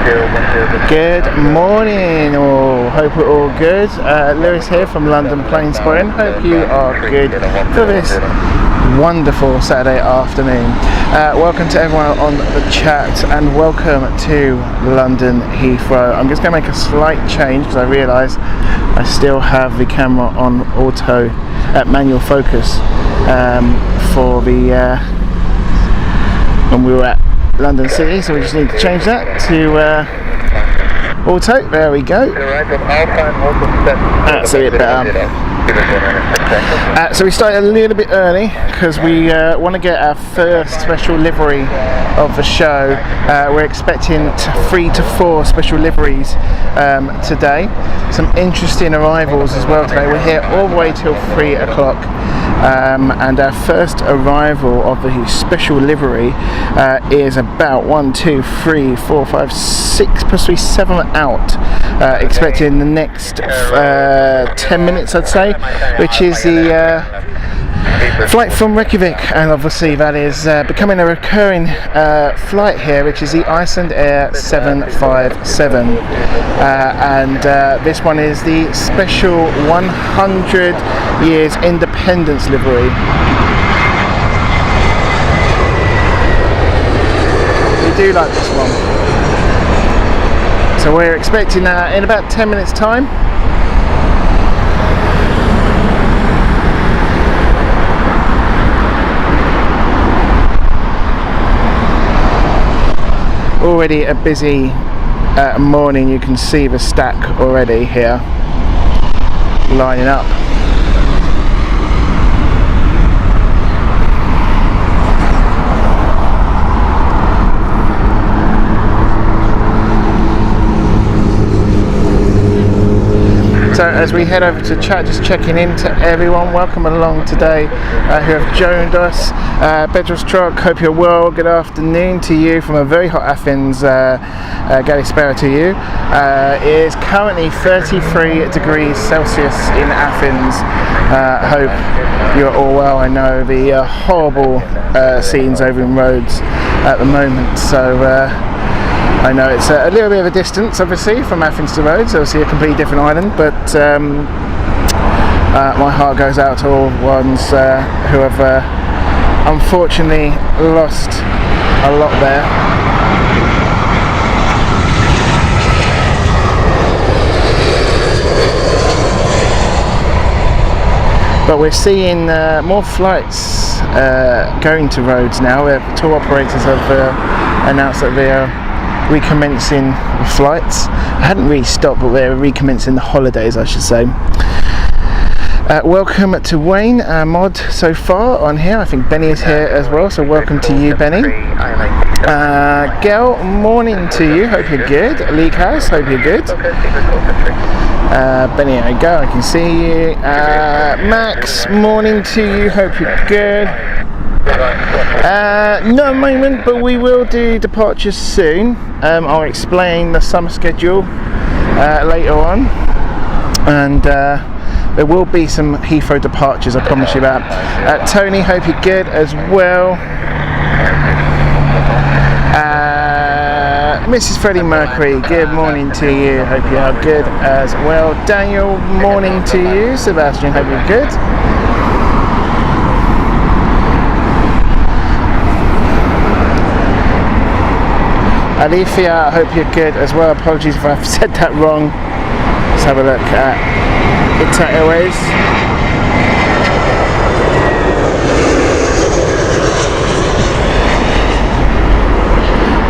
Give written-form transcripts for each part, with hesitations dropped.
Good morning all, hope we're all good. Lewis here from London Planespotting. Hope you are good for this wonderful Saturday afternoon. Welcome to everyone on the chat and welcome to London Heathrow. I'm just going to make a slight change because I realise I still have the camera on auto manual focus for the when we were at London City, so we just need to change that to auto. There we go. That's a bit better. So we started a little bit early because we want to get our first special livery of the show. We're expecting 3 to 4 special liveries today. Some interesting arrivals as well today. We're here all the way till 3 o'clock. And our first arrival of the special livery is about 1, 2, 3, 4, 5, 6, possibly 7 out. Expected in the next 10 minutes, I'd say, which is the flight from Reykjavik, and obviously that is becoming a recurring flight here, which is the Icelandair 757, and this one is the special 100 years independence livery. We do like this one. So we're expecting in about 10 minutes time. Already a busy morning. You can see the stack already here lining up. So as we head over to chat, just checking in to everyone, welcome along today who have joined us. Bedros Trog, hope you're well. Good afternoon to you from a very hot Athens. Galispera to you. It is currently 33 degrees Celsius in Athens. Hope you're all well. I know the horrible scenes over in Rhodes at the moment, so I know it's a little bit of a distance, obviously, from Athens to Rhodes, obviously a completely different island, but my heart goes out to all ones who have unfortunately lost a lot there. But we're seeing more flights going to Rhodes now. Tour operators have announced that they are recommencing the flights. I hadn't really stopped, but they're recommencing the holidays, I should say. Welcome to Wayne, our mod so far on here. I think Benny is here as well, so welcome to you, Benny. Gail, morning to you, hope you're good. League House, hope you're good. Benny, there you go, I can see you. Max, morning to you, hope you're good. No moment, but we will do departures soon. I'll explain the summer schedule later on, and there will be some Heathrow departures, I promise you that. Tony, hope you're good as well. Mrs. Freddie Mercury, good morning to you, hope you are good as well. Daniel, morning to you. Sebastian, hope you're good. Alifia, I hope you're good as well. Apologies if I've said that wrong. Let's have a look at Etihad Airways.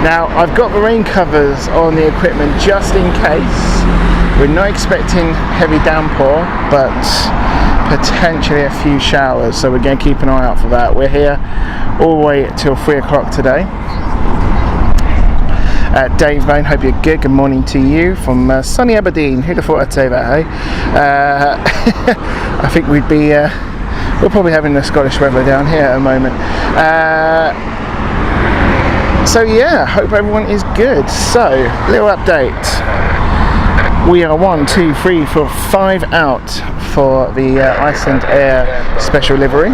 Now, I've got the rain covers on the equipment just in case. We're not expecting heavy downpour, but potentially a few showers, so we're going to keep an eye out for that. We're here all the way till 3 o'clock today. Dave Vane, hope you're good. Good morning to you from sunny Aberdeen. Who'd have thought I'd say that, hey? I think we'd be, we're probably having the Scottish weather down here at the moment. So yeah, hope everyone is good. So, little update. We are 1, 2, 3, 4, 5 out for the Icelandair special livery.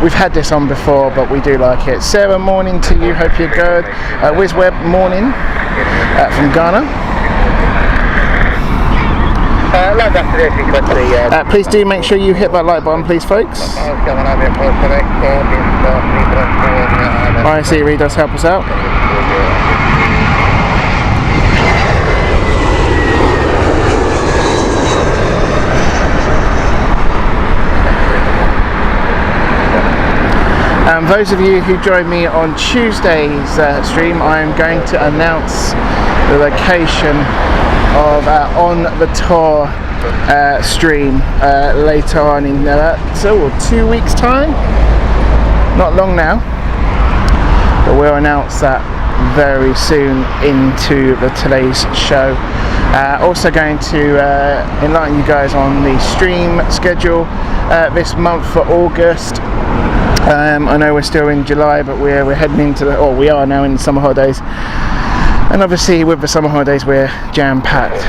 We've had this on before, but we do like it. Sarah, morning to you, hope you're good. WizWeb, morning. from Ghana. London A380. Please do make sure you hit that like button, please, folks. IC really does help us out. Those of you who joined me on Tuesday's stream, I am going to announce the location of On the Tour stream later on in 2 weeks time. Not long now, but we'll announce that very soon into today's show. Also going to enlighten you guys on the stream schedule this month for August. I know we're still in July, but we're heading into we are now in the summer holidays, and obviously with the summer holidays we're jam-packed.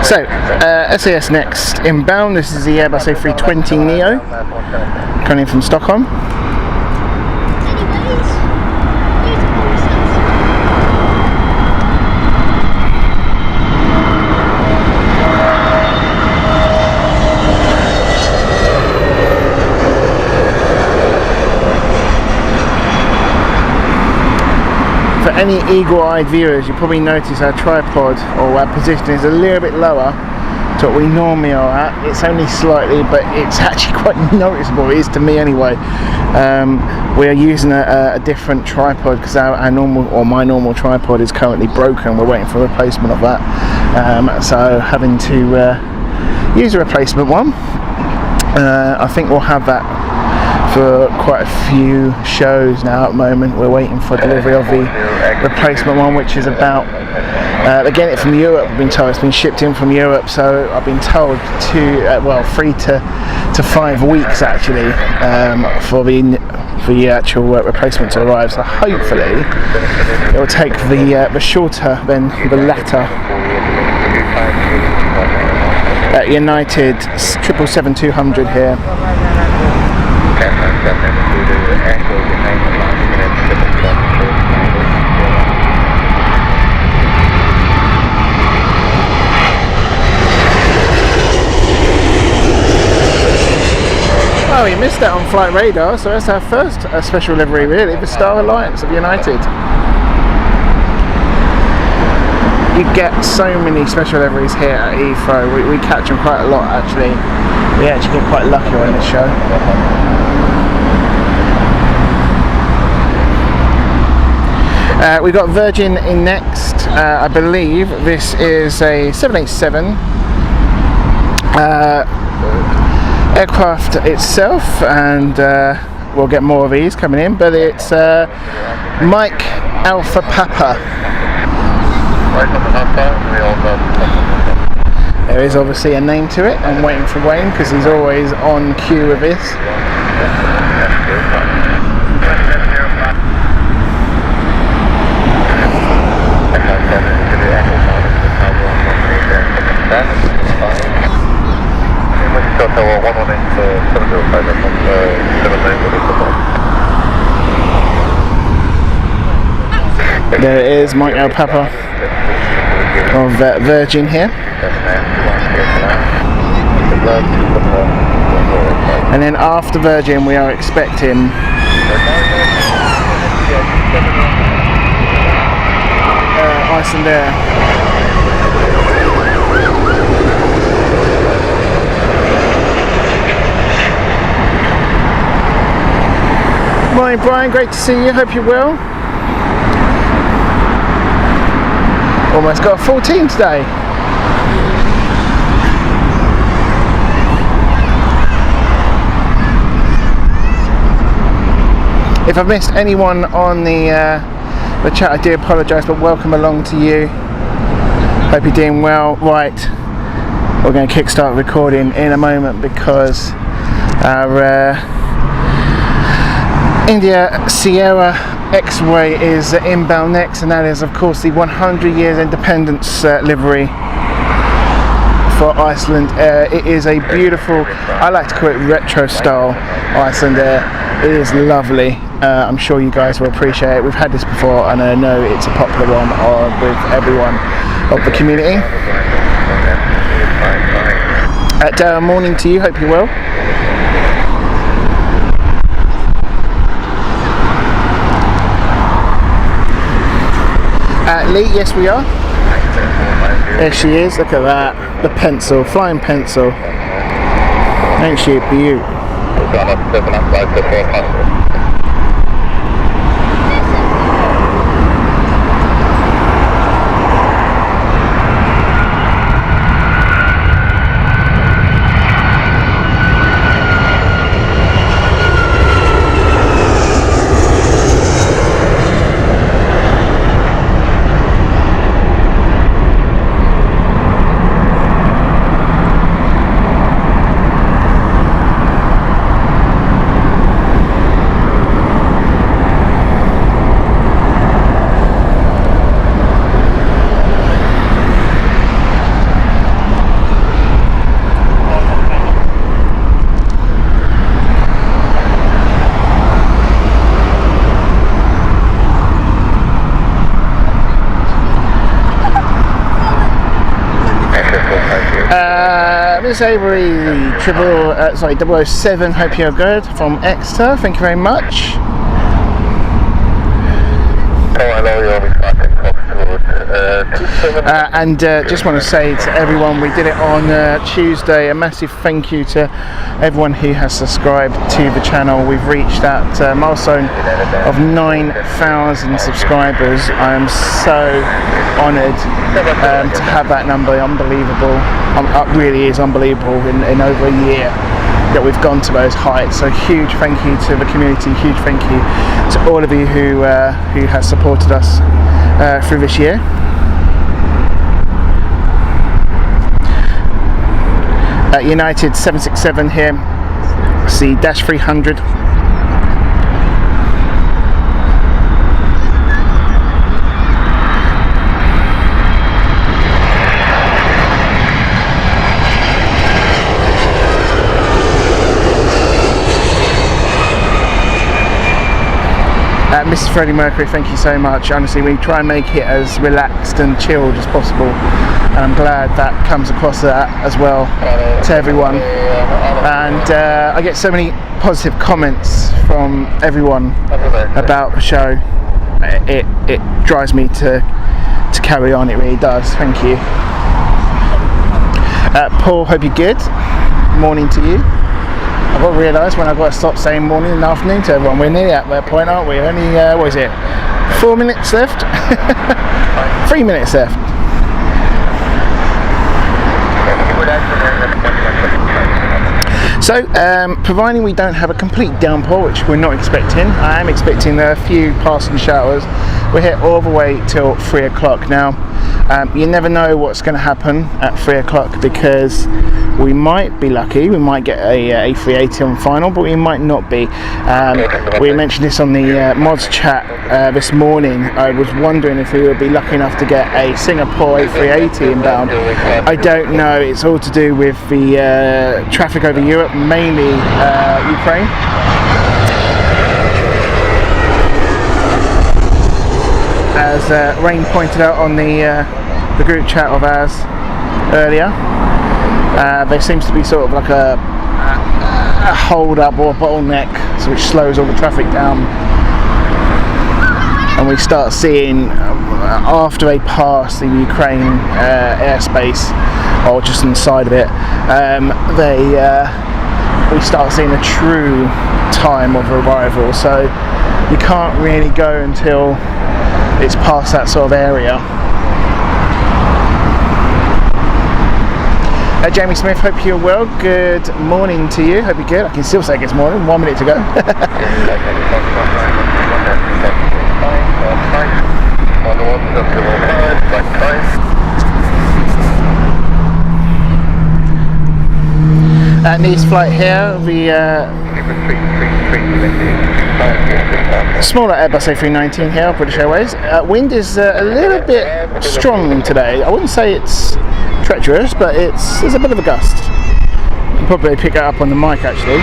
So, SAS next inbound. This is the Airbus A320 Neo coming from Stockholm. For any eagle-eyed viewers, you probably notice our tripod or our position is a little bit lower to what we normally are at. It's only slightly, but it's actually quite noticeable. It is to me anyway. We are using a different tripod because my normal tripod is currently broken. We're waiting for a replacement of that. So having to use a replacement one. I think we'll have that for quite a few shows now at the moment. We're waiting for delivery of the replacement one, which is about they're getting it from Europe. I've been told it's been shipped in from Europe, so I've been told 3 to 5 weeks actually for the actual replacement to arrive. So hopefully it will take the shorter than the latter. United 777-200 here. Oh, you missed that on flight radar, so that's our first special livery really, the Star Alliance of United. You get so many special liveries here at Heathrow. We catch them quite a lot actually. We actually get quite lucky on this show. We got Virgin in next. I believe this is a 787 aircraft itself, and we'll get more of these coming in, but it's Mike Alpha Papa. There is obviously a name to it. I'm waiting for Wayne because he's always on cue with this. There it is, Mike Al Papa of Virgin here. And then after Virgin we are expecting Icelandair. Morning Brian, great to see you, hope you're well. Almost got a full team today. If I've missed anyone on the chat, I do apologise, but welcome along to you. Hope you're doing well. Right, we're going to kickstart recording in a moment because our India Sierra X-Way is inbound next, and that is of course the 100 years independence livery for Icelandair. It is a beautiful, I like to call it retro style Icelandair. It is lovely. I'm sure you guys will appreciate it. We've had this before and I know it's a popular one with everyone of the community. Darren, morning to you, hope you're well. Lee, yes we are. There she is, look at that, the pencil, flying pencil. Ain't she beautiful? Miss Avery, 007, hope you're good, from Exeter, thank you very much. And just want to say to everyone, we did it on Tuesday, a massive thank you to everyone who has subscribed to the channel. We've reached that milestone of 9,000 subscribers. I am so honoured to have that number. Unbelievable. It really is unbelievable in over a year that we've gone to those heights. So huge thank you to the community, huge thank you to all of you who has supported us through this year. United 767 here, see -300. Mrs. Freddie Mercury, thank you so much. Honestly, we try and make it as relaxed and chilled as possible, and I'm glad that comes across that as well to everyone. And I get so many positive comments from everyone about the show. It drives me to carry on, it really does. Thank you. Paul, hope you're good. Morning to you. I've got to realise when I've got to stop saying morning and afternoon to everyone. We're nearly at that point, aren't we? Only, what is it? 4 minutes left? 3 minutes left. So, providing we don't have a complete downpour, which we're not expecting, I am expecting a few passing showers. We're here all the way till 3 o'clock. Now, you never know what's going to happen at 3 o'clock because we might be lucky, we might get a A380 on final, but we might not be. We mentioned this on the mods chat this morning. I was wondering if we would be lucky enough to get a Singapore A380 inbound. I don't know, it's all to do with the traffic over Europe, mainly Ukraine. As Rain pointed out on the group chat of ours earlier, there seems to be sort of like a hold up or a bottleneck, so which slows all the traffic down, and we start seeing after they pass the Ukraine airspace or just inside of it, we start seeing a true time of arrival. So you can't really go until it's past that sort of area. Jamie Smith, hope you're well. Good morning to you. Hope you're good. I can still say it's morning. 1 minute to go. Nice flight here. The Smaller Airbus A380 here, British Airways. Wind is a little bit strong today. I wouldn't say it's treacherous, but there's a bit of a gust. You can probably pick that up on the mic actually.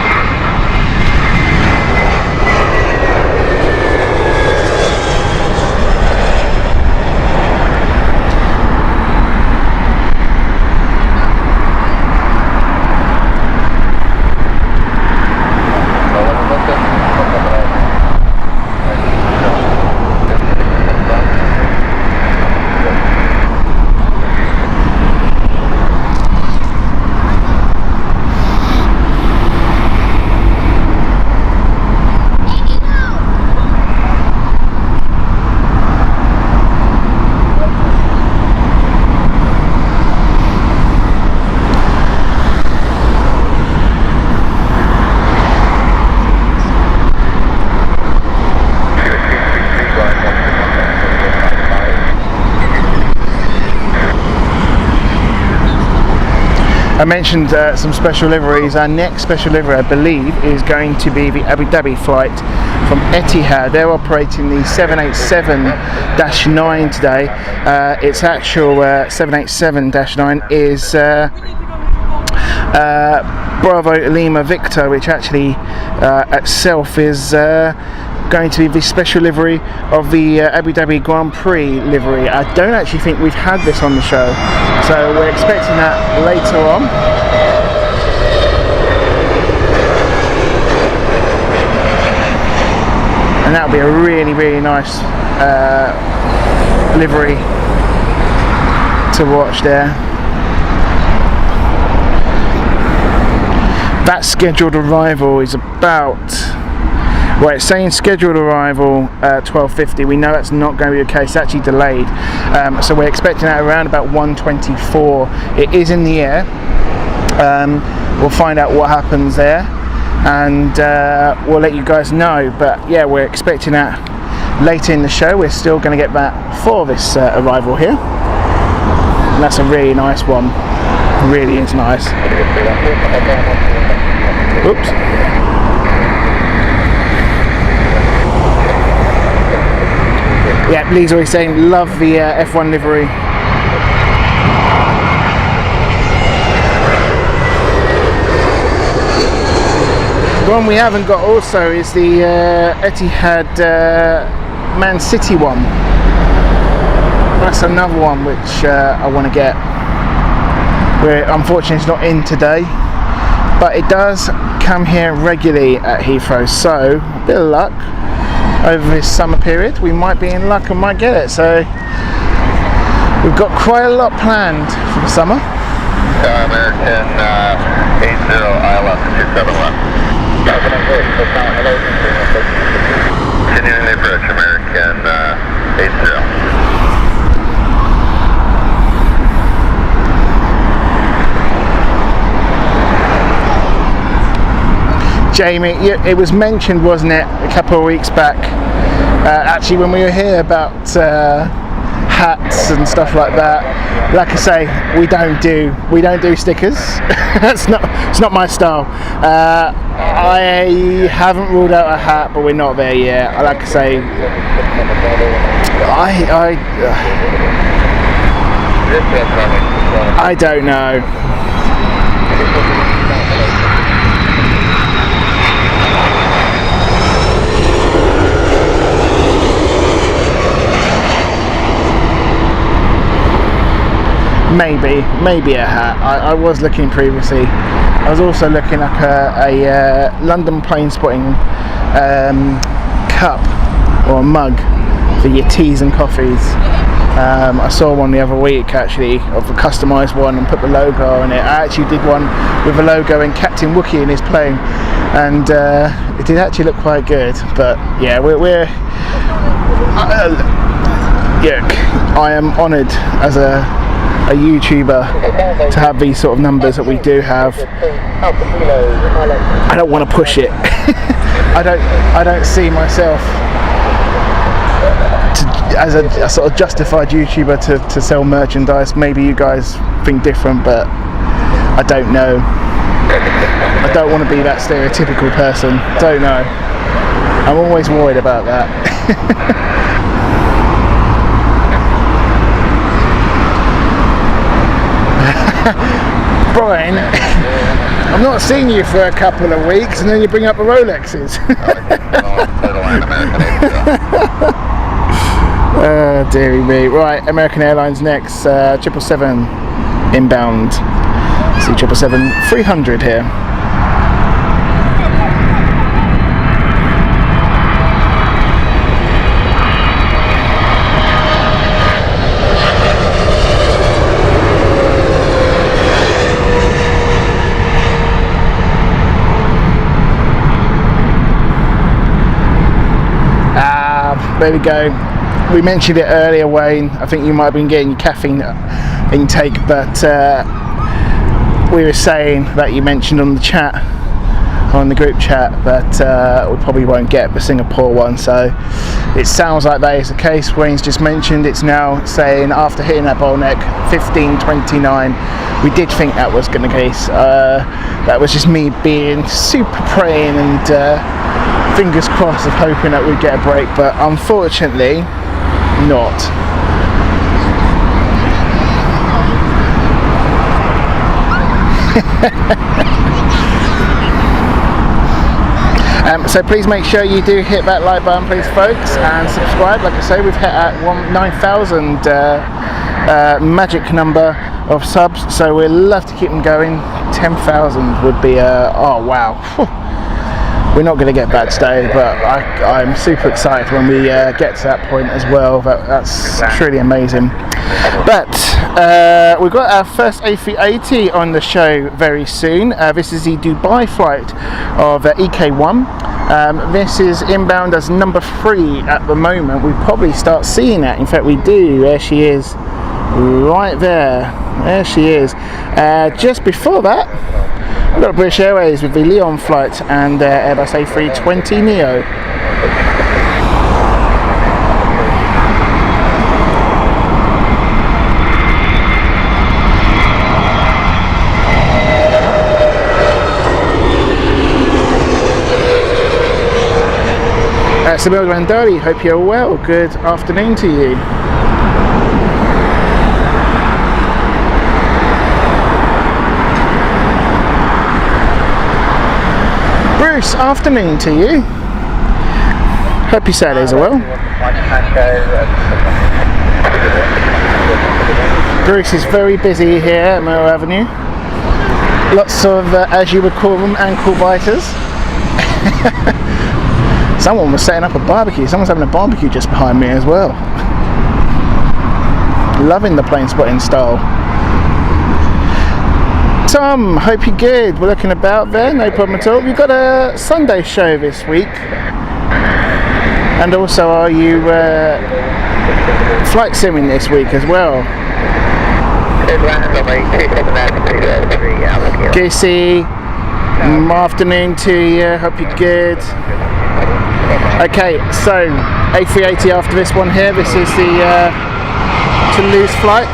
I mentioned some special liveries. Our next special livery, I believe, is going to be the Abu Dhabi flight from Etihad. They're operating the 787-9 today. Its actual 787-9 is Bravo Lima Victor, which actually itself is going to be the special livery of the Abu Dhabi Grand Prix livery. I don't actually think we've had this on the show, so we're expecting that later on. And that'll be a really, really nice livery to watch there. That scheduled arrival is about, well, it's saying scheduled arrival 12:50. We know that's not going to be the case. It's actually delayed. So we're expecting that around about 1:24. It is in the air. We'll find out what happens there, and we'll let you guys know. But yeah, we're expecting that later in the show. We're still going to get that for this arrival here. And that's a really nice one. Really is nice. Oops. Yeah, Lee's always saying, love the F1 livery. The one we haven't got also is the Etihad Man City one. That's another one which I want to get. Unfortunately it's not in today, but it does come here regularly at Heathrow, so a bit of luck. Over this summer period, we might be in luck and might get it. So we've got quite a lot planned for the summer. American 80 ILS 271. Continuing approach, American 80. Jamie, it was mentioned, wasn't it, a couple of weeks back, actually when we were here, about hats and stuff like that. Like I say, we don't do stickers. it's not my style. I haven't ruled out a hat, but we're not there yet. Like I say, I don't know. Maybe a hat. I was looking previously. I was also looking at a London Planespotting cup or a mug for your teas and coffees. I saw one the other week actually of a customised one and put the logo on it. I actually did one with a logo and Captain Wookie in his plane, and it did actually look quite good. But yeah, I am honoured as a YouTuber to have these sort of numbers that we do have. I don't want to push it. I don't see myself as a sort of justified YouTuber to sell merchandise. Maybe you guys think different, but I don't know. I don't want to be that stereotypical person. Don't know. I'm always worried about that. Brian, I'm not seeing you for a couple of weeks and then you bring up the Rolexes. Dearie me. Right, American Airlines next, 777 inbound. See 777-300 here. There we go. We mentioned it earlier, Wayne. I think you might have been getting your caffeine intake, but we were saying that you mentioned on the chat, on the group chat, that we probably won't get the Singapore one. So it sounds like that is the case. Wayne's just mentioned it's now saying after hitting that bottleneck 15:29. We did think that was going to be the case. That was just me being super praying and fingers crossed of hoping that we'd get a break, but unfortunately not. So please make sure you do hit that like button, please, folks, and subscribe. Like I say, we've hit at 9,000 magic number of subs, so we'd love to keep them going. 10,000 would be oh wow. We're not going to get back today, but I'm super excited when we get to that point as well. That's truly amazing. But we've got our first A380 on the show very soon. This is the Dubai flight of EK1. This is inbound as number 3 at the moment. We probably start seeing that. In fact, we do. There she is, right there. There she is. Just before that, we've got British Airways with the Lyon flight and Airbus A320 Neo. Samil Randali, hope you're well. Good afternoon to you. Bruce, afternoon to you. Hope your Saturdays are well. Bruce is very busy here at Mill Avenue. Lots of, as you would call them, ankle biters. Someone was setting up a barbecue. Someone's having a barbecue just behind me as well. Loving the Planespotting style. Tom, hope you're good. We're looking about there, no problem at all. We've got a Sunday show this week. And also, are you flight simming this week as well? Goosey, afternoon to you. Hope you're good. Okay, so A380 after this one here. This is the Toulouse flight.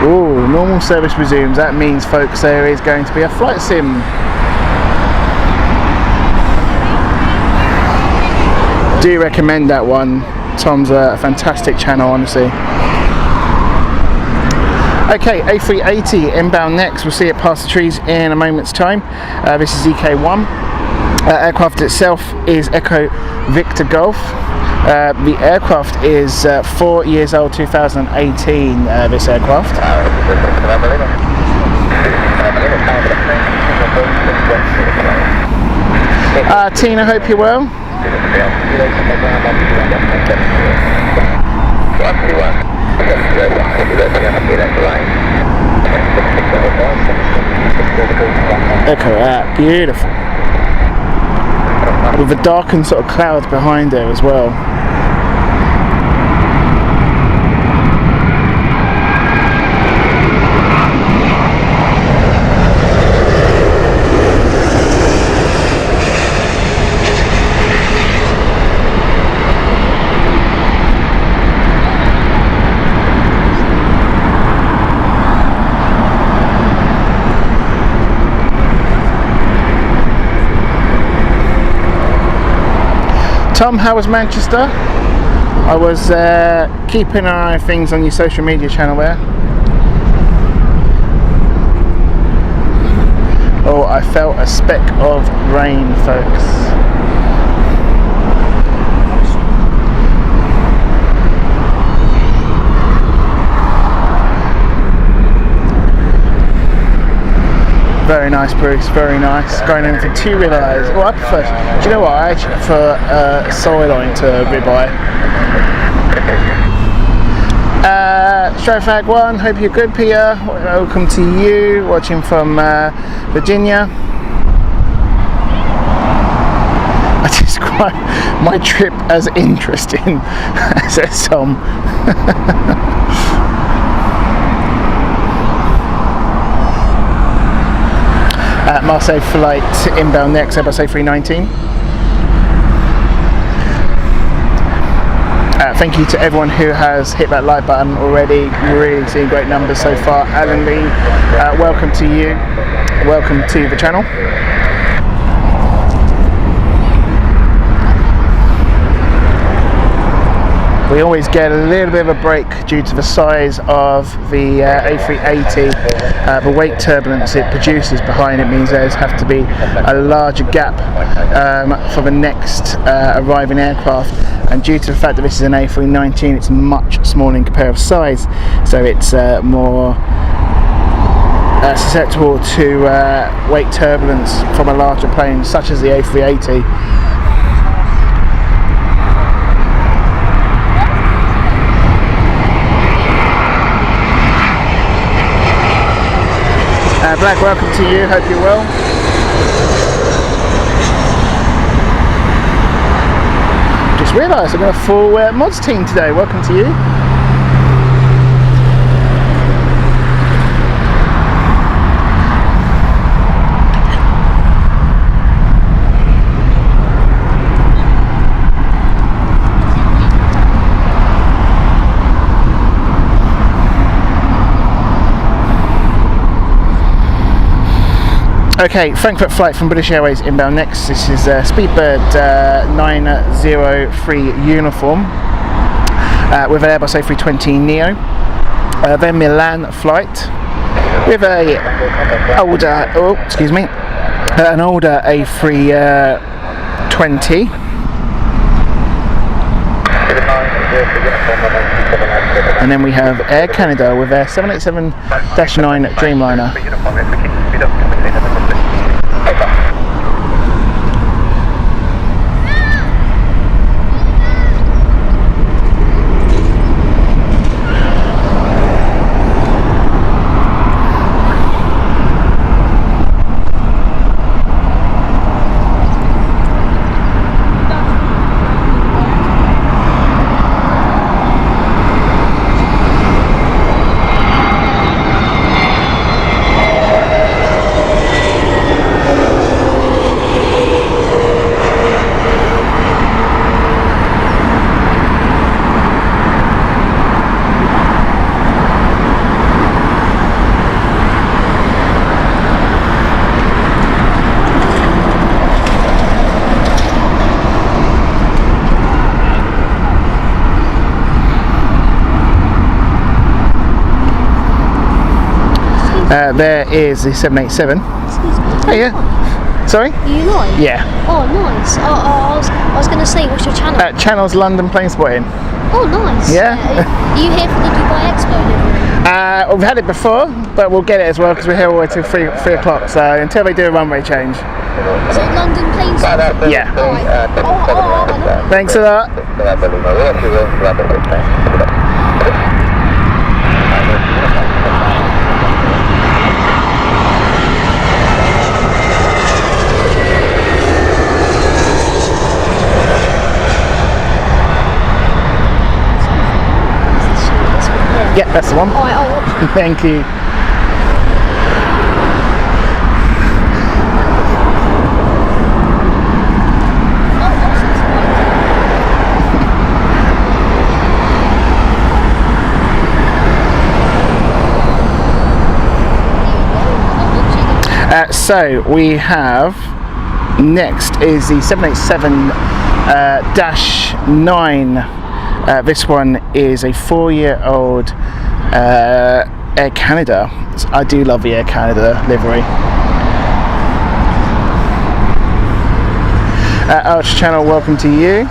Oh, normal service resumes. That means, folks, there is going to be a flight sim. Do recommend that one. Tom's a fantastic channel, honestly. Okay, A380 inbound next. We'll see it past the trees in a moment's time. This is EK1. Aircraft itself is Echo Victor Golf. The aircraft is 4 years old, 2018, this aircraft. Tina, hope you're well. Look at that, beautiful. With the darkened sort of clouds behind her as well. Tom, how was Manchester? I was keeping an eye on things on your social media channel there. Oh, I felt a speck of rain, folks. Very nice, Bruce, very nice. Going in for 2 ribeyes. Well, I prefer, do you know what, I actually prefer sirloin to ribeye. Strofag 1, hope you're good, Peter. Welcome to you, watching from Virginia. I describe my trip as interesting, says Tom. Marseille flight inbound next, Airbus A319. Thank you to everyone who has hit that like button already. Really seeing great numbers so far. Alan Lee, welcome to you. Welcome to the channel. We always get a little bit of a break due to the size of the A380. The weight turbulence it produces behind it means there's have to be a larger gap for the next arriving aircraft, and due to the fact that this is an A319, it's much smaller in comparative size, so it's more susceptible to weight turbulence from a larger plane such as the A380. Black, welcome to you, hope you're well. Just realised I've got a full mods team today, welcome to you. Okay, Frankfurt flight from British Airways inbound next. This is Speedbird 903 uniform with an Airbus A320 Neo. Then Milan flight with a older, an older A320. And then we have Air Canada with their 787-9 Dreamliner. There is the 787. Excuse me. Oh yeah. Sorry? Are you live? Yeah. Oh, nice. I was going to say, what's your channel? Channel's London Planespotting. Oh, nice. Yeah. Are you here for the Dubai Expo livery? We've had it before, but we'll get it as well because we're here all the way till 3 o'clock. So until they do a runway change. Is it London Planespotting? Yeah. All right. Thanks a lot. Yeah, that's the one. All right. Thank you. So we have next is the 787 Dash 9. This one is a 4-year-old Air Canada. I do love the Air Canada livery. Arch Channel, welcome to you.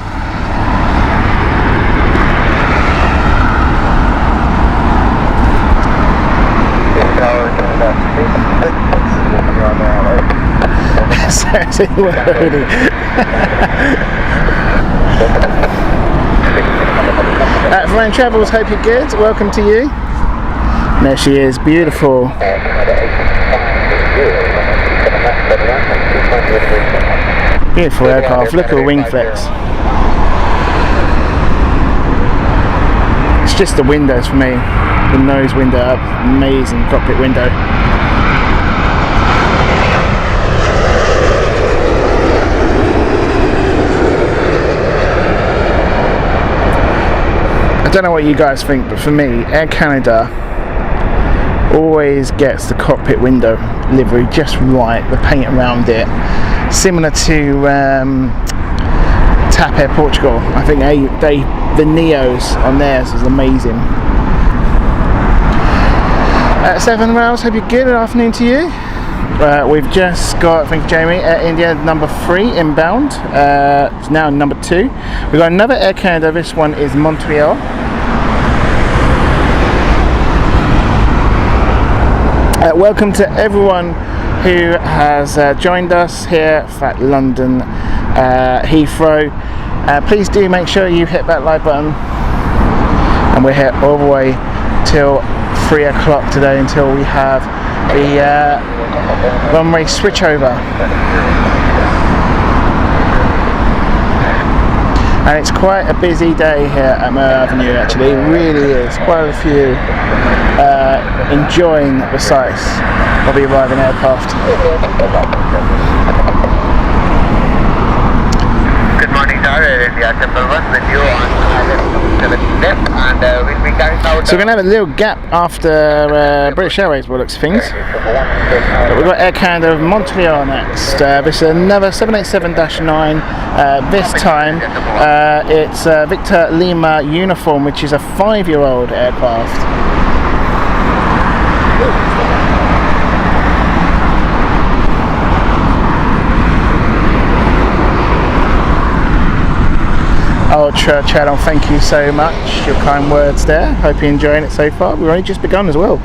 Ryan Travels, hope you're good. Welcome to you. There she is, beautiful. Beautiful aircraft. Look at the wing flex. It's just the windows for me. The nose window up, amazing cockpit window. I don't know what you guys think, but for me, Air Canada always gets the cockpit window livery just right, the paint around it, similar to TAP Air Portugal. I think the Neos on theirs is amazing. 7 Rails, hope you're good. Good afternoon to you. We've just got, thank you Jamie, Air India number 3 inbound. It's now number 2. We've got another Air Canada, this one is Montreal. Welcome to everyone who has joined us here at London Heathrow. Please do make sure you hit that like button, and we're here all the way till 3 o'clock today until we have the runway switchover. And it's quite a busy day here at Mer Avenue, actually. It really is. Quite a few enjoying the sights of the arriving aircraft. Good morning, sir. India Temple 1 with you on left, and we'll be carrying out. So we're going to have a little gap after British Airways, by the looks of things. But we've got Air Canada of Montreal next. This is another 787-9. This time it's Victor Lima uniform, which is a 5-year-old aircraft. Ultra Channel, thank you so much. Your kind words there. Hope you're enjoying it so far. We've only just begun as well.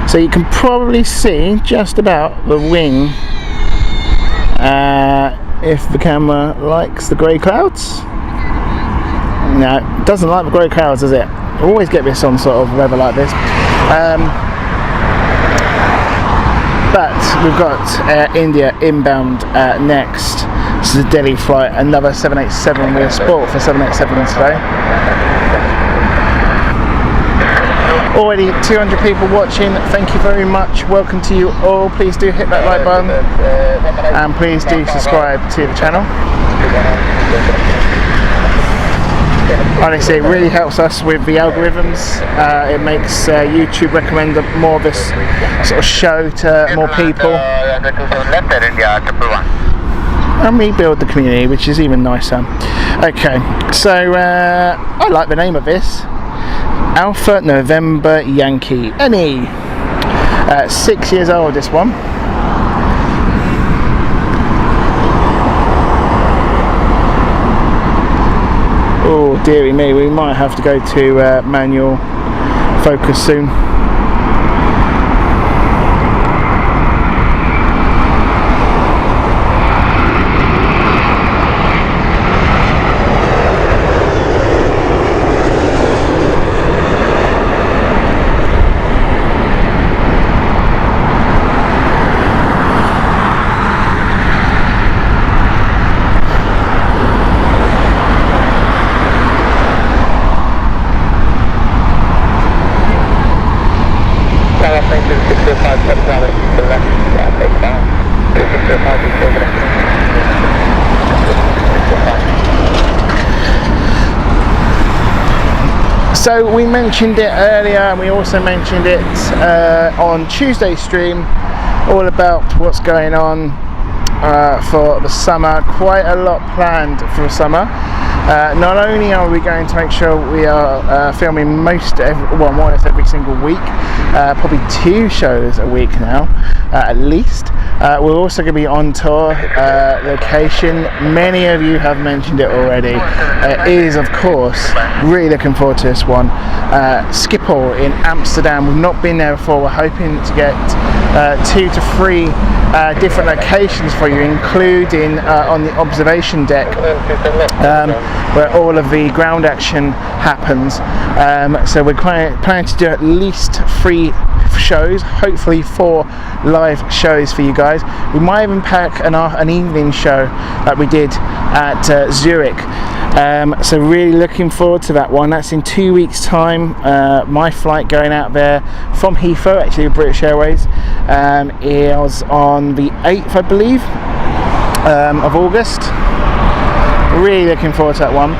So you can probably see just about the wing if the camera likes the grey clouds. No, it doesn't like the grey clouds, does it? I always get this on sort of weather like this. But we've got Air India inbound next. This is a Delhi flight, another 787. We're sport for 787 today. Already 200 people watching, thank you very much, welcome to you all. Please do hit that like button and please do subscribe to the channel. Honestly, it really helps us with the algorithms. It makes YouTube recommend more of this sort of show to more people and we build the community, which is even nicer. Okay, so I like the name of this. Alpha November Yankee NE. 6 years old, this one. Oh dearie me, we might have to go to manual focus soon. So we mentioned it earlier, and we also mentioned it on Tuesday's stream, all about what's going on for the summer. Quite a lot planned for the summer. Not only are we going to make sure we are filming more or less every single week, probably 2 shows a week now, at least. We're also going to be on tour location. Many of you have mentioned it already. It is, of course, really looking forward to this one. Schiphol in Amsterdam. We've not been there before. We're hoping to get 2 to 3 different locations for you, including on the observation deck, where all of the ground action happens. So we're planning to do at least 3 shows, hopefully 4 live shows for you guys. We might even pack an evening show that we did at Zurich. So really looking forward to that one. That's in 2 weeks time. My flight going out there from Heathrow, actually with British Airways, is on the 8th, I believe, of August. Really looking forward to that one.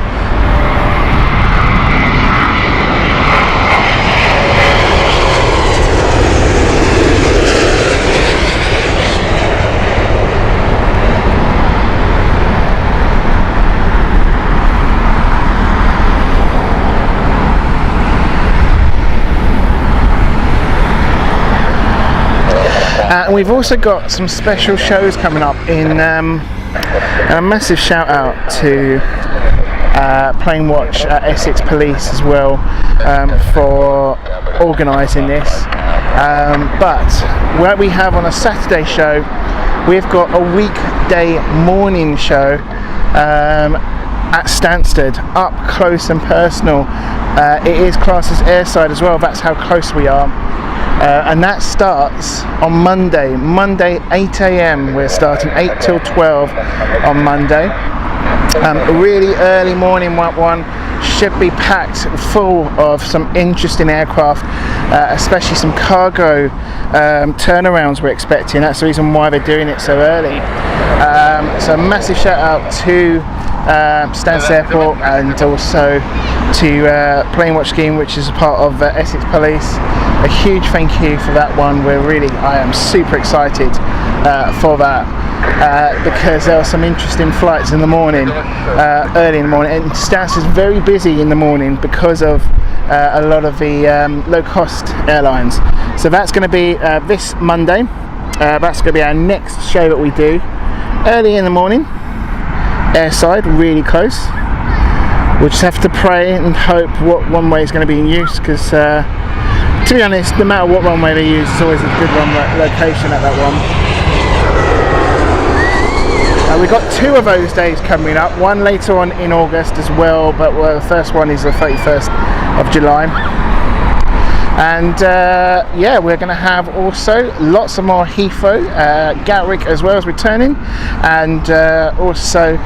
And we've also got some special shows coming up in a massive shout out to Plane Watch Essex Police as well for organising this. But what we have on a Saturday show, we've got a weekday morning show at Stansted, up close and personal. It is classed as airside as well, that's how close we are. And that starts on Monday 8 AM. We're starting 8 till 12 on Monday. A really early morning one, should be packed full of some interesting aircraft, especially some cargo turnarounds we're expecting. That's the reason why they're doing it so early. So a massive shout out to Stansted Airport, and also to Plane Watch Scheme, which is a part of Essex Police. A huge thank you for that one. I am super excited for that, because there are some interesting flights in the morning, early in the morning, and Stansted is very busy in the morning because of a lot of the low-cost airlines. So that's going to be this Monday. That's going to be our next show that we do, early in the morning, airside, really close. We'll just have to pray and hope what runway is going to be in use, because to be honest, no matter what runway they use, it's always a good location at that one. We've got 2 of those days coming up, one later on in August as well, but the first one is the 31st of July. And yeah, we're going to have also lots of more Heathrow, Gatwick as well as returning, and also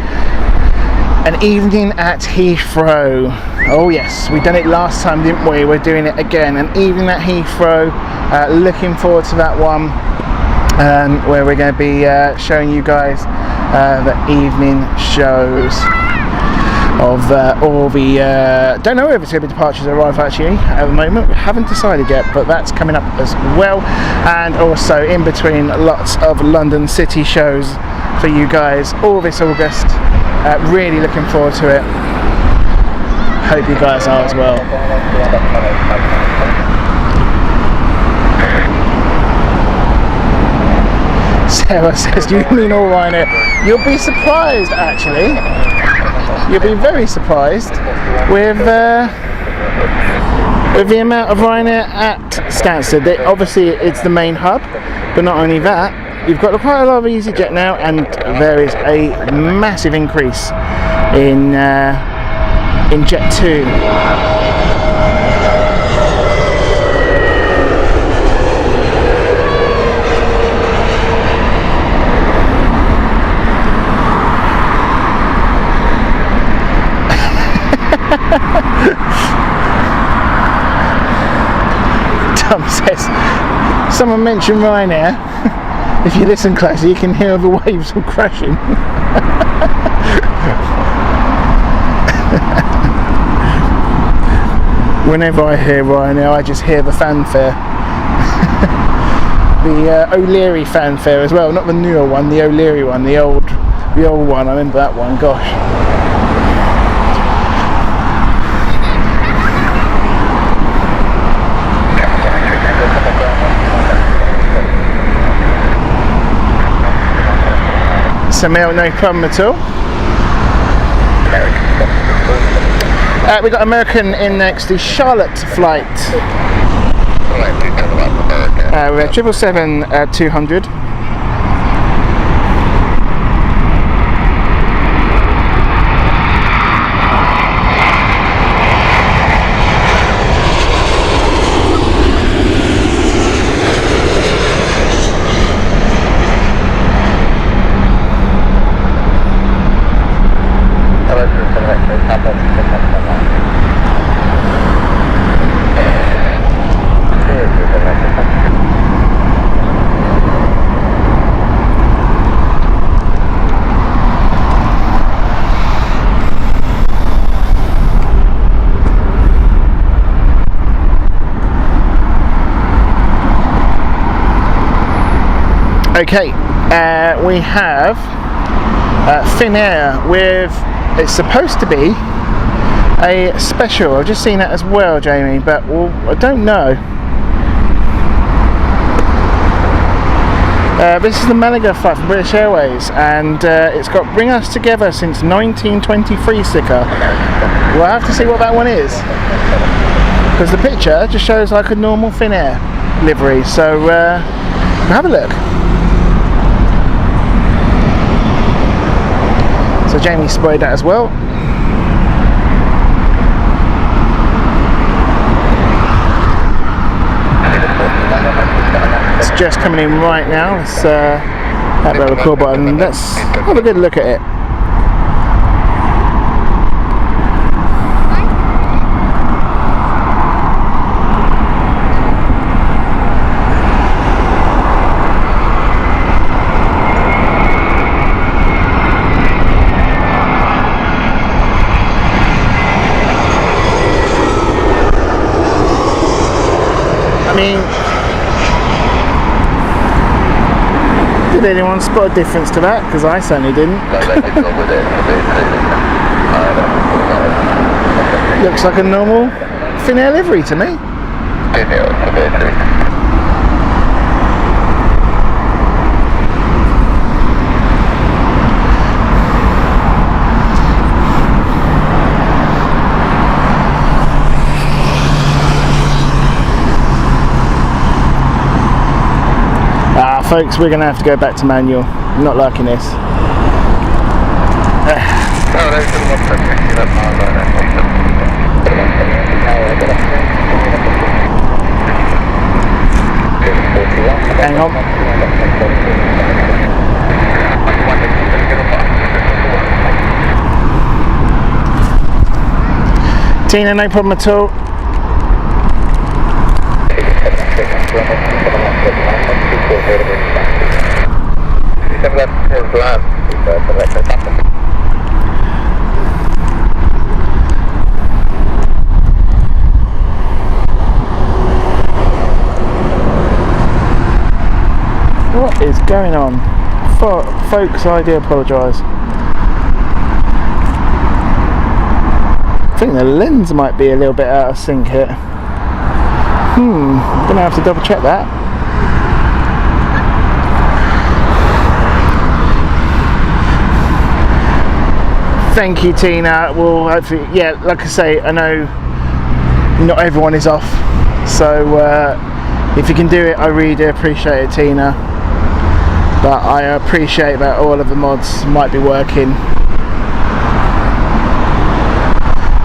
an evening at Heathrow. Oh yes, we done it last time, didn't we? We're doing it again, an evening at Heathrow. Looking forward to that one, where we're going to be showing you guys the evening shows of all the don't know if it's going to be departures or arrival actually at the moment. We haven't decided yet, but that's coming up as well. And also in between, lots of London City shows for you guys all this August. Really looking forward to it. Hope you guys are as well. Sarah says, do you mean all Ryanair? You'll be surprised actually. You'll be very surprised with the amount of Ryanair at Stansted. Obviously it's the main hub, but not only that, you've got quite a lot of EasyJet now, and there is a massive increase in Jet 2. Tom says, someone mentioned Ryanair. if you listen closely, you can hear the waves all crashing. Whenever I hear Ryanair, I just hear the fanfare. The O'Leary fanfare as well, not the newer one, the O'Leary one, the old one. I remember that one. Gosh. Samil, no problem at all. We've got American in next, the Charlotte flight. We're at 777-200. Okay, we have Finnair with, it's supposed to be a special. I've just seen that as well, Jamie, but well, I don't know. This is the Malaga flight from British Airways, and it's got Bring Us Together Since 1923 sticker. We'll have to see what that one is, because the picture just shows like a normal Finnair livery, so we'll have a look. So Jamie sprayed that as well. It's just coming in right now. Let's have the record button. Let's have a good look at it. I mean, did anyone spot a difference to that? Because I certainly didn't. Looks like a normal Finnair livery to me. Folks, we're going to have to go back to manual. I'm not liking this. Hang on. Tina, no problem at all. What is going on? Folks, I do apologise. I think the lens might be a little bit out of sync here. I'm going to have to double check that. Thank you, Tina. Well, hopefully, yeah, like I say, I know not everyone is off, so if you can do it, I really do appreciate it, Tina. But I appreciate that all of the mods might be working.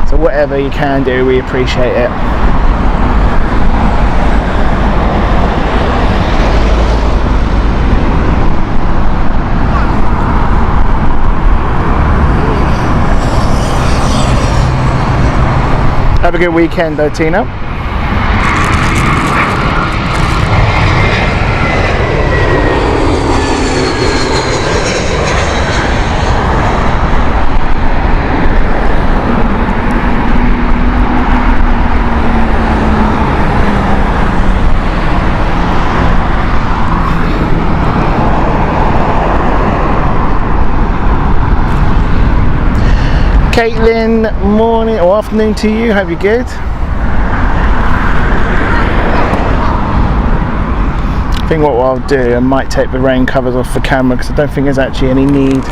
So whatever you can do, we appreciate it. Have a good weekend though, Tina. Caitlin, morning or afternoon to you. Hope you're good. I think what I'll do, I might take the rain covers off the camera because I don't think there's actually any need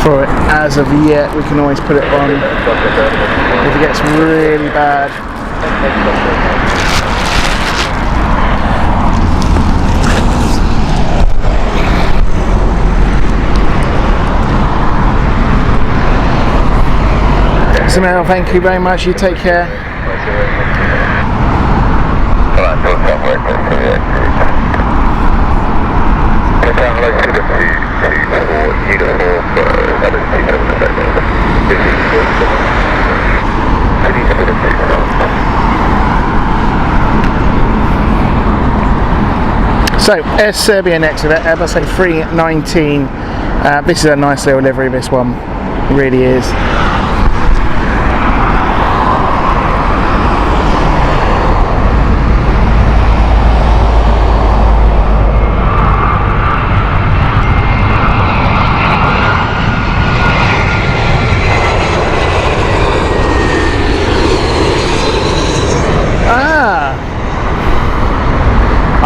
for it as of yet. We can always put it on if it gets really bad. Samel, thank you very much. You take care. So, Air Serbia next with it, Airbus A319. This is a nice little livery, this one. It really is.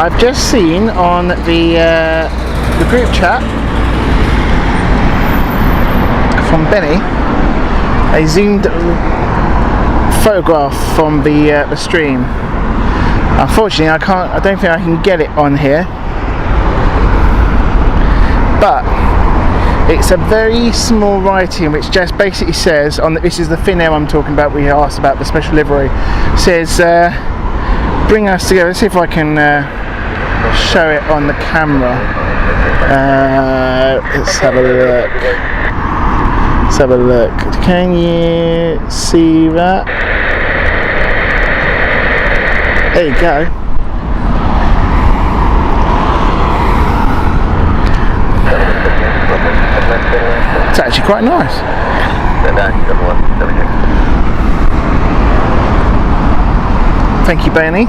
I've just seen on the group chat from Benny a zoomed photograph from the stream. Unfortunately, I don't think I can get it on here, but it's a very small writing which just basically says on this is the Finnair I'm talking about. We asked about the special livery. Says bring us together. Let's see if I can show it on the camera. Let's have a look. Let's have a look. Can you see that? There you go. It's actually quite nice. Thank you, Benny.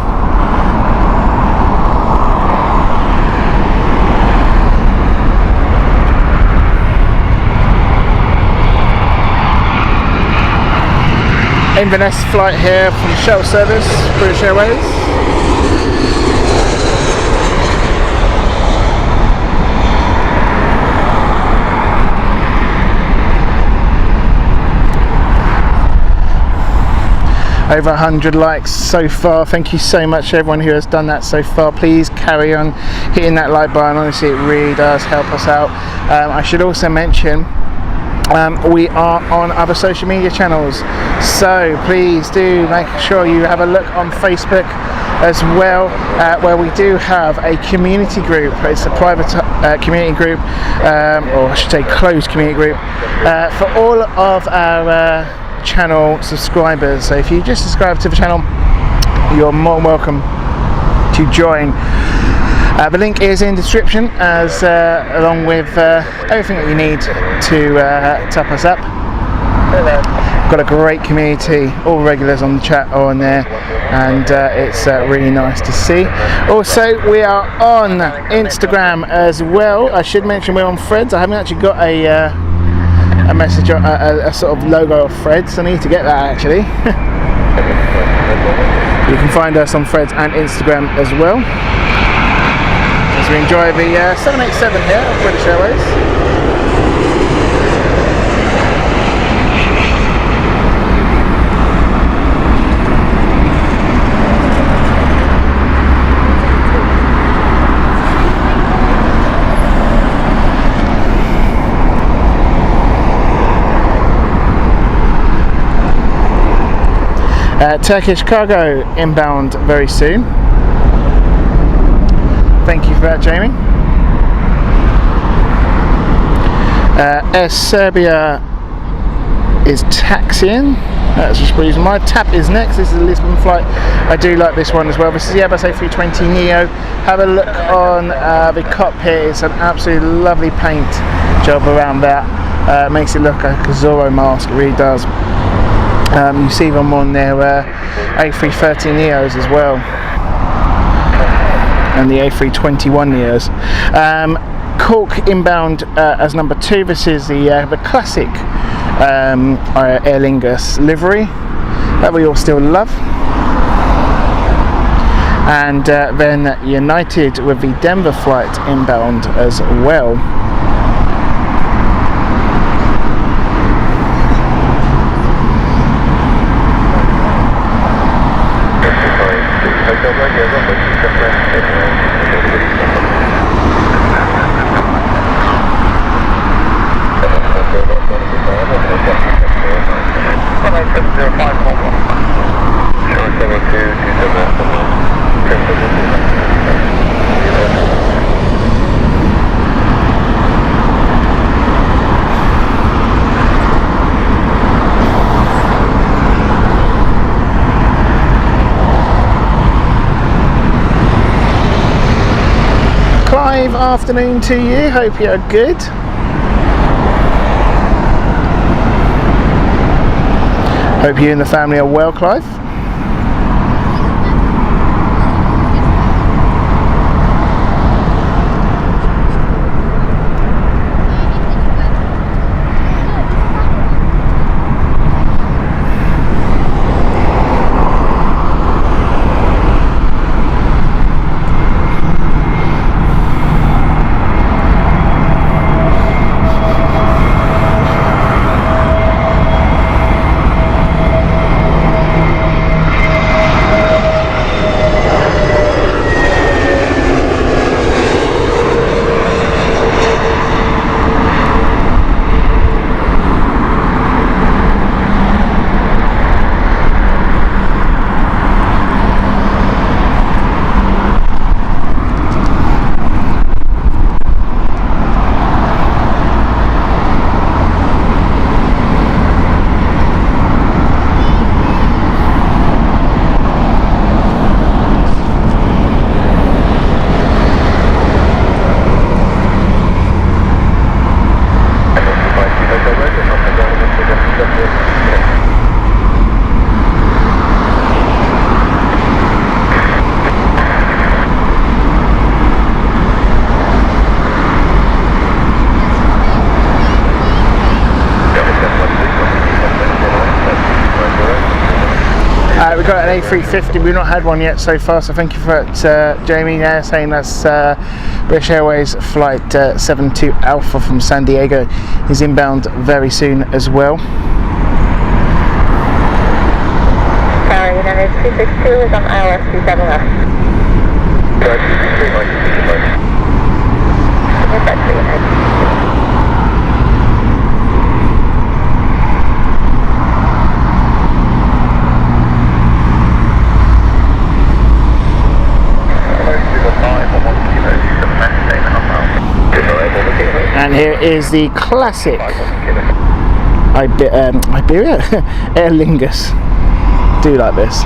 Inverness flight here from Shell Service, British Airways. Over 100 likes so far. Thank you so much everyone who has done that so far. Please carry on hitting that like button. Honestly, it really does help us out. I should also mention we are on other social media channels, so please do make sure you have a look on Facebook as well, where we do have a community group. It's a private community group, or I should say closed community group, for all of our channel subscribers. So if you just subscribe to the channel, you're more than welcome to join. The link is in the description, as along with everything that you need to top us up. We've got a great community, all regulars on the chat are on there, and it's really nice to see. Also, we are on Instagram as well. I should mention we're on Threads. I haven't actually got a message, a sort of logo of Threads. I need to get that actually. You can find us on Threads and Instagram as well. As we enjoy the 787 here of British Airways. Turkish cargo inbound very soon. Thank you for that, Jamie. Air Serbia is taxiing. That's just reason. My tap is next. This is a Lisbon flight. I do like this one as well. This is the Airbus A320 Neo. Have a look on the cockpit. It's an absolutely lovely paint job around that. Makes it look like a Zorro mask. It really does. You see them on their A330 Neos as well, and the A321 Neos. Cork inbound as number 2. This is the classic Aer Lingus livery that we all still love. And then United with the Denver flight inbound as well. Afternoon to you, hope you're good. Hope you and the family are well, Clive. We've got an A350, we've not had one yet so far, so thank you for it, Jamie, saying that's British Airways flight 72 Alpha from San Diego is inbound very soon as well. Sorry, United 262 is on ILS 27 left. And here is the classic Iberia Aer Lingus. Do like this.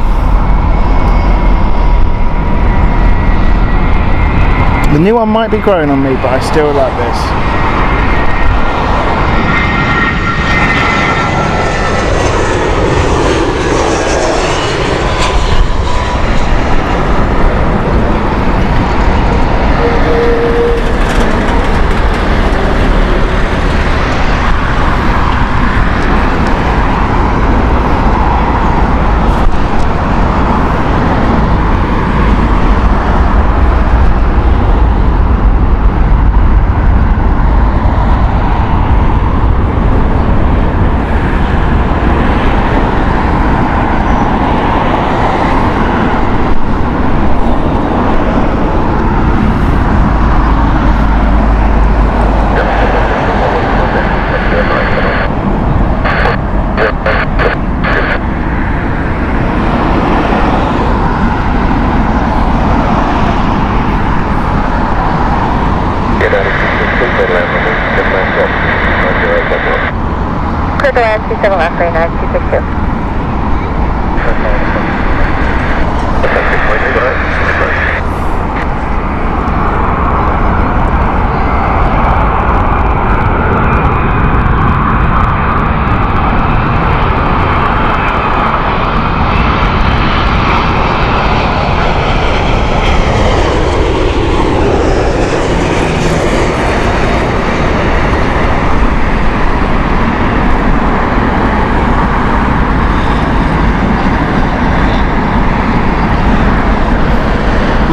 The new one might be growing on me, but I still like this. Clear the land 27 left, 262.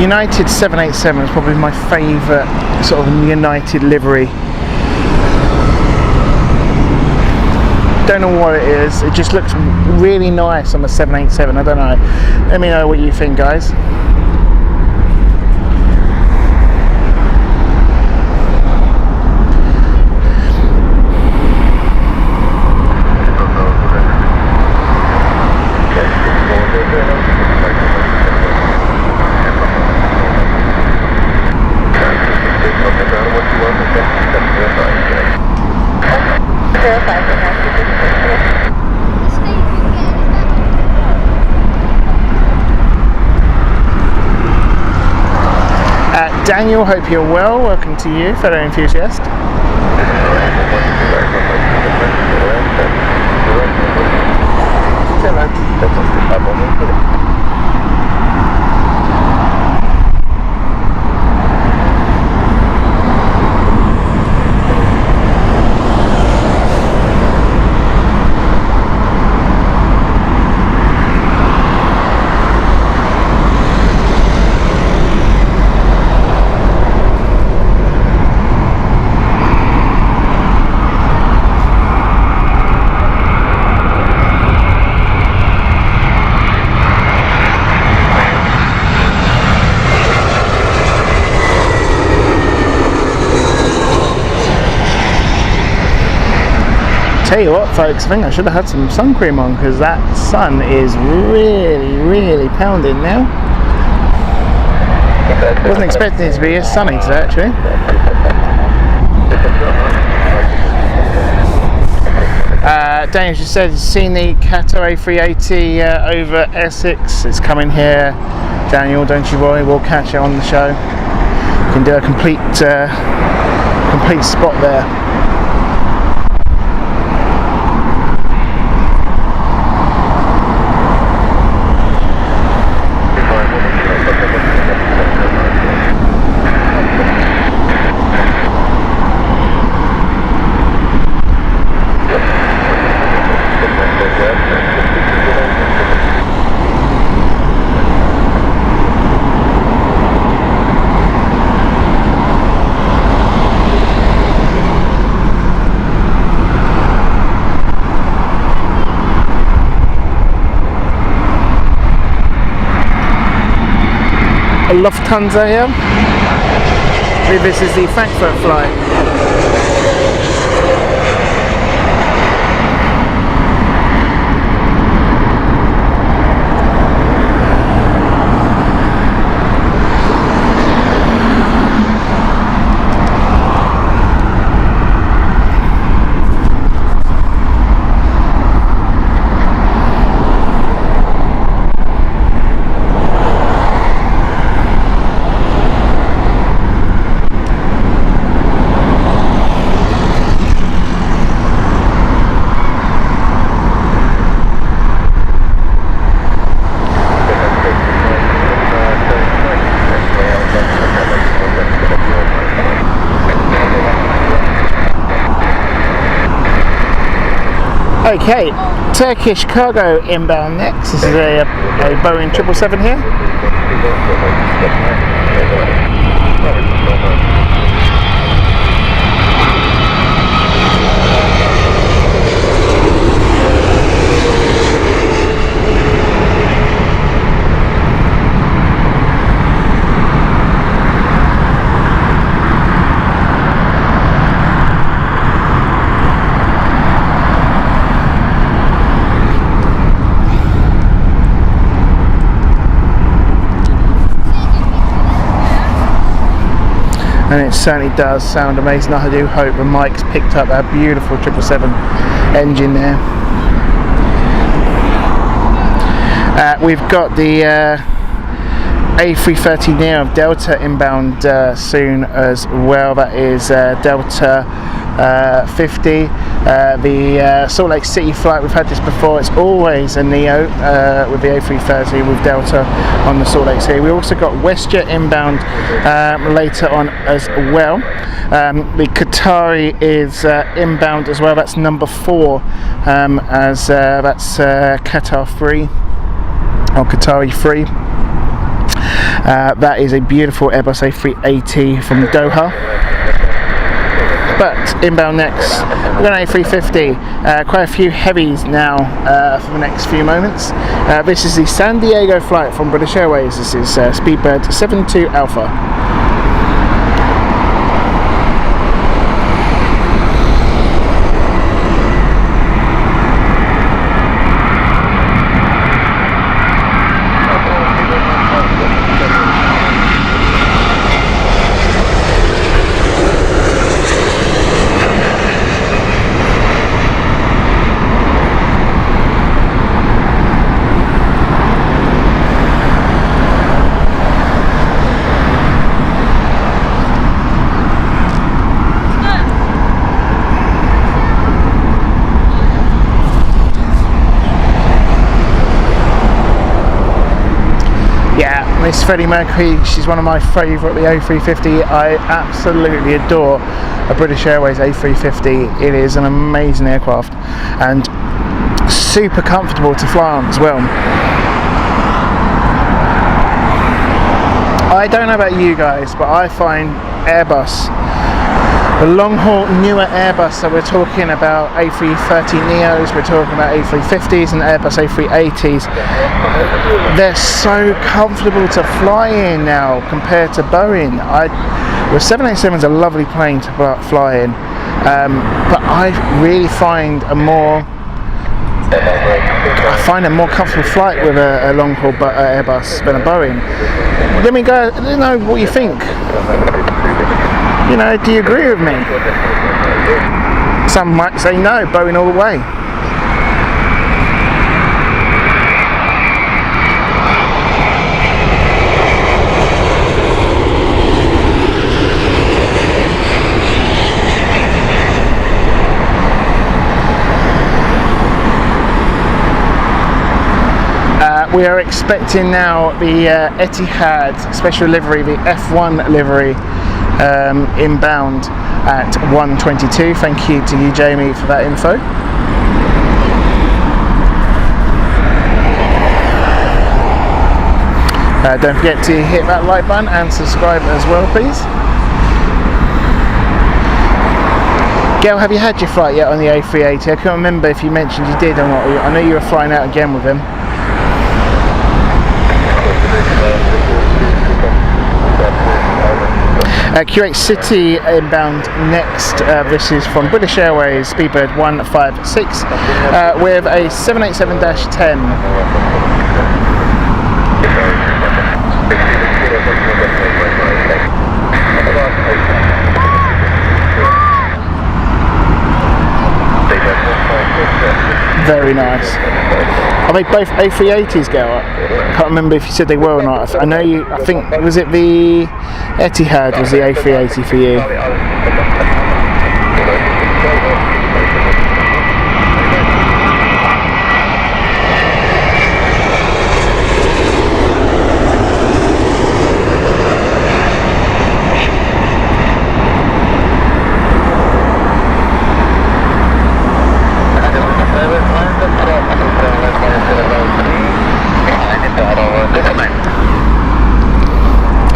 United 787 is probably my favourite sort of United livery. Don't know what it is, it just looks really nice on the 787, I don't know. Let me know what you think, guys. Daniel, hope you're well. Welcome to you, fellow enthusiast. Tell you what, folks, I think I should have had some sun cream on because that sun is really pounding now. Wasn't expecting it to be as sunny today, actually. Daniel just said he's seen the Qatar A380 over Essex. It's coming here. Daniel, don't you worry, we'll catch it on the show. You can do a complete spot there. Lufthansa here. I believe this is the Frankfurt flight. Okay, Turkish cargo inbound next. This is a Boeing 777 here. And it certainly does sound amazing. I do hope the mic's picked up that beautiful 777 engine there. We've got the A330 Neo of Delta inbound soon as well. That is Delta 50. The Salt Lake City flight, we've had this before, it's always a Neo with the A330 with Delta on the Salt Lake City. We also got WestJet inbound later on as well. The Qatari is inbound as well, that's number 4, as that's Qatar free or Qatari free. That is a beautiful Airbus A380 from Doha. But inbound next, we've got an A350, quite a few heavies now for the next few moments. This is the San Diego flight from British Airways. This is Speedbird 72 Alpha. Miss Freddie Mercury, she's one of my favourite, the A350. I absolutely adore a British Airways A350. It is an amazing aircraft and super comfortable to fly on as well. I don't know about you guys, but I find Airbus, the long haul newer Airbus, so we're talking about A330 Neos, we're talking about A350s and Airbus A380s, they're so comfortable to fly in now compared to Boeing. The 787 is a lovely plane to fly in, but I really find a more comfortable flight with a long haul Airbus than a Boeing. Let me go, let me know what you think. You know, do you agree with me? Some might say no, Boeing all the way. We are expecting now the Etihad special livery, the F1 livery, inbound at 1:22. Thank you to you, Jamie, for that info. Don't forget to hit that like button and subscribe as well, please. Gail, have you had your flight yet on the A380? I can't remember if you mentioned you did or not. I know you were flying out again with him. Kuwait City inbound next. This is from British Airways, Speedbird 156 with a 787-10. Very nice. Are they both A380s, Gail? I can't remember if you said they were or not. I know you, I think, was it the Etihad was the A380 for you?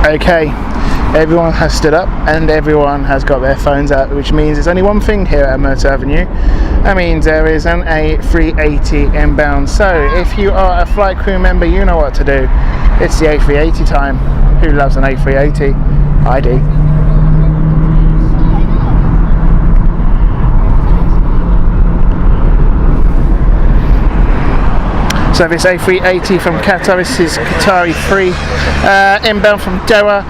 Okay, everyone has stood up and everyone has got their phones out, which means there's only one thing here at Emirates Avenue. That means there is an A380 inbound. So if you are a flight crew member, you know what to do. It's the A380 time. Who loves an A380? I do. So this A380 from Qatar, this is Qatari free, inbound from Doha.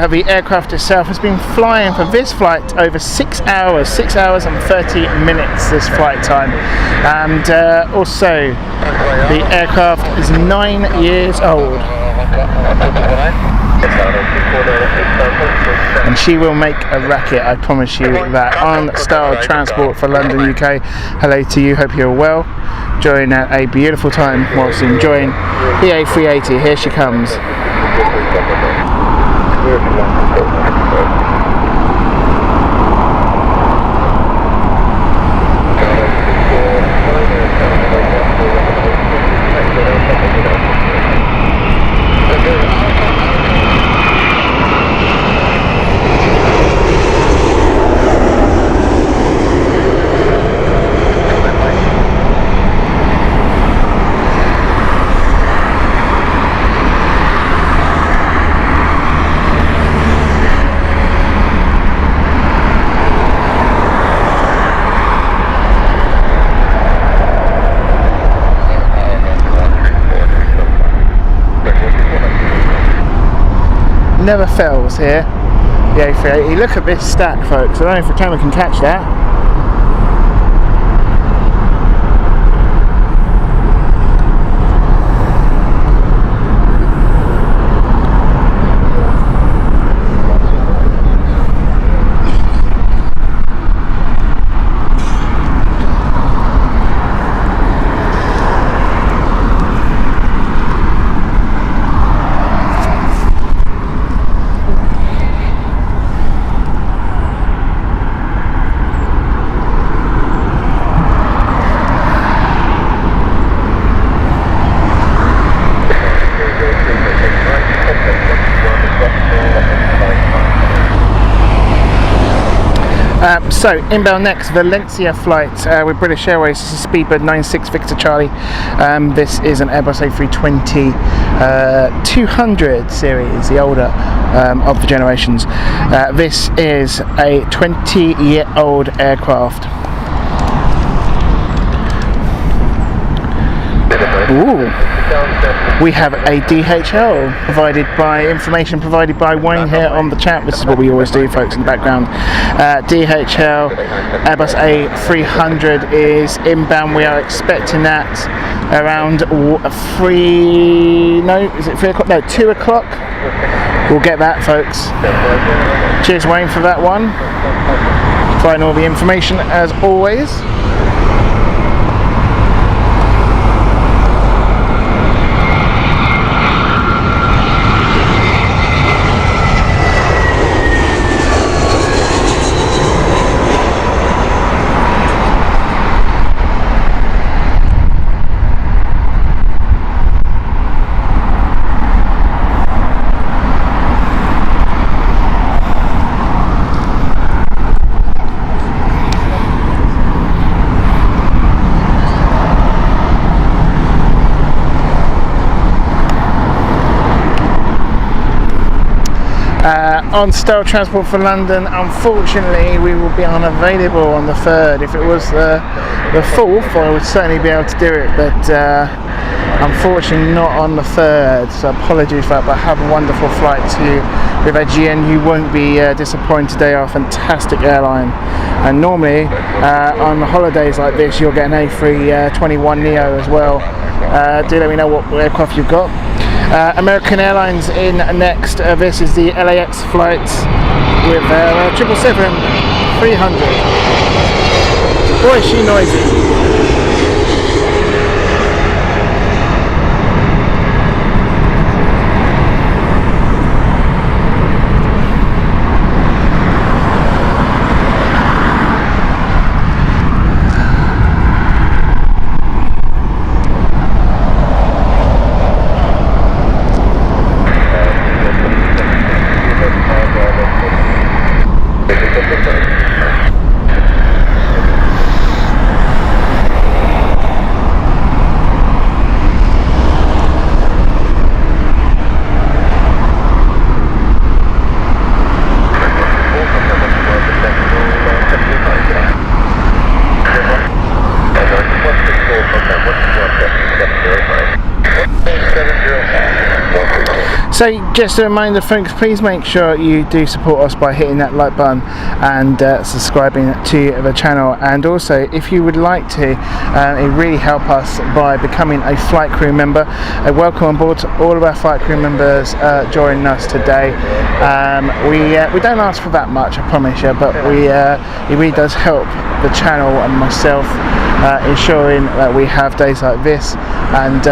The aircraft itself has been flying for this flight over 6 hours, 6 hours and 30 minutes this flight time. And also the aircraft is 9 years old. And she will make a racket, I promise you that, on Style Transport for London, UK. Hello to you, hope you're well. Enjoying a beautiful time whilst enjoying the A380. Here she comes. never fails here. The A380. Look at this stack, folks. I don't know if the camera can catch that. So inbound next, Valencia flight with British Airways. This is Speedbird 96 Victor Charlie. This is an Airbus A320 200 series, the older of the generations. This is a 20-year-old aircraft. Ooh. We have a DHL information provided by Wayne here on the chat. This is what we always do, folks, in the background. DHL Airbus A300 is inbound. We are expecting that around 2 o'clock. We'll get that, folks. Cheers, Wayne, for that one. Find all the information as always. On Style Transport for London, unfortunately we will be unavailable on the 3rd. If it was the 4th, I would certainly be able to do it, but unfortunately not on the 3rd, so apologies for that, but have a wonderful flight with Aegean. You won't be disappointed. They are a fantastic airline, and normally on holidays like this you'll get an A321 Neo as well. Do let me know what aircraft you've got. American Airlines in next. This is the LAX flight with 777-300. Boy, is she noisy. So just a reminder, folks, please make sure you do support us by hitting that like button and subscribing to the channel. And also, if you would like to, it really help us by becoming a flight crew member. Welcome on board to all of our flight crew members joining us today. We don't ask for that much, I promise you, but it really does help the channel and myself, ensuring that we have days like this and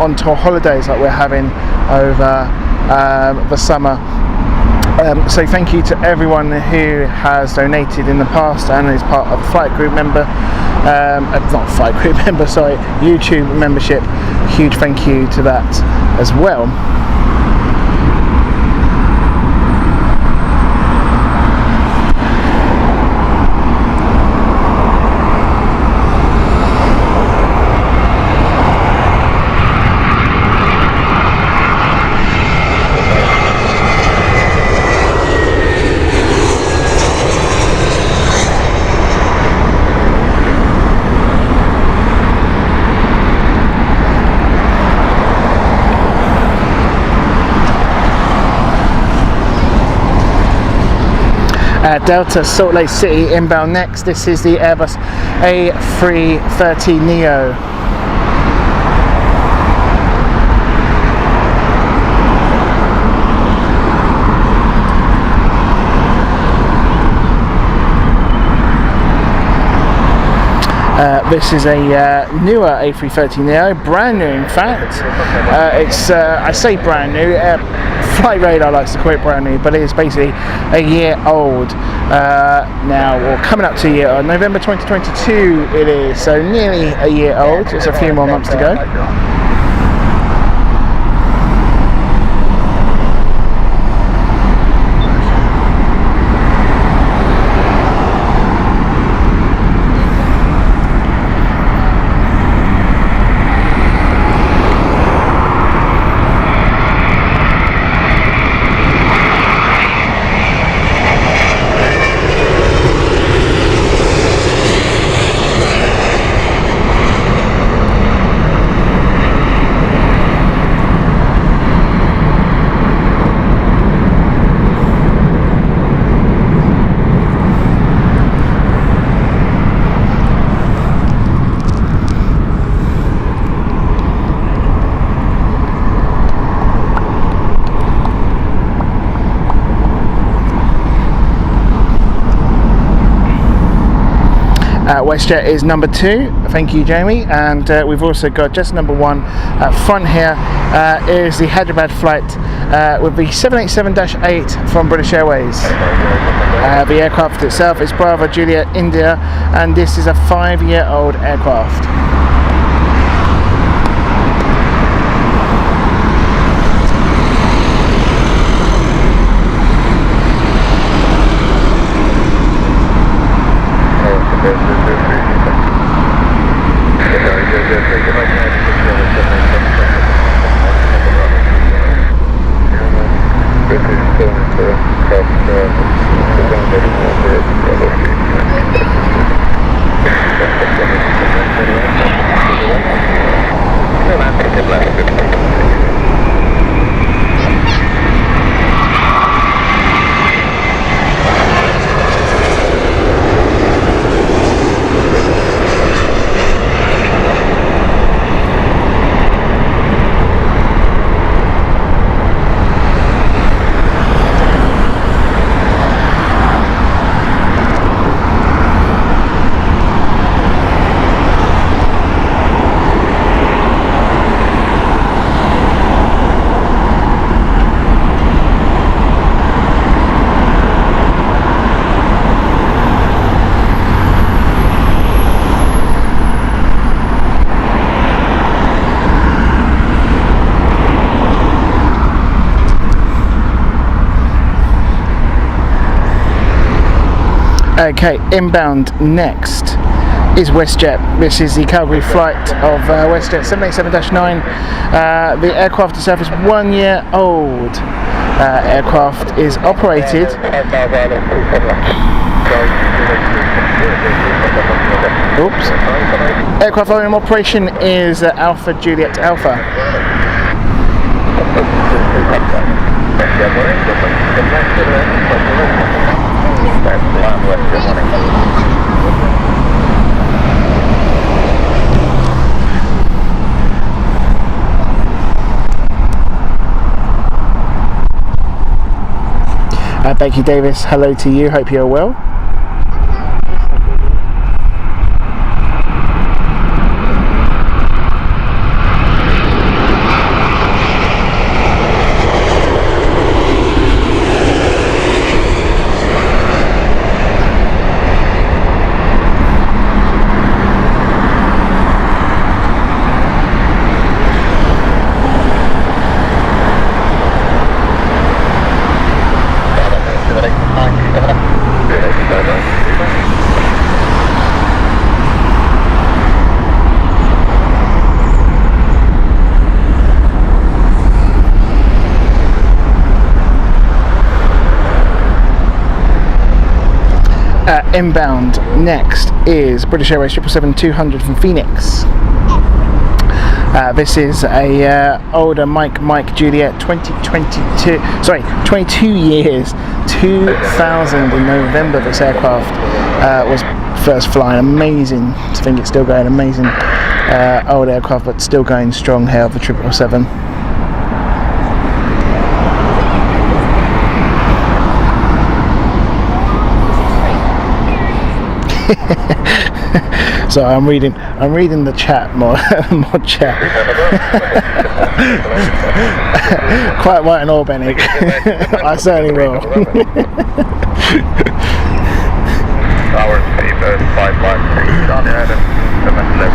on tour holidays like we're having over the summer. So thank you to everyone who has donated in the past and is part of the flight group member, not flight group member, sorry, YouTube membership. Huge thank you to that as well. Delta Salt Lake City inbound next. This is the Airbus A330neo. This is a newer A330neo, brand new in fact. It's, I say brand new, Flight Radar likes to call it brand new, but it is basically a year old now, or coming up to a year old. November 2022 it is, so nearly a year old, just a few more months to go. WestJet is number 2, thank you Jamie, and we've also got just number 1 front here. Is the Hyderabad flight with the 787-8 from British Airways. The aircraft itself is Bravo Juliet India, and this is a 5-year-old aircraft. Okay, inbound next is WestJet. This is the Calgary flight of WestJet 787-9. The aircraft itself is 1 year old. Aircraft is operated Aircraft volume operation is Alpha Juliet Alpha. Becky Davis, hello to you, hope you're well. Inbound next is British Airways 777-200 from Phoenix. This is a older Mike Juliet 22 years, 2000 in November. This aircraft was first flying. Amazing to think it's still going. Amazing old aircraft, but still going strong here of the 777. So I'm reading the chat, mod chat. Quite right and all, Benny. I certainly will. Tower 513, Johnny Adam, 711.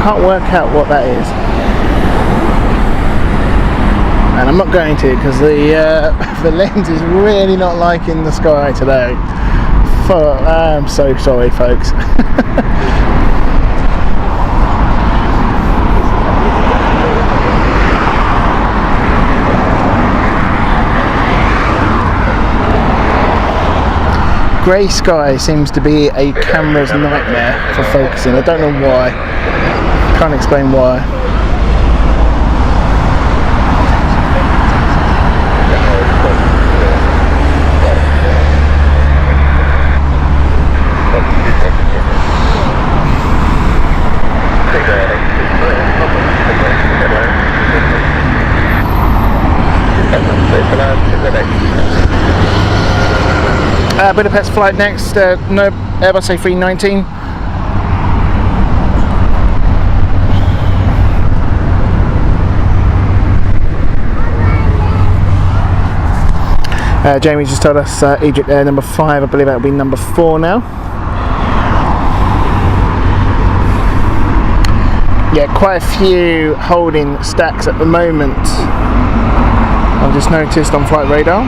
Can't work out what that is, and I'm not going to, because the lens is really not liking the sky today. I'm so sorry, folks. Grey sky seems to be a camera's nightmare for focusing. I don't know why. Can't explain why. Budapest flight next, no Airbus A319. Jamie just told us EgyptAir number 5, I believe that will be number 4 now. Yeah, quite a few holding stacks at the moment. I've just noticed on flight radar.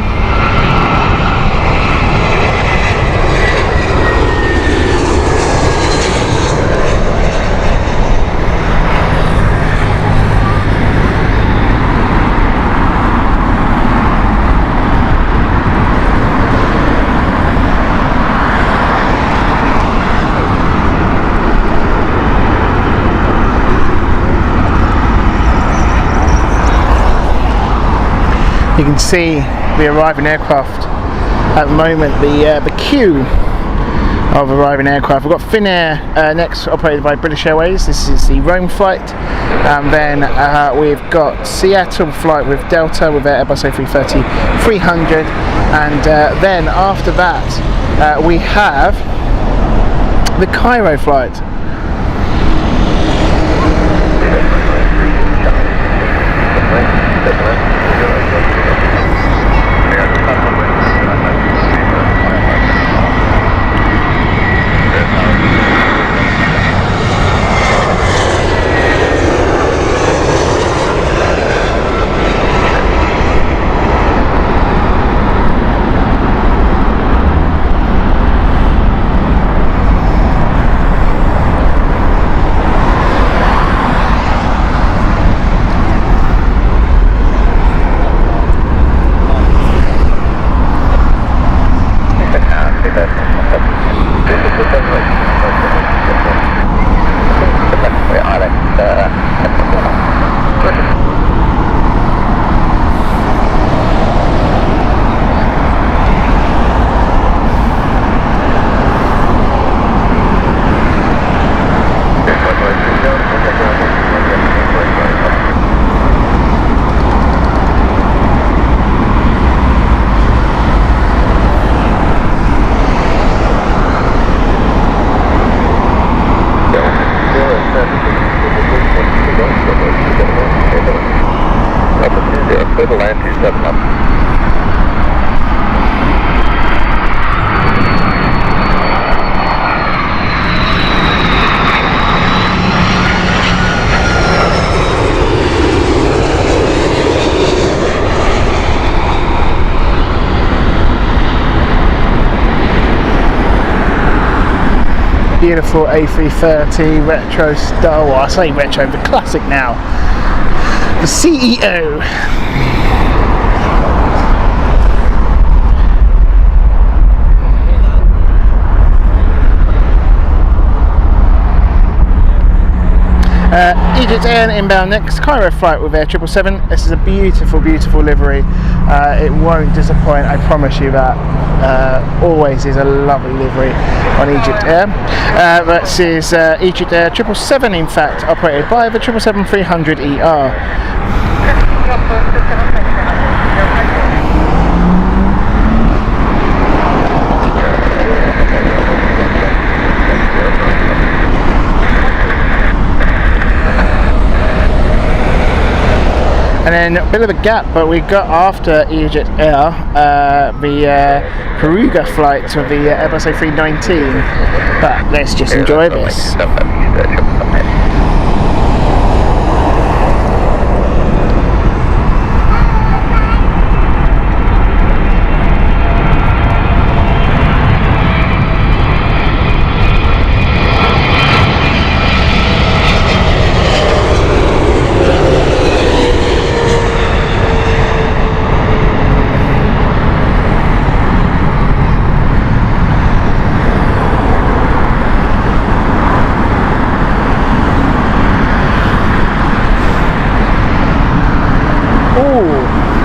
You can see the arriving aircraft at the moment, the queue of arriving aircraft. We've got Finnair next, operated by British Airways. This is the Rome flight. And then we've got Seattle flight with Delta with their Airbus A330-300. And then after that we have the Cairo flight. beautiful A330 retro style. Well, I say retro, the classic now. The CEO. EgyptAir inbound next, Cairo flight with Air 777. This is a beautiful, beautiful livery. It won't disappoint, I promise you that. Always is a lovely livery on EgyptAir. This is EgyptAir 777, in fact, operated by the 777-300ER. And then a bit of a gap, but we got after EgyptAir the Perugia flight of the Emirates A380. But let's just enjoy this.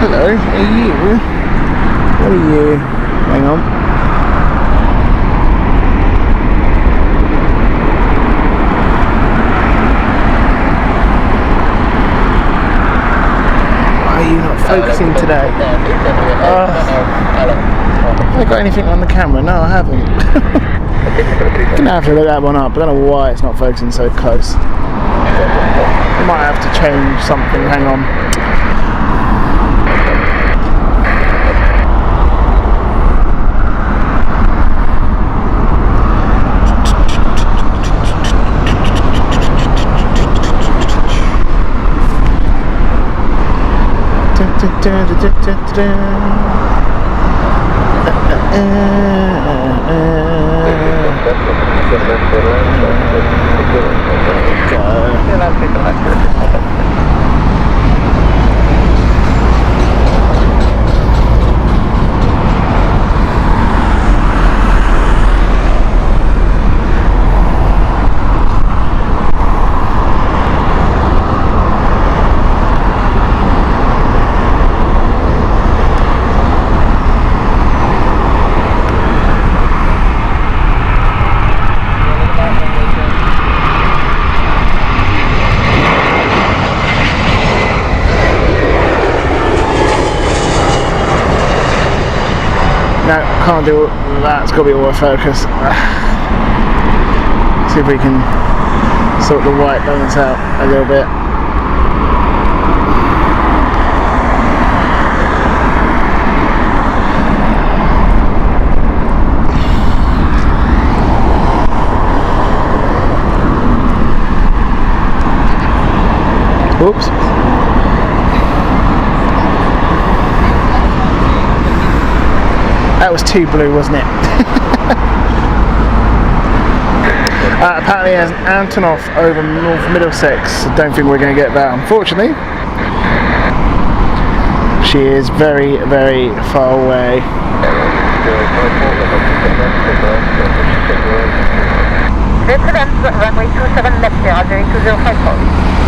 Hello, are you? What are you? Hang on. Why are you not focusing today? Have I got anything on the camera? No, I haven't. I'm gonna have to look that one up. I don't know why it's not focusing so close. I might have to change something. Hang on. No, can't do that, it's got to be autofocus. See if we can sort the white balance out a little bit. Oops. That was too blue, wasn't it? Apparently there's an Antonov over North Middlesex. I don't think we're going to get that, unfortunately. She is very, very far away. Runway 27 left, 2054.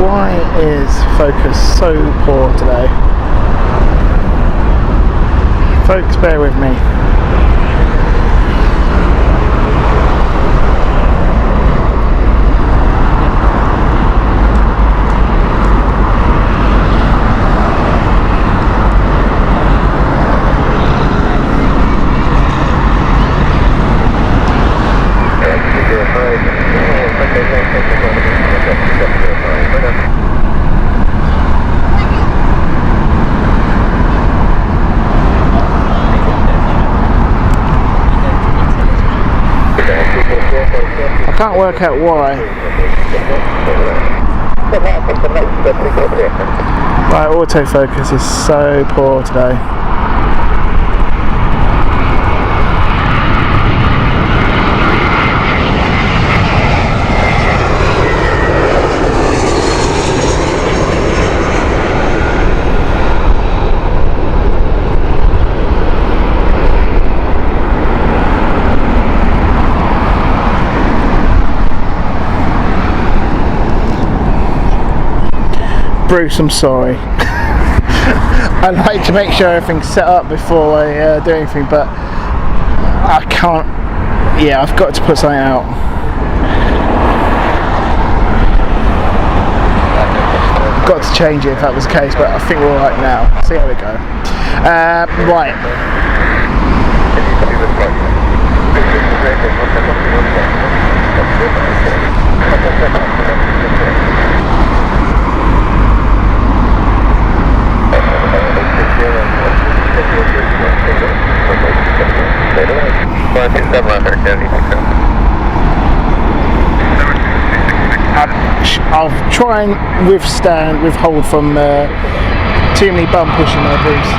Why is focus so poor today? Folks, bear with me. I can't work out why. Right, autofocus is so poor today. Bruce, I'm sorry. I like to make sure everything's set up before I do anything, but I can't. Yeah, I've got to put something out. I've got to change it if that was the case, but I think we're alright now. See how we go. Right. I'll try and withhold from too many bum pushing there, Bruce.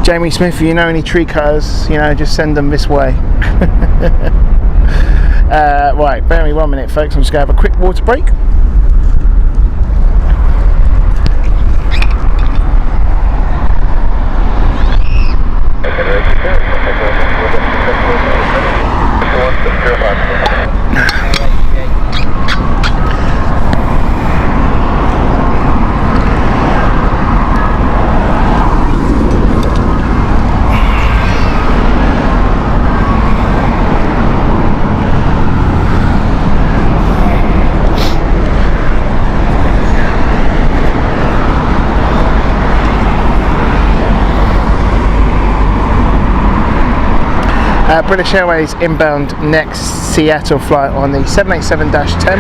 Jamie Smith, if you know any tree cutters, you know, just send them this way. Right, bear me 1 minute, folks. I'm just going to have a quick water break. British Airways inbound next Seattle flight on the 787-10.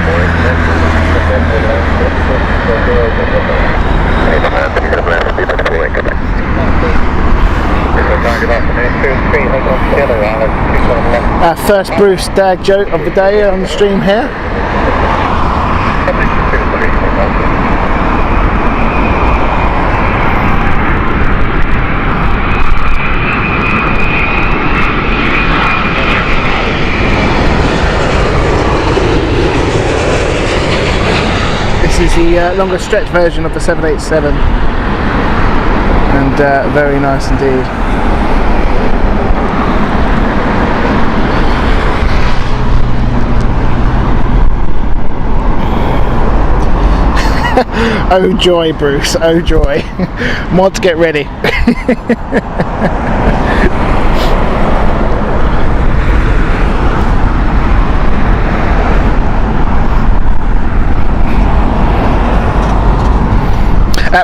First Bruce dad joke of the day on the stream here. This is the longer stretch version of the 787, and very nice indeed. Oh joy, Bruce, oh joy. Mods, get ready.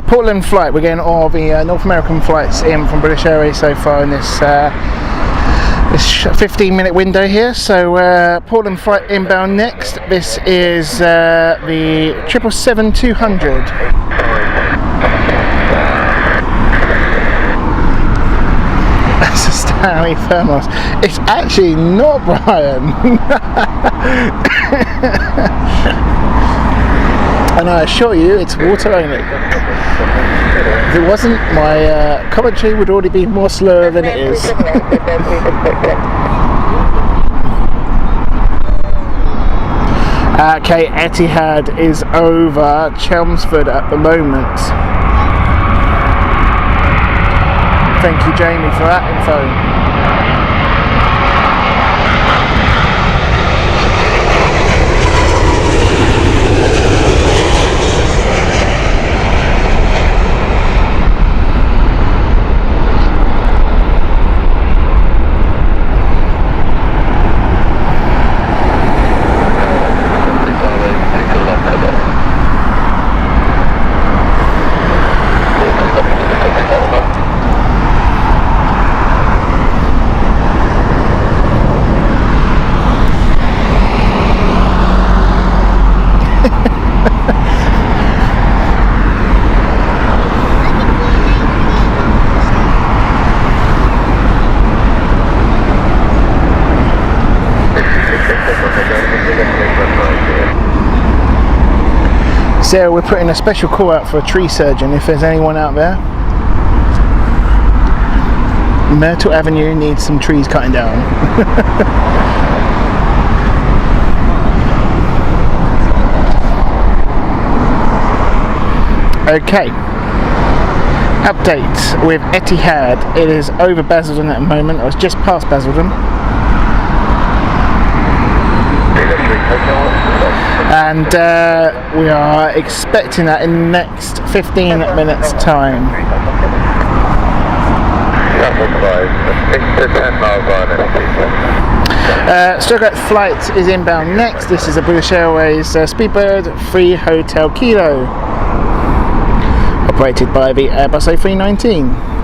Portland flight, we're getting all the North American flights in from British Airways so far in this 15-minute window here. So Portland flight inbound next. This is the 777-200. That's a Stanley Thermos. It's actually not Brian. And I assure you, it's water only. If it wasn't, my commentary would already be more slower than it is. Okay, Etihad is over Chelmsford at the moment. Thank you, Jamie, for that info. Sarah, we're putting a special call out for a tree surgeon if there's anyone out there. Myrtle Avenue needs some trees cutting down. Okay. Update with Etihad. It is over Basildon at the moment. I was just past Basildon. And we are expecting that in the next 15 minutes time. Stuttgart flight is inbound next. This is a British Airways Speedbird 3 Hotel Kilo, operated by the Airbus A319.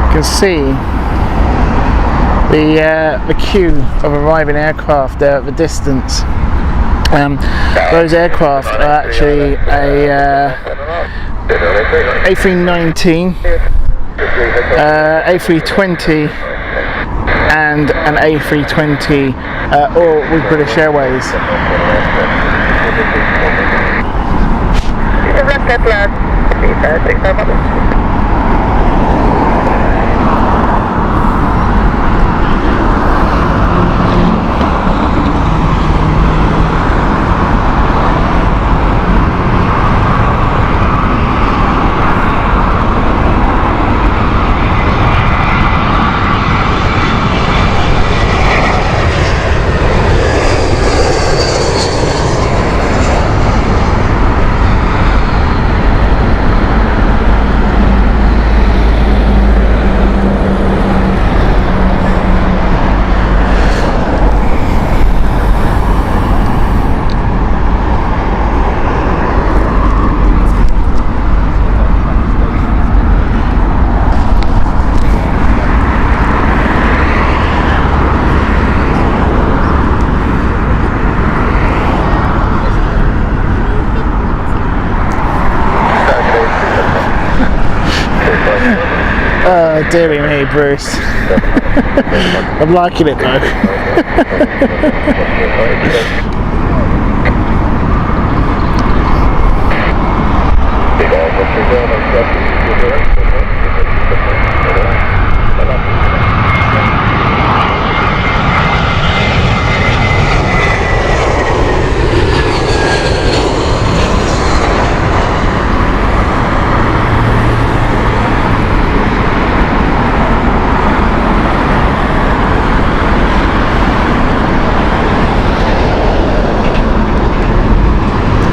You can see the queue of arriving aircraft there at the distance. Those aircraft are actually a A319, A320 and an A320, all with British Airways. Oh, dearie me, Bruce. I'm liking it though.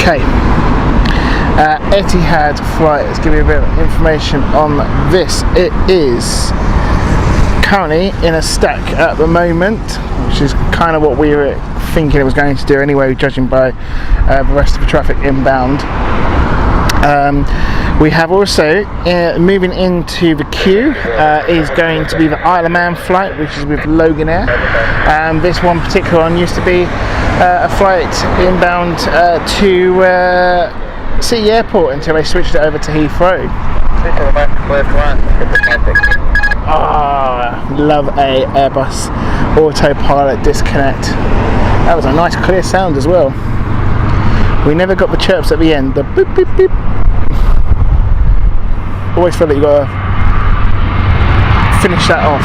Okay, Etihad flight, let's give you a bit of information on this. It is currently in a stack at the moment, which is kind of what we were thinking it was going to do anyway, judging by the rest of the traffic inbound. We have also, moving into the queue, is going to be the Isle of Man flight, which is with Loganair. This one particular one used to be a flight inbound to City Airport until they switched it over to Heathrow. Love a Airbus autopilot disconnect. That was a nice clear sound as well. We never got the chirps at the end, the boop boop boop. Always feel that you gotta finish that off.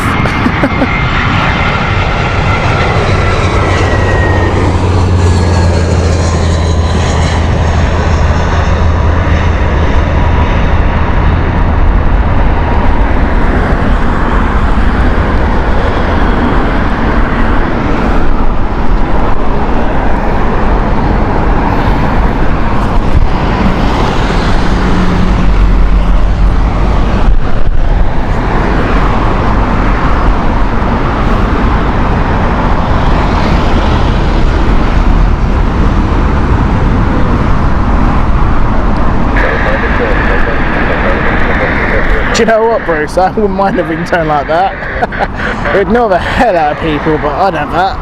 Do you know what, Bruce? I wouldn't mind a ringtone like that. It'd annoy the hell out of people, but I'd have that.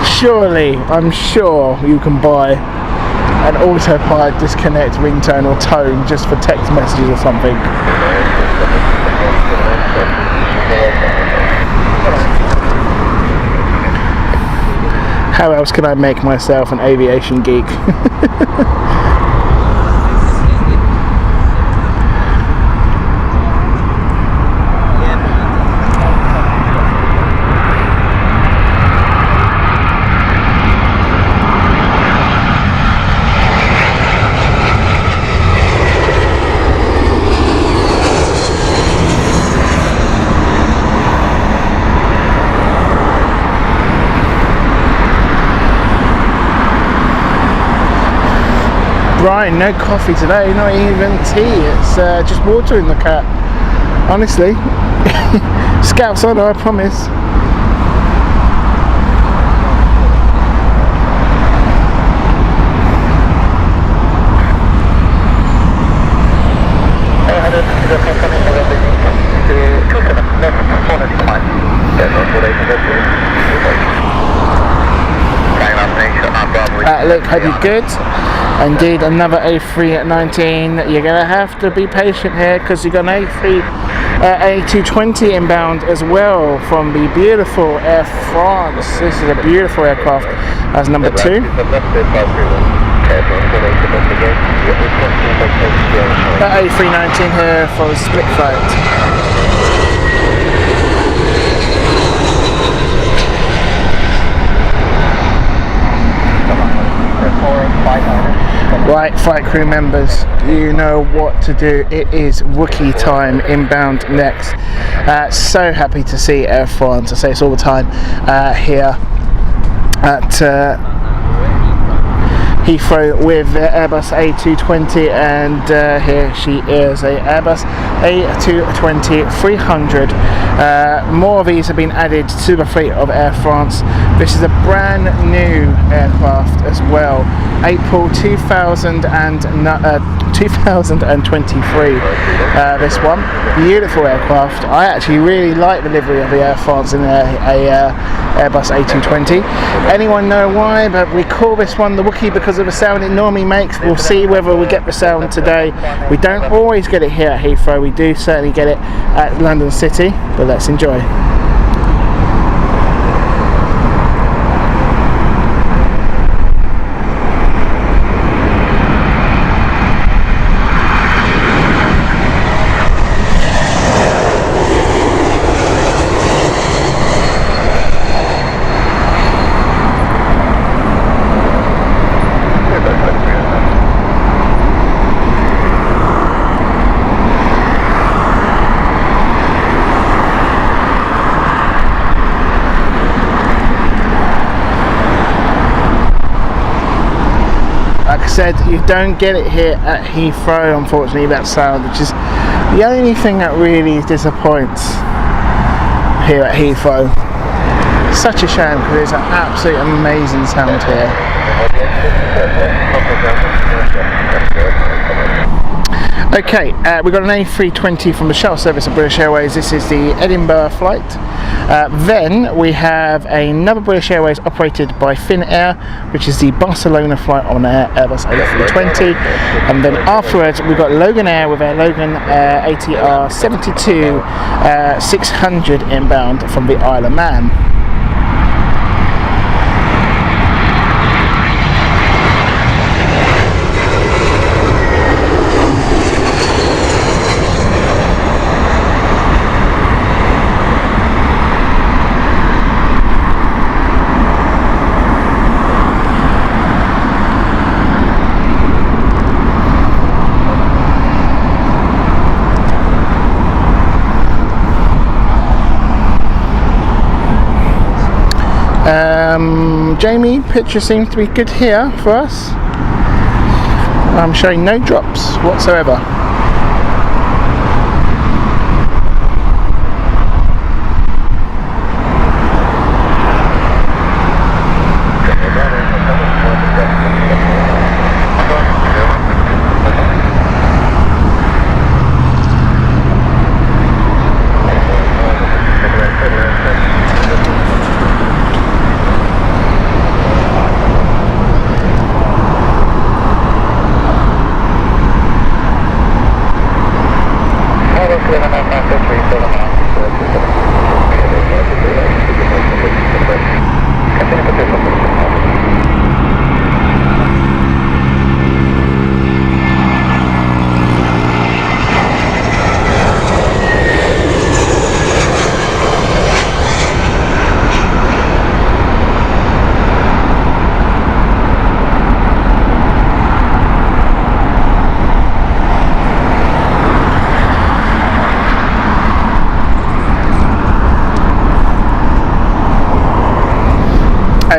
Surely, I'm sure you can buy an autopilot disconnect ringtone or tone just for text messages or something. How else can I make myself an aviation geek? Brian, no coffee today, not even tea, it's just water in the cat. Honestly. Scouts on, I promise. Look, hope you're good. Indeed, another A319. You're going to have to be patient here because you've got an A220 inbound as well from the beautiful Air France. This is a beautiful aircraft as number 2. A319 here for a split flight. Right, flight crew members, you know what to do. It is Wookiee time, inbound next. So happy to see Air France, I say this all the time, here at Heathrow with the Airbus A220, and here she is, a Airbus A220-300. More of these have been added to the fleet of Air France. This is a brand new aircraft as well. April 2023, this one. Beautiful aircraft. I actually really like the livery of the Air France in a Airbus A220. Anyone know why? But we call this one the Wookiee because of the sound it normally makes. We'll see whether we get the sound today. We don't always get it here at Heathrow. We do certainly get it at London City, but let's enjoy. Said you don't get it here at Heathrow, unfortunately, that sound, which is the only thing that really disappoints here at Heathrow. Such a shame because it's an absolutely amazing sound here. Okay, we've got an A320 from the shuttle service of British Airways. This is the Edinburgh flight. Then we have another British Airways operated by Finnair, which is the Barcelona flight on Airbus A320. And then afterwards we've got Loganair with our Logan ATR 72-600 inbound from the Isle of Man. Jamie, picture seems to be good here for us. I'm showing no drops whatsoever.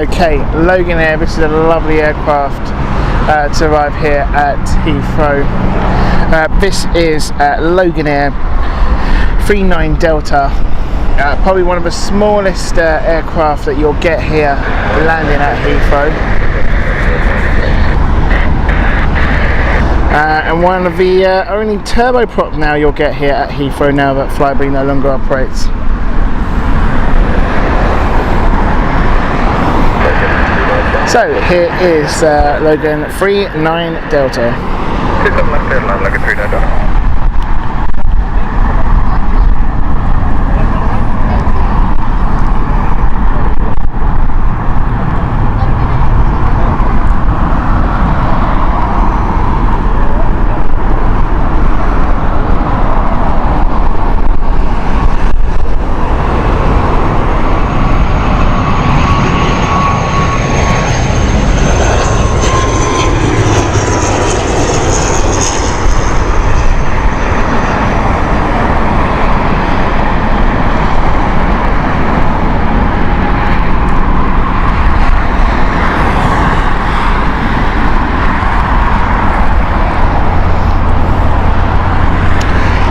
Okay, Loganair, this is a lovely aircraft to arrive here at Heathrow. This is Loganair 39 Delta, probably one of the smallest aircraft that you'll get here landing at Heathrow. And one of the only turboprop now you'll get here at Heathrow now that Flybe no longer operates. So here is Logan 39 Delta.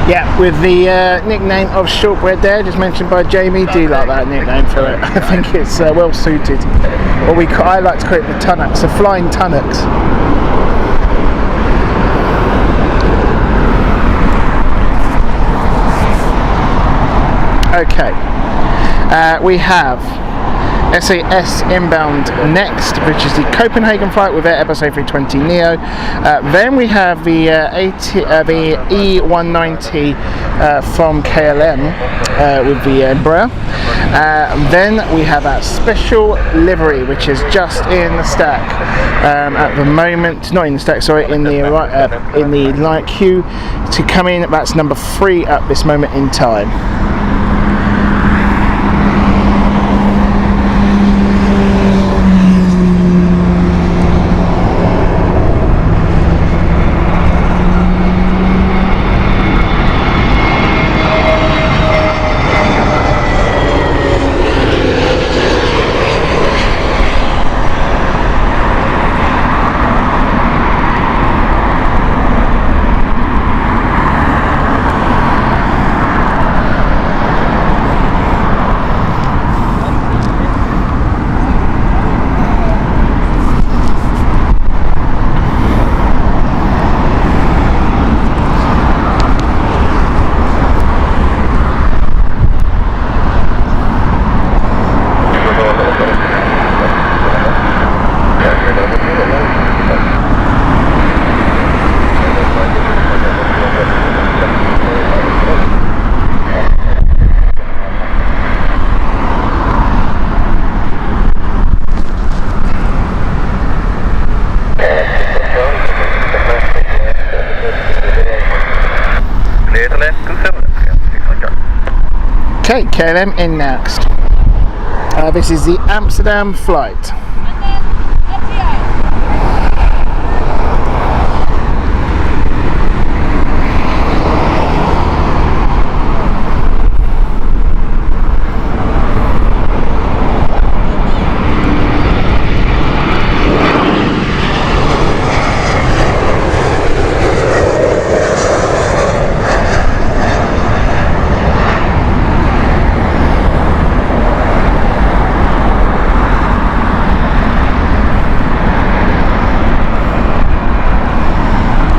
Yeah, with the nickname of Shortbread there, just mentioned by Jamie. Do you like that nickname for it? I think it's well suited. Or I like to call it the Tunnocks, the Flying Tunnocks. Okay, we have SAS inbound next, which is the Copenhagen flight with Airbus A320 Neo. Then we have the E190 from KLM with the Embraer. Then we have our special livery, which is just in the stack at the moment. Not in the stack, sorry, in the line queue to come in. That's number 3 at this moment in time. Okay, KLM in next. This is the Amsterdam flight.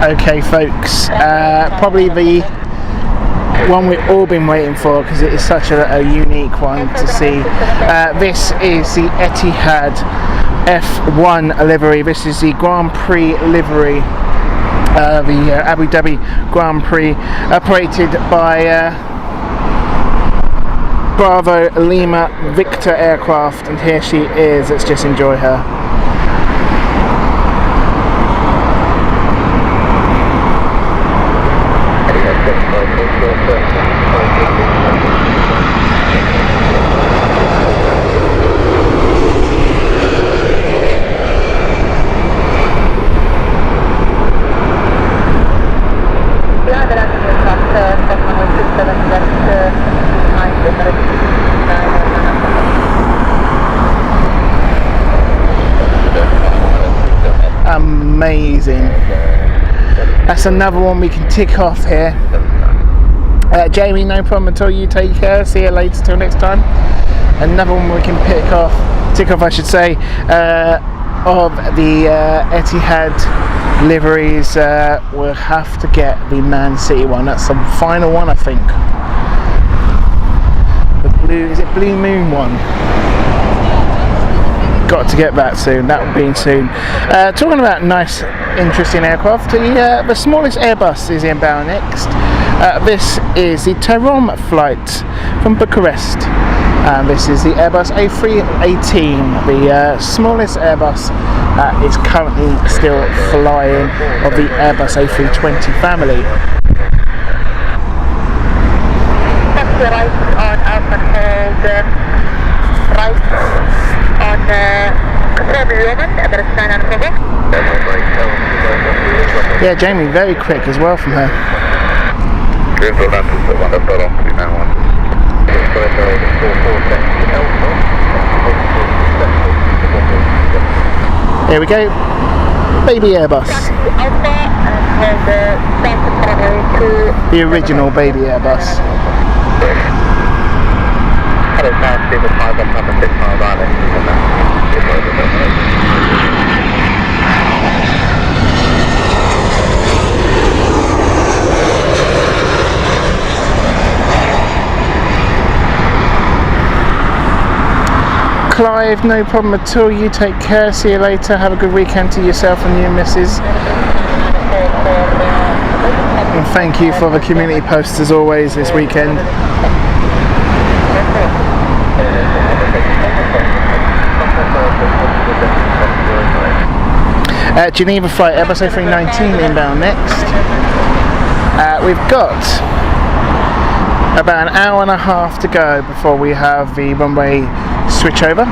Okay folks, probably the one we've all been waiting for because it is such a unique one to see. This is the Etihad F1 livery. This is the Grand Prix livery, the Abu Dhabi Grand Prix, operated by Bravo Lima Victor aircraft, and here she is. Let's just enjoy her. That's another one we can tick off here. Jamie, no problem at all. You take care. See you later. Till next time. Another one we can tick off, I should say, of the Etihad liveries. We'll have to get the Man City one. That's the final one, I think. The blue, is it Blue Moon one? Got to get that soon. That will be soon. Talking about nice, interesting aircraft, the smallest Airbus is inbound next. This is the Tehran flight from Bucharest. This is the Airbus A380, the smallest Airbus that is currently still flying of the Airbus A320 family. Right on Alpha hold, right on Emirates Yeah, Jamie, very quick as well from her. Here we go, baby Airbus. The original baby Airbus. Clive, no problem at all. You take care. See you later. Have a good weekend to yourself and your missus. And thank you for the community posts as always this weekend. Geneva flight, Airbus A319 inbound next. We've got about an hour and a half to go before we have the runway switch over.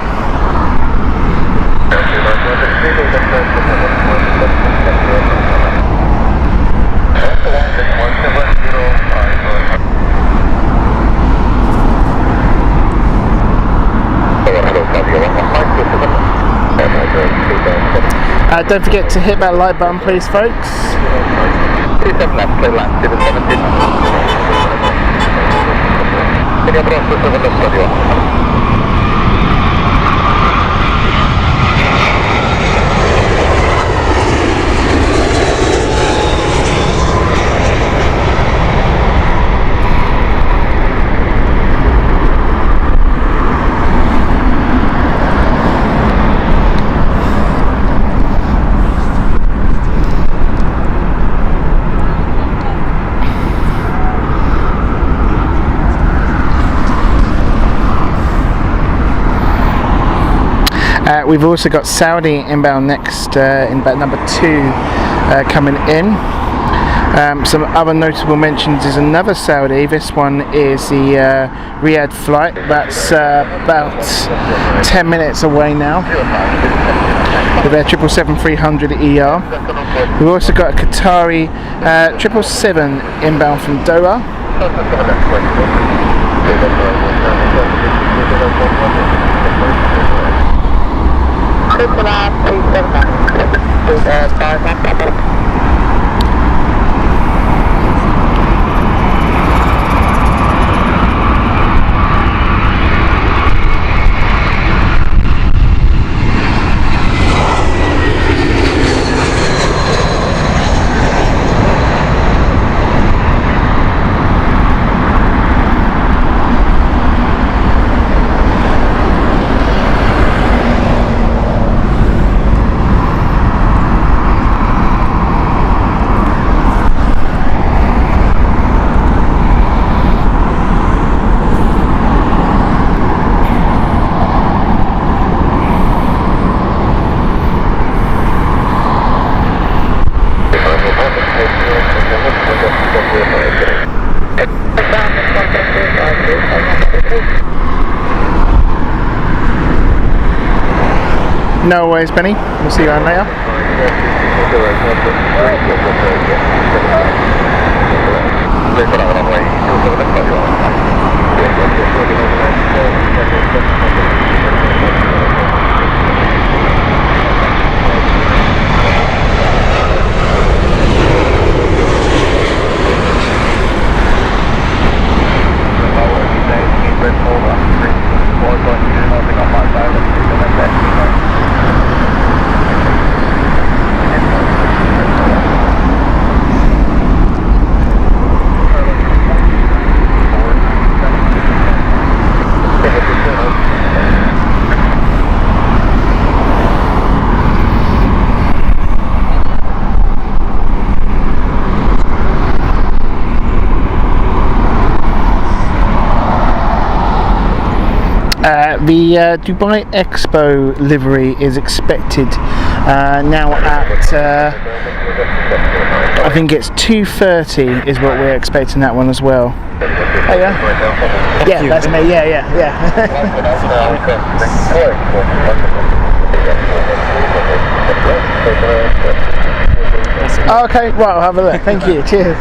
Don't forget to hit that like button, please, folks. We've also got Saudi inbound next, inbound number 2 coming in. Some other notable mentions is another Saudi. This one is the Riyadh flight. That's about 10 minutes away now with their 777-300 ER. We've also got a Qatari 777 inbound from Doha. No worries, Benny. We'll see you around later. The Dubai Expo livery is expected now at I think it's 2:30 is what we're expecting that one as well. Oh yeah? Yeah, that's me, yeah. Okay, right, I'll have a look. Thank you, cheers.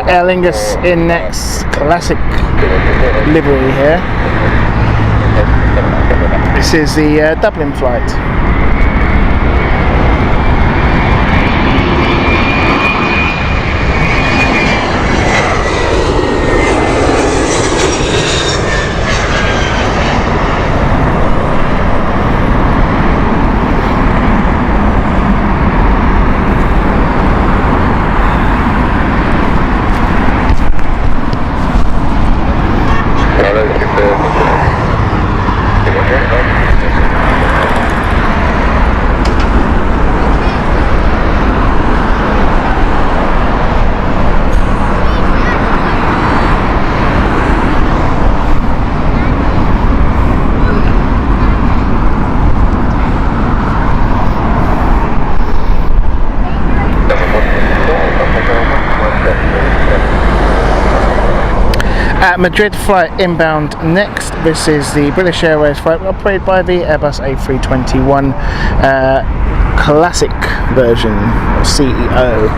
Aer Lingus in next classic livery here. This is the Dublin flight. Madrid flight inbound next. This is the British Airways flight operated by the Airbus A321 classic version CEO.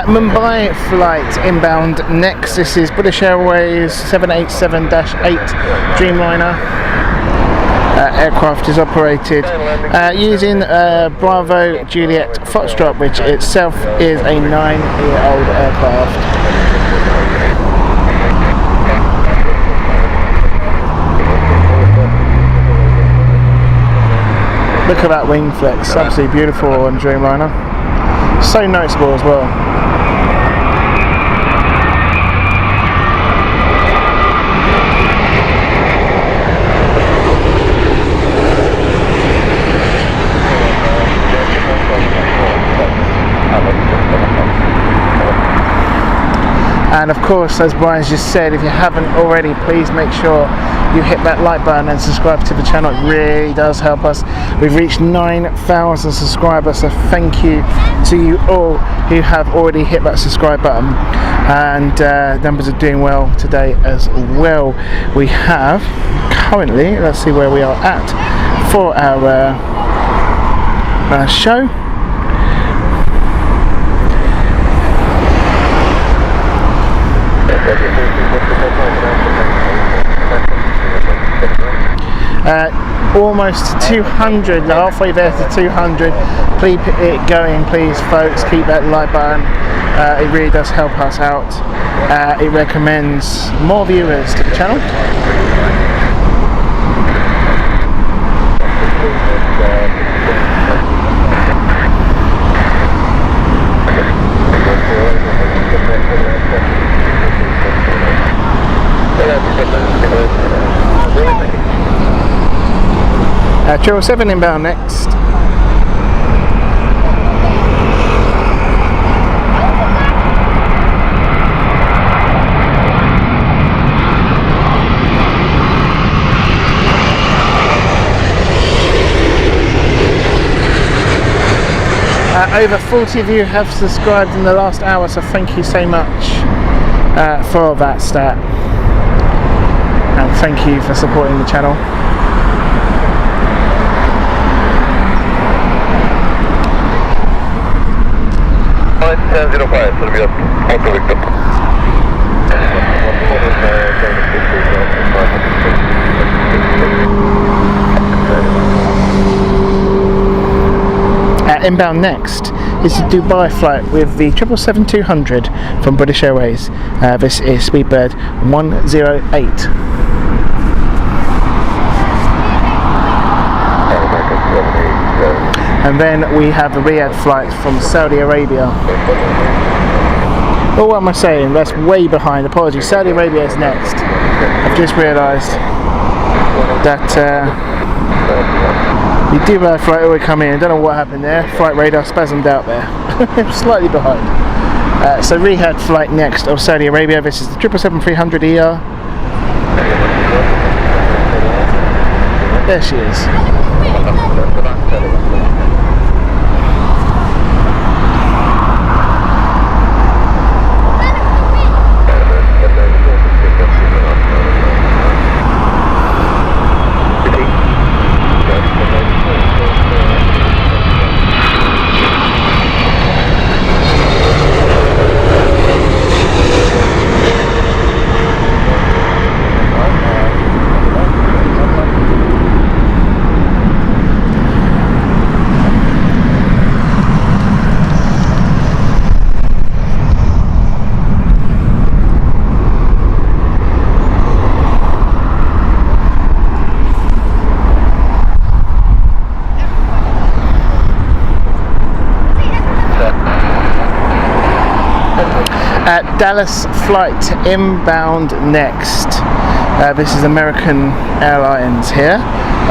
Mumbai flight inbound next. This is British Airways 787-8 Dreamliner. Aircraft is operated using Bravo Juliet Foxtrot, which itself is a 9-year-old aircraft. Look at that wing flex, absolutely beautiful on Dreamliner. So noticeable as well. And of course, as Brian's just said, if you haven't already, please make sure you hit that like button and subscribe to the channel. It really does help us. We've reached 9,000 subscribers, so thank you to you all who have already hit that subscribe button. And numbers are doing well today as well. We have currently, let's see where we are at for our show. Almost 200, halfway there to 200. Keep it going, please, folks. Keep that like button. It really does help us out. It recommends more viewers to the channel. Channel 7 inbound next. Over 40 of you have subscribed in the last hour, so thank you so much for that stat. And thank you for supporting the channel. Flight 05, so we have Alpha Victor. Inbound next is the Dubai flight with the 777-200 from British Airways. This is Speedbird 108. And then we have the Riyadh flight from Saudi Arabia. Oh, what am I saying? That's way behind. Apologies. Saudi Arabia is next. I've just realised that the Dubai flight already come in. I don't know what happened there. Flight radar spasmed out there. Slightly behind. So Riyadh flight next of Saudi Arabia. This is the 777-300ER. There she is. Dallas flight inbound next. This is American Airlines here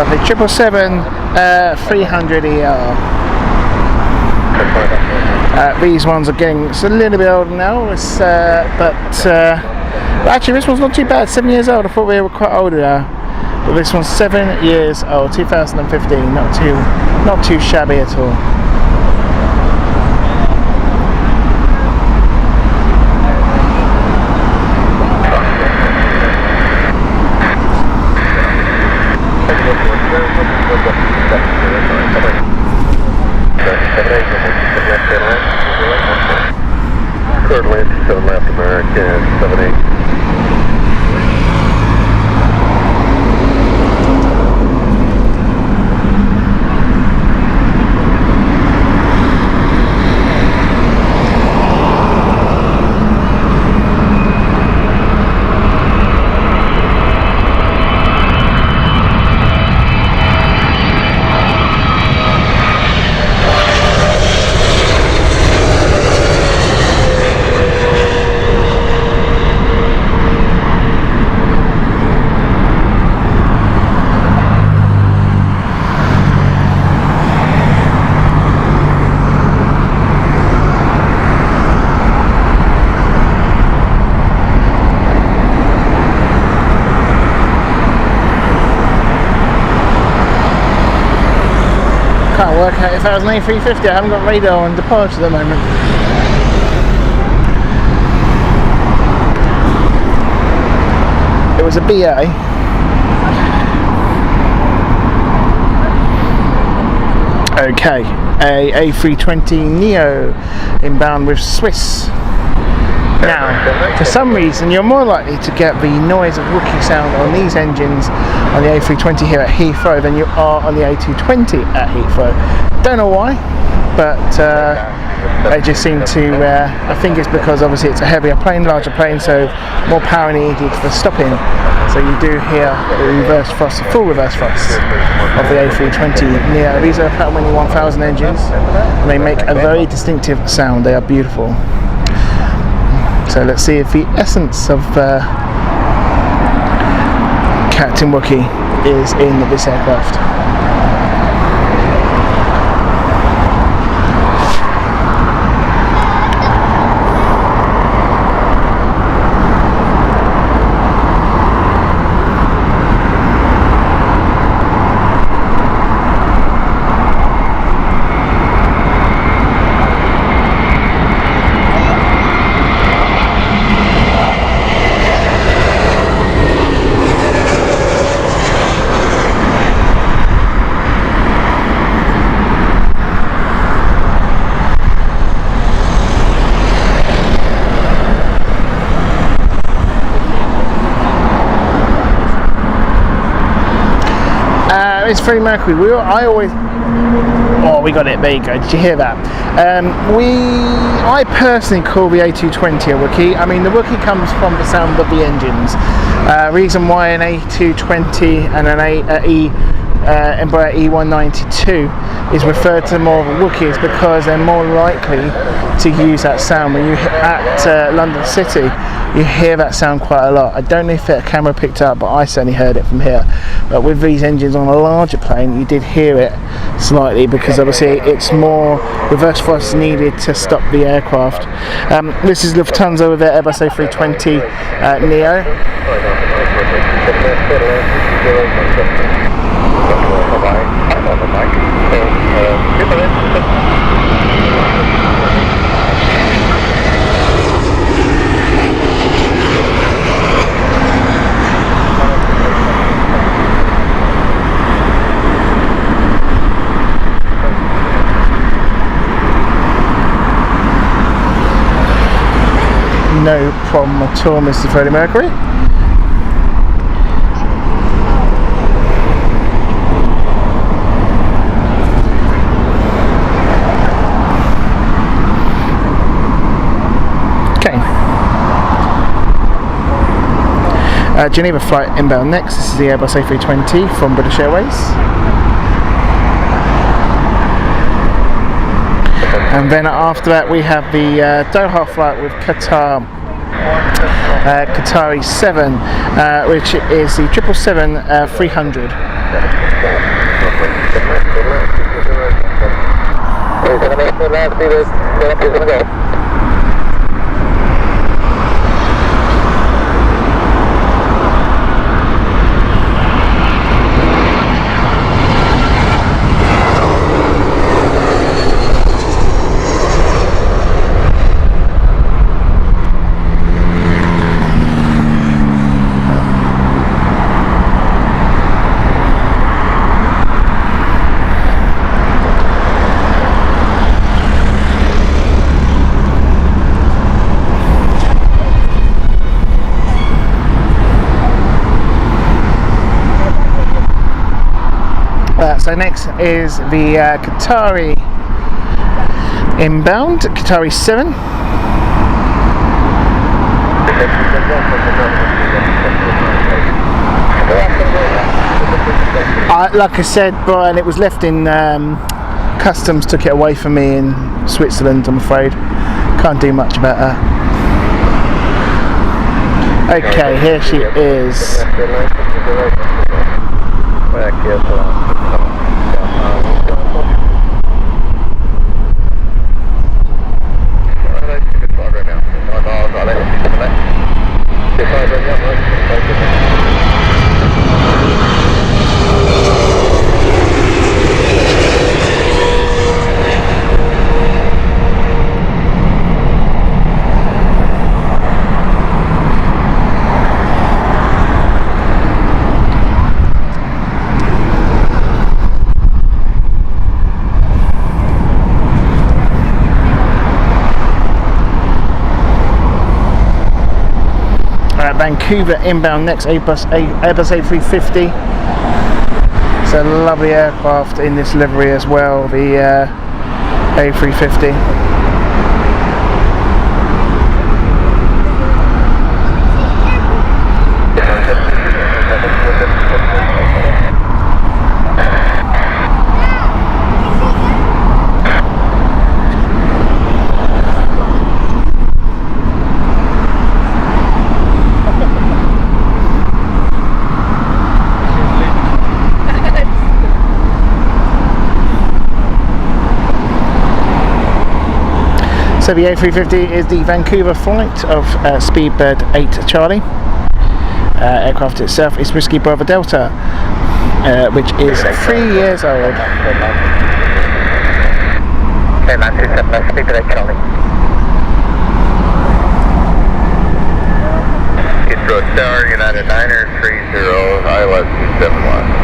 of the 777-300ER. These ones are getting a little bit older now, but actually this one's not too bad. 7 years old. I thought we were quite older now, but this one's 7 years old. 2015. Not too shabby at all. work out if that was an A350. I haven't got radar on departure at the moment. It was a BA. Okay, a A320 Neo inbound with Swiss. Now, for some reason, you're more likely to get the noise of rookie sound on these engines on the A320 here at Heathrow than you are on the A220 at Heathrow. Don't know why, but they just seem to, I think it's because obviously it's a heavier plane, larger plane, so more power needed for stopping. So you do hear the reverse thrust, the full reverse thrust of the A320 Neo. These are Pratt & Whitney 1000 engines, and they make a very distinctive sound. They are beautiful. So let's see if the essence of Captain Wookie is in this aircraft. It's Freddie Mercury. We got it. There you go. Did you hear that? I personally call the A220 a Wookie. I mean, the Wookie comes from the sound of the engines. Reason why an A220 and an Embraer E192 is referred to more of a Wookie is because they're more likely to use that sound. When you at London City, you hear that sound quite a lot. I don't know if the camera picked up, but I certainly heard it from here. But with these engines on a larger plane, you did hear it slightly because obviously it's more reverse thrust needed to stop the aircraft. This is Lufthansa with their Airbus A320 Neo. No problem at all, Mr. Freddie Mercury. Okay. Geneva flight inbound next. This is the Airbus A320 from British Airways. And then after that we have the Doha flight with Qatar, Qatari 7, which is the 777-300. So next is the Qatari inbound, Qatari 7. Like I said, Brian, it was left in customs, took it away from me in Switzerland, I'm afraid. Can't do much about that. Okay, here she is. Vancouver inbound next, Airbus A350. It's a lovely aircraft in this livery as well, the A350. So the A350 is the Vancouver flight of Speedbird 8 Charlie. Aircraft itself is Whiskey Bravo Delta, which is 3 years old. Heathrow Star, United Niner 30, ILS 271.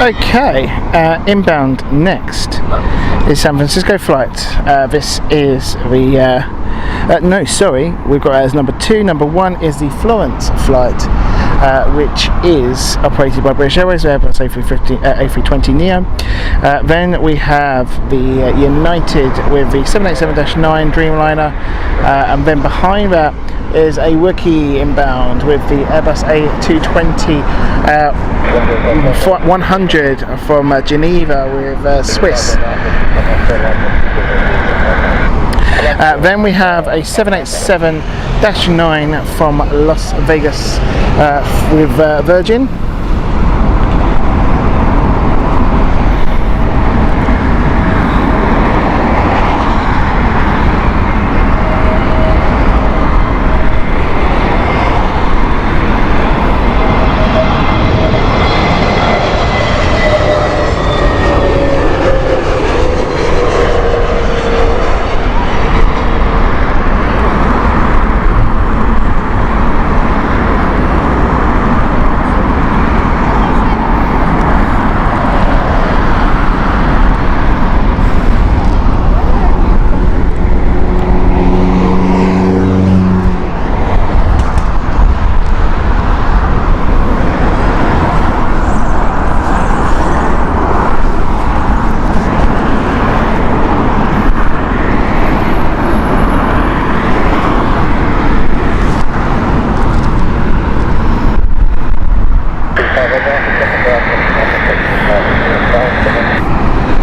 Okay, inbound next is San Francisco flight. This is the no, sorry, we've got as number 2. Number 1 is the Florence flight, which is operated by British Airways, Airbus A320 Neo. Then we have the United with the 787-9 Dreamliner, and then behind that is a Wookiee inbound with the Airbus A220 100 from Geneva with Swiss. Then we have a 787-9 from Las Vegas with Virgin.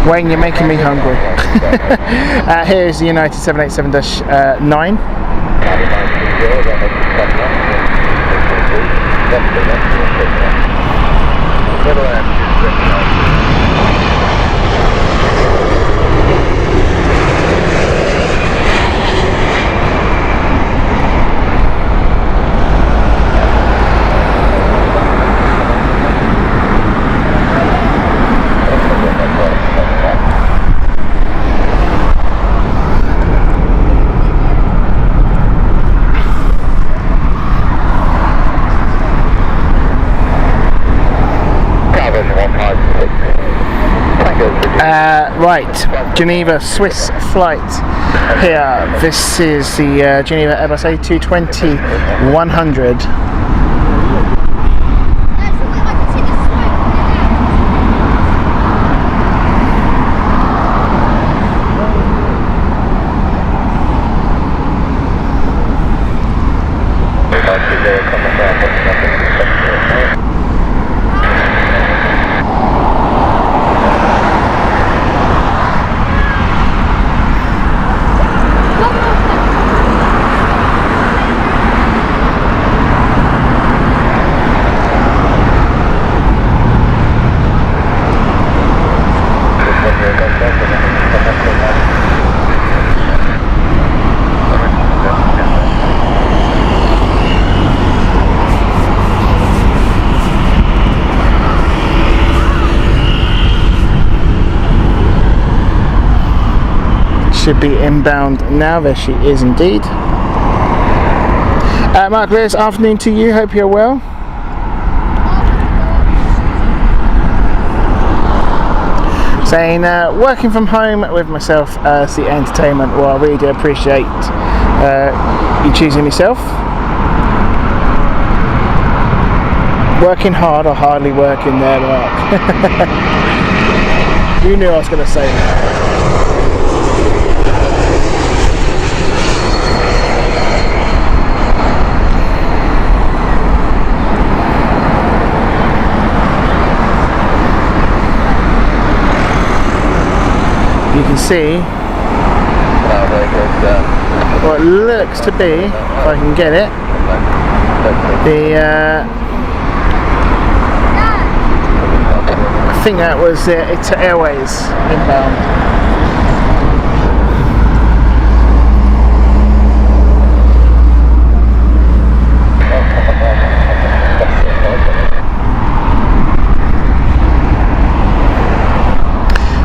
Wayne, you're making me hungry. Here's the United 787-9. Right, Geneva Swiss flight here. This is the Geneva Airbus A220 100. Should be inbound now. There she is indeed. Mark Lewis, afternoon to you. Hope you're well. Saying working from home with myself as the entertainment. Well, I really do appreciate you choosing myself. Working hard or hardly working there, Mark. You knew I was going to say that. You can see what it looks to be, if I can get it, I think that was Etihad Airways inbound.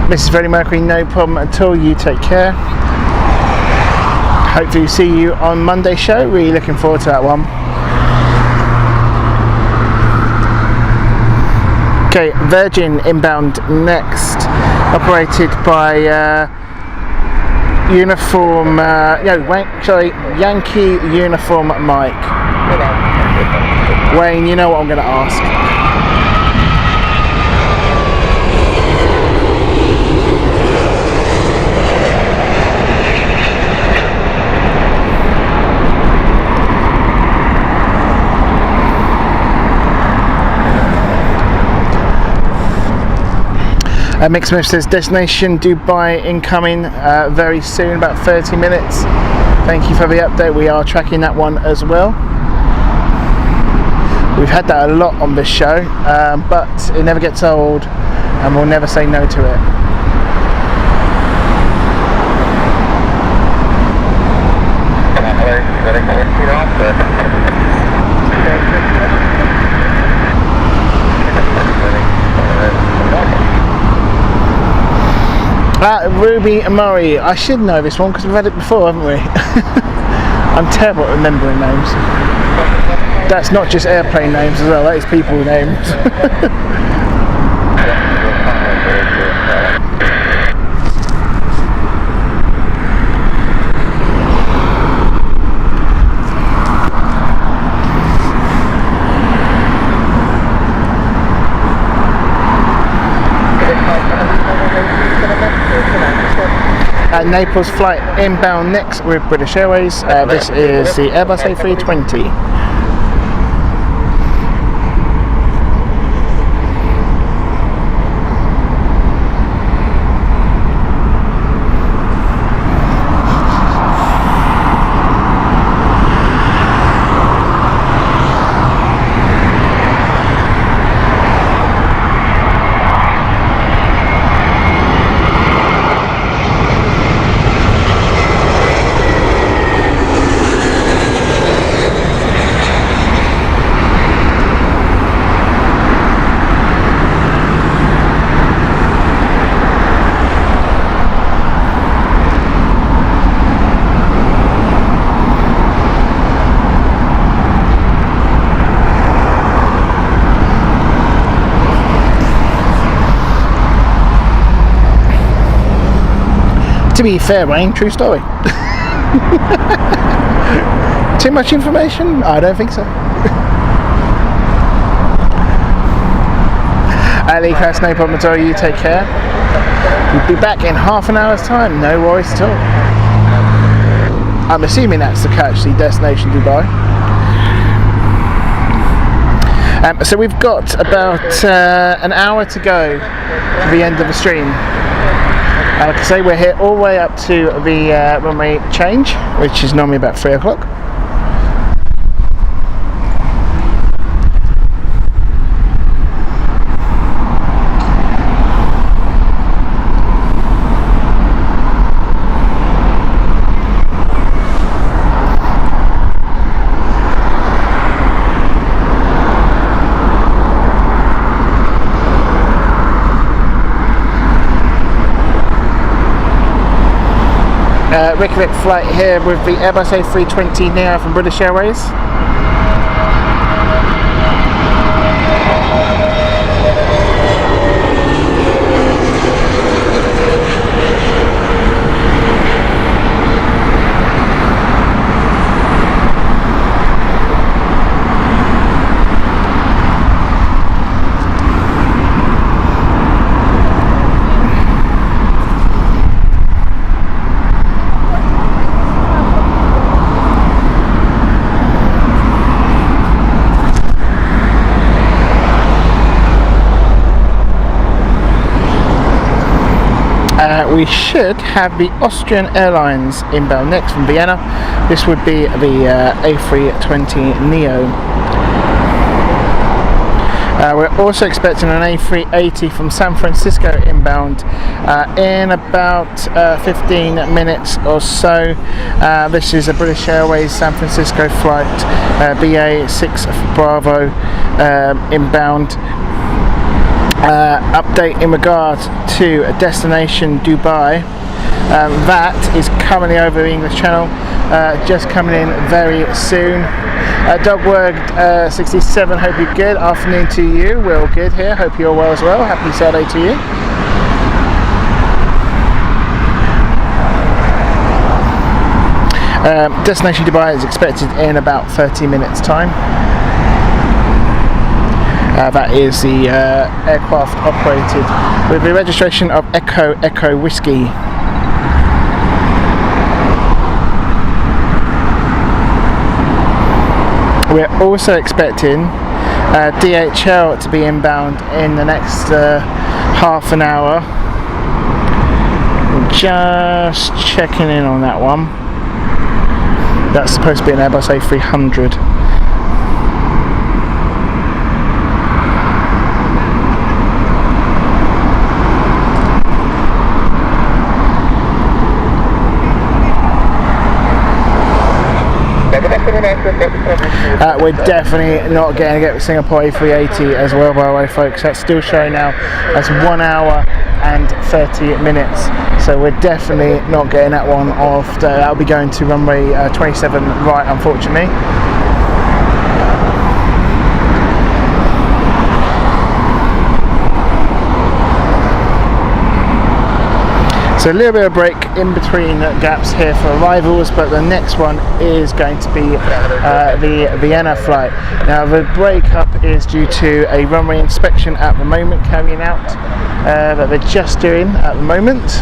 Mrs. Freddie Mercury, no problem at all. You take care. Hopefully see you on Monday's show. Really looking forward to that one. Okay, Virgin inbound next, operated by Yankee Uniform Mike. Wayne, you know what I'm going to ask. Mick Smith says destination Dubai incoming very soon, about 30 minutes. Thank you for the update. We are tracking that one as well. We've had that a lot on this show, but it never gets old and we'll never say no to it. Ruby Murray, I should know this one because we've had it before, haven't we? I'm terrible at remembering names. That's not just airplane names as well, that is people names. Naples flight inbound next with British Airways. This is the Airbus A320. To be fair, Wayne, true story. Too much information? I don't think so. Ali Cass, no problem at all. You take care. We'll be back in half an hour's time. No worries at all. I'm assuming that's the catch, the destination Dubai. So we've got about an hour to go to the end of the stream. Like I say, we're here all the way up to the runway change, which is normally about 3 o'clock. Reykjavik flight here with the Airbus A320 Neo from British Airways. We should have the Austrian Airlines inbound next from Vienna. This would be the A320 Neo. We're also expecting an A380 from San Francisco inbound in about 15 minutes or so. This is a British Airways San Francisco flight, BA6 Bravo inbound. Update in regard to destination Dubai. That is currently over the English Channel, just coming in very soon. Dogword 67, hope you're good. Afternoon to you, we're all good here, hope you're well as well. Happy Saturday to you. Destination Dubai is expected in about 30 minutes time. That is the aircraft operated with the registration of Echo Whiskey. We're also expecting DHL to be inbound in the next half an hour. Just checking in on that one. That's supposed to be an Airbus A300. We're definitely not going to get the Singapore A380 as well, by the way, folks. That's still showing now as 1 hour and 30 minutes. So we're definitely not getting that one off. That'll be going to runway 27 right, unfortunately. So a little bit of break in between gaps here for arrivals, but the next one is going to be the Vienna flight. Now the break-up is due to a runway inspection at the moment carrying out that they're just doing at the moment.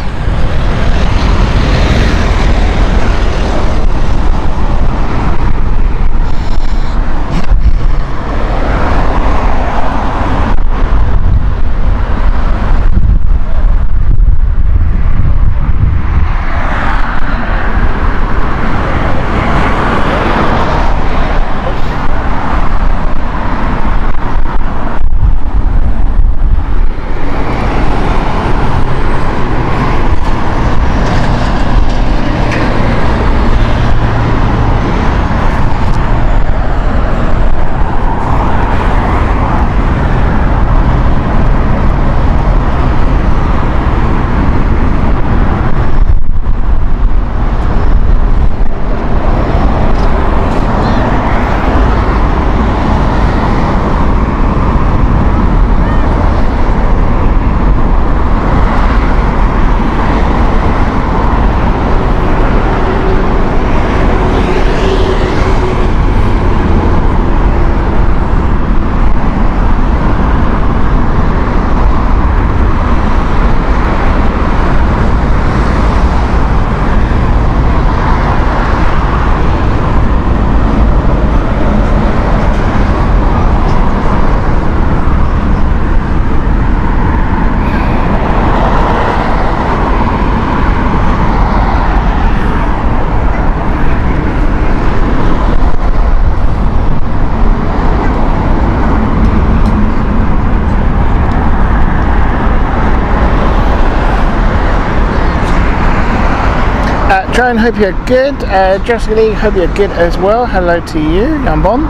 going? Hope you're good. Jessica Lee, hope you're good as well. Hello to you, Yambon.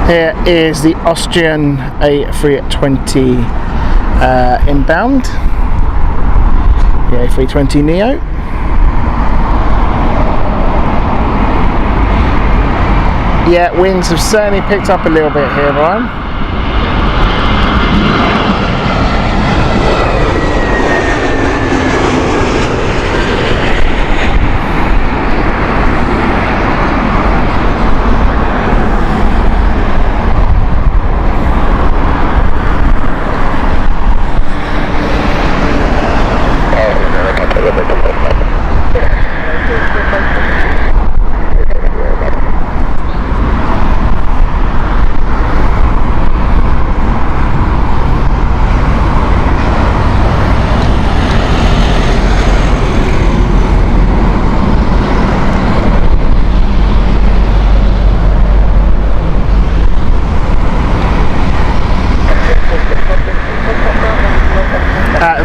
Here is the Austrian A320 inbound. The A320 Neo. Yeah, winds have certainly picked up a little bit here, Brian.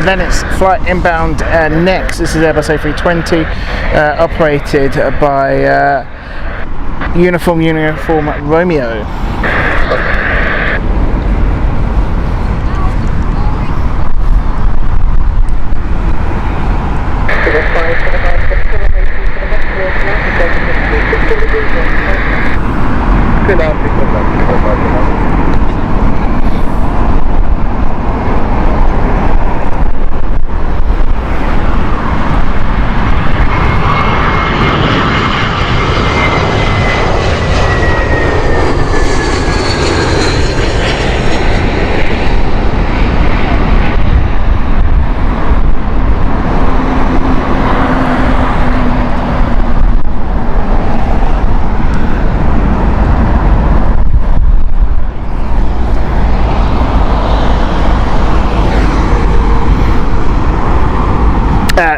Venice flight inbound next. This is Airbus A320 operated by Uniform Romeo.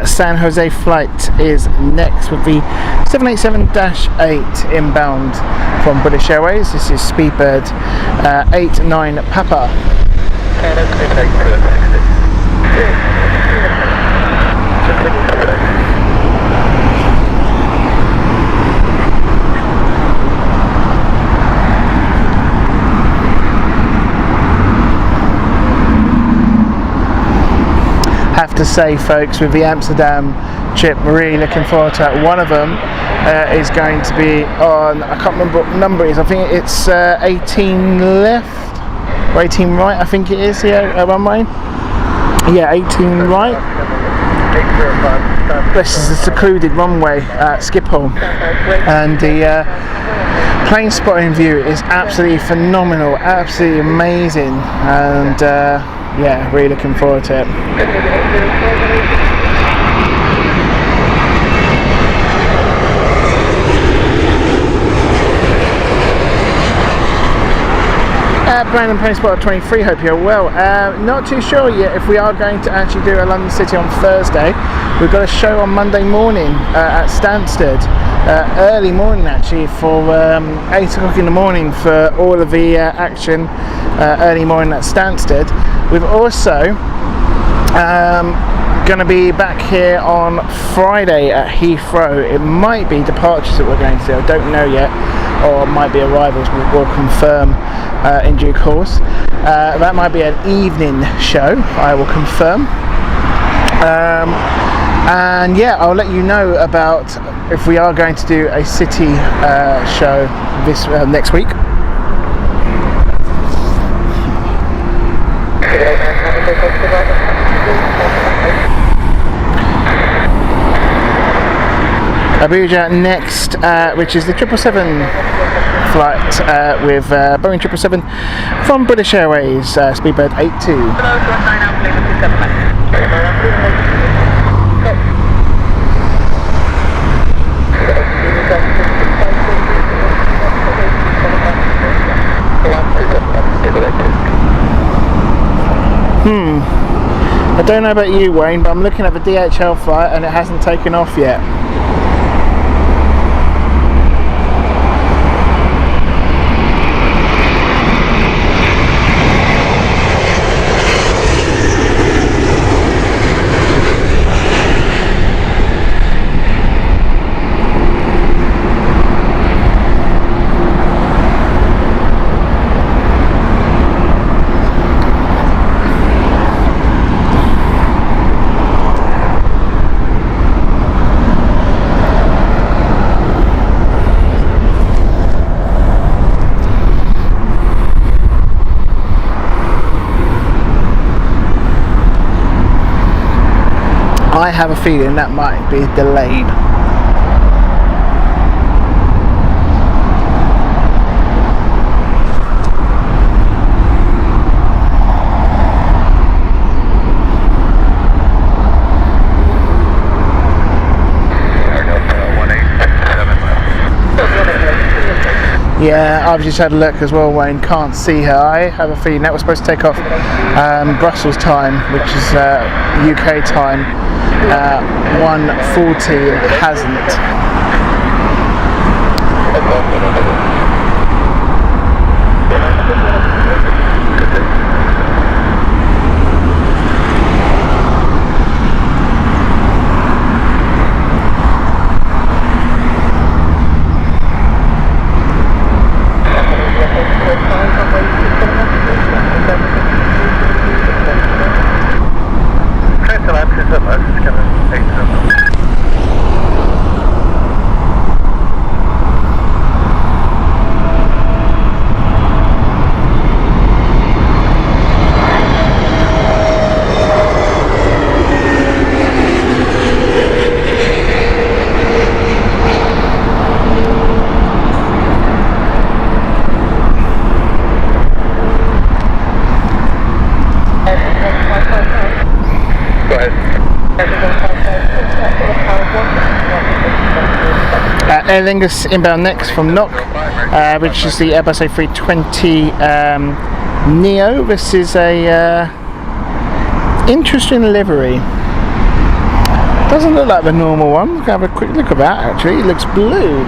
San Jose flight is next with the 787-8 inbound from British Airways. This is Speedbird 89 Papa. Have to say, folks, with the Amsterdam trip, we're really looking forward to it. One of them is going to be on, I can't remember what number it is, I think it's 18 left or 18 right, I think it is here at Runway. Yeah, 18 right. This is the secluded runway at Schiphol, and the Planespotting view is absolutely phenomenal, absolutely amazing, and yeah, really looking forward to it. Brandon Planespotting 23, hope you're well. Not too sure yet if we are going to actually do a London City on Thursday. We've got a show on Monday morning at Stansted, early morning actually, for 8 o'clock in the morning for all of the action early morning at Stansted. We've also going to be back here on Friday at Heathrow. It might be departures that we're going to do, I don't know yet, or it might be arrivals. We'll confirm in due course. That might be an evening show, I will confirm. And yeah, I'll let you know about if we are going to do a city show this next week. Abuja next, which is the 777 flight with Boeing 777 from British Airways, Speedbird 82. I don't know about you, Wayne, but I'm looking at the DHL flight and it hasn't taken off yet. I have a feeling that might be delayed. Yeah, I've just had a look as well, Wayne. Can't see her. I have a feeling that was supposed to take off Brussels time, which is UK time, 1:40. It hasn't. Aer Lingus inbound next from NOC, which is the Airbus A320 Neo. This is a interesting livery. Doesn't look like the normal one. We'll have a quick look at that. Actually, it looks blue.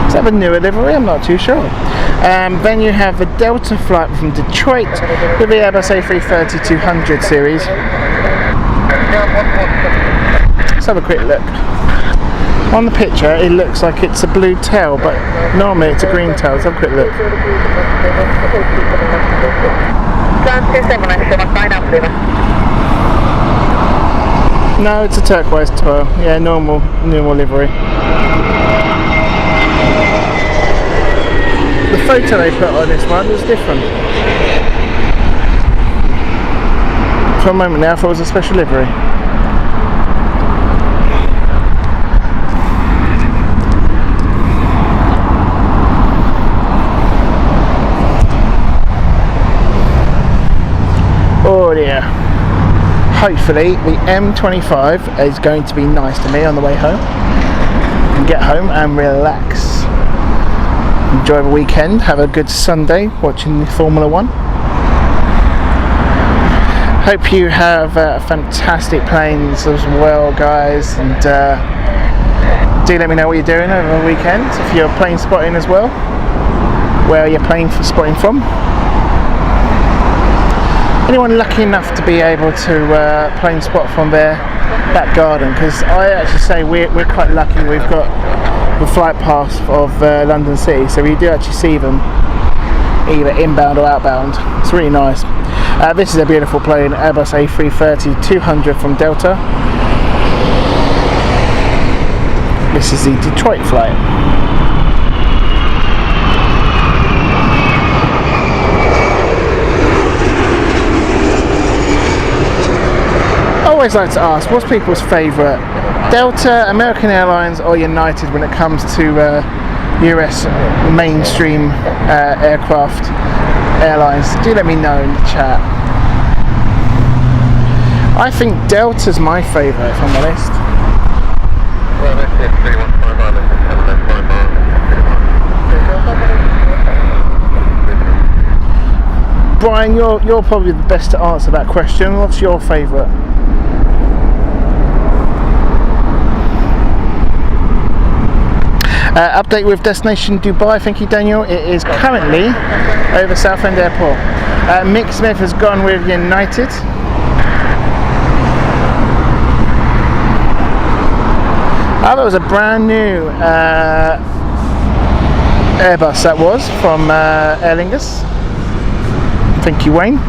Is that a newer livery? I'm not too sure. Then you have the Delta flight from Detroit with the Airbus A330-200 series. Let's have a quick look. On the picture it looks like it's a blue tail, but normally it's a green tail. Let's have a quick look. No, it's a turquoise tail. Yeah, normal livery. The photo they put on this one was different. For a moment there I thought it was a special livery. Oh dear. Hopefully the M25 is going to be nice to me on the way home. And get home and relax. Enjoy the weekend. Have a good Sunday watching the Formula 1. Hope you have fantastic planes as well, guys. And do let me know what you're doing over the weekend. If you're plane spotting as well, where you're plane spotting from. Anyone lucky enough to be able to plane spot from their back garden? Because I actually say we're quite lucky. We've got the flight path of London City, so we do actually see them either inbound or outbound. It's really nice. This is a beautiful plane, Airbus A330-200 from Delta. This is the Detroit flight. I always like to ask, what's people's favourite? Delta, American Airlines or United when it comes to US mainstream aircraft airlines? Do let me know in the chat. I think Delta's my favourite, if I'm honest. Brian, you're probably the best to answer that question. What's your favourite? Update with destination Dubai. Thank you, Daniel. It is currently over Southend Airport. Mick Smith has gone with United. Oh, that was a brand new Airbus that was from Aer Lingus. Thank you, Wayne.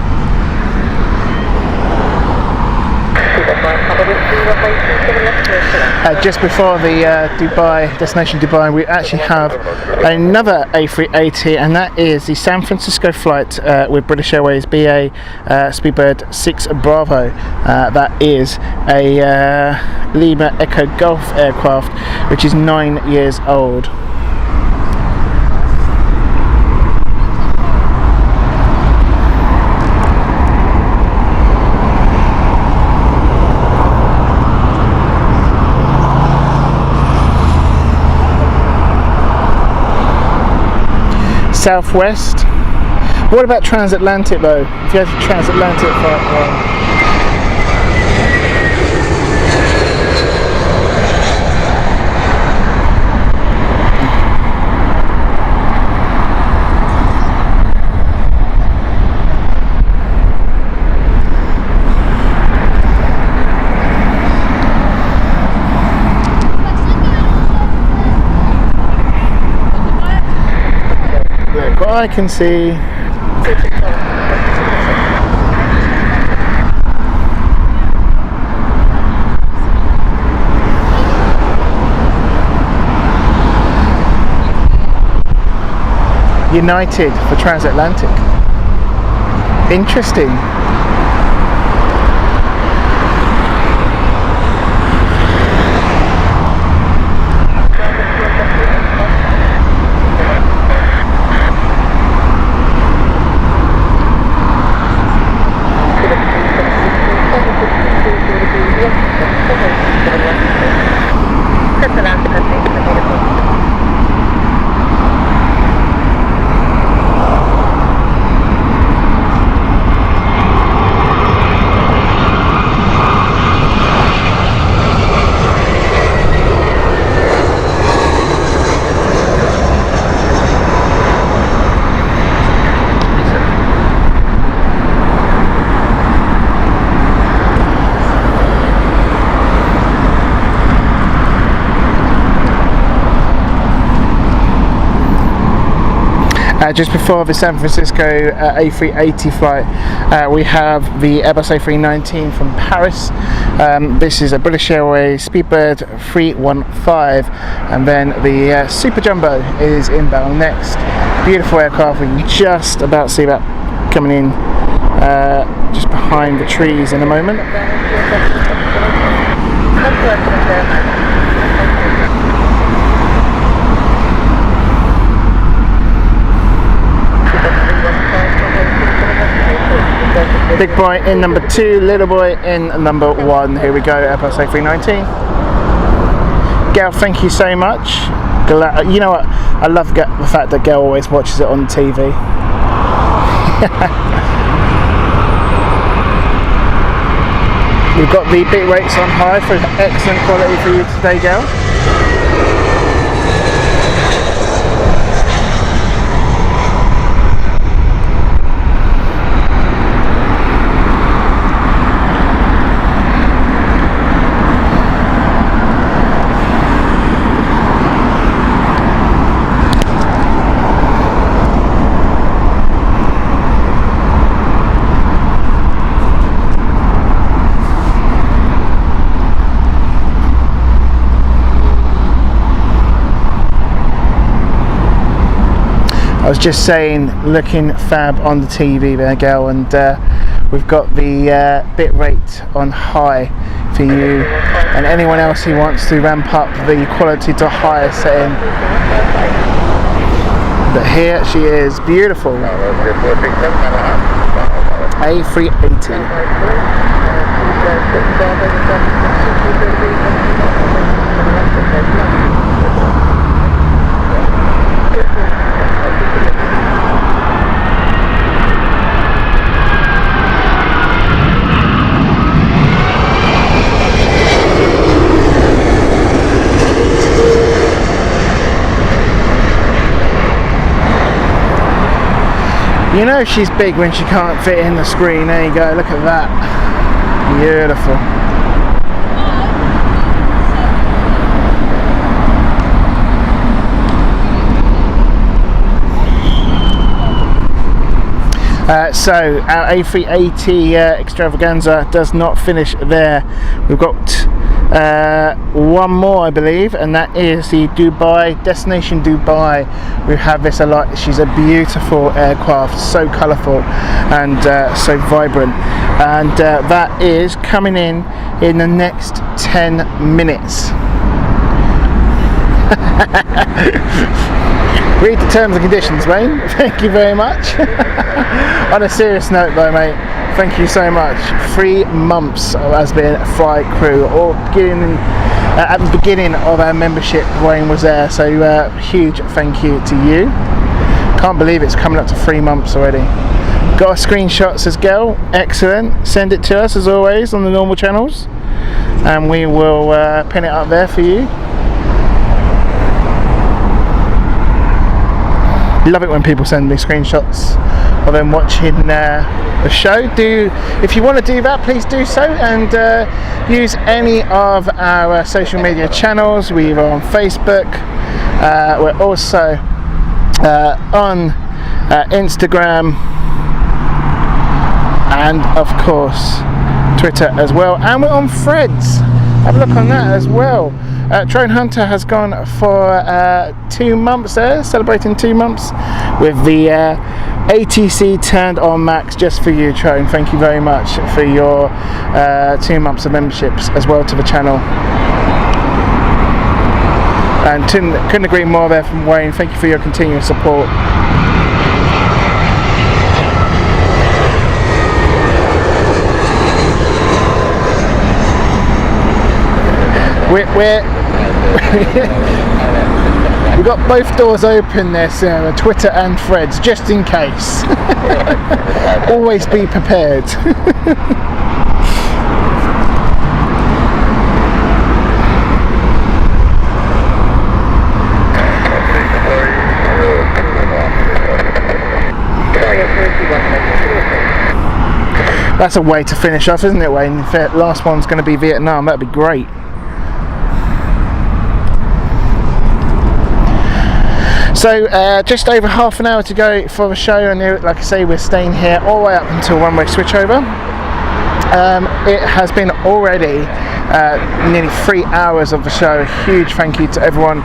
Just before the destination Dubai, we actually have another A380, and that is the San Francisco flight with British Airways BA Speedbird 6 Bravo. That is a Lima Echo Golf aircraft, which is 9 years old. Southwest. What about transatlantic though? If you had a transatlantic flight, I can see United for transatlantic. Interesting. Just before the San Francisco A380 flight, we have the Airbus A319 from Paris. This is a British Airways Speedbird 315, and then the Super Jumbo is inbound next. Beautiful aircraft. We can just about see that coming in just behind the trees in a moment. Big boy in number 2, little boy in number 1. Here we go, Airbus A319. Gail, thank you so much. You know what? I love the fact that Gail always watches it on TV. We've got the bit rates on high for excellent quality for you today, Gail. I was just saying, looking fab on the TV there, Gail, and we've got the bit rate on high for you and anyone else who wants to ramp up the quality to higher setting. But here she is, beautiful A380. You know she's big when she can't fit in the screen. There you go, look at that. Beautiful. So our A380 extravaganza does not finish there. We've got one more I believe, and that is the Dubai, destination Dubai. We have this a lot. She's a beautiful aircraft, so colourful and so vibrant, and that is coming in the next 10 minutes. Read the terms and conditions, Wayne. Thank you very much. On a serious note though, mate, thank you so much. 3 months as being a flight crew, or beginning at the beginning of our membership. Wayne was there, so huge thank you to you. Can't believe it's coming up to 3 months already. Got a screenshot, says Gail. Excellent. Send it to us as always on the normal channels, and we will pin it up there for you. Love it when people send me screenshots of them watching the show. If you want to do that, please do so, and use any of our social media channels. We are on Facebook, we're also on Instagram, and of course Twitter as well, and we're on Threads. Have a look on that as well. Drone Hunter has gone for 2 months there, celebrating 2 months with the ATC turned on max just for you, Drone. Thank you very much for your 2 months of memberships as well to the channel. And couldn't agree more there from Wayne. Thank you for your continuous support. We've got both doors open there, Sarah, Twitter and Threads, just in case. Always be prepared. That's a way to finish off, isn't it, Wayne? If the last one's going to be Vietnam, that'd be great. So just over half an hour to go for the show, and like I say, we're staying here all the way up until runway switchover. It has been already nearly 3 hours of the show. A huge thank you to everyone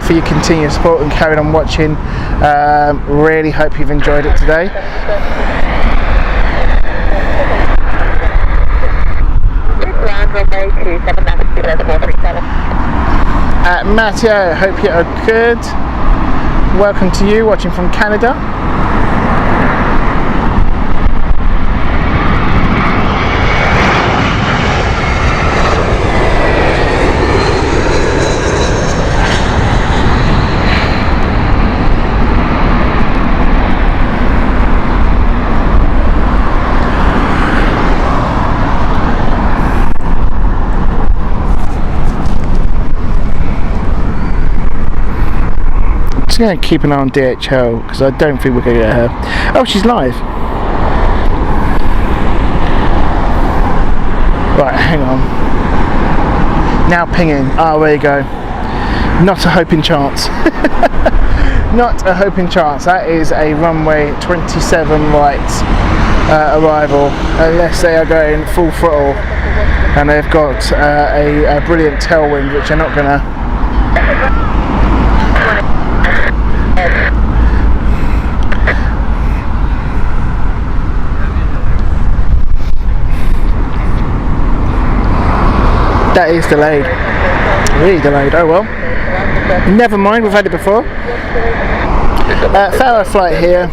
for your continued support and carrying on watching. Really hope you've enjoyed it today. Matteo, hope you are good. Welcome to you watching from Canada. Going to keep an eye on DHL because I don't think we're going to get her. Oh, she's live. Right, hang on. Now pinging. Oh, there you go. Not a hope in chance. Not a hope in chance. That is a runway 27 right arrival, unless they are going full throttle and they've got a brilliant tailwind, which they're not going to. That is delayed, really delayed. Oh well, never mind, we've had it before. Farrow flight here,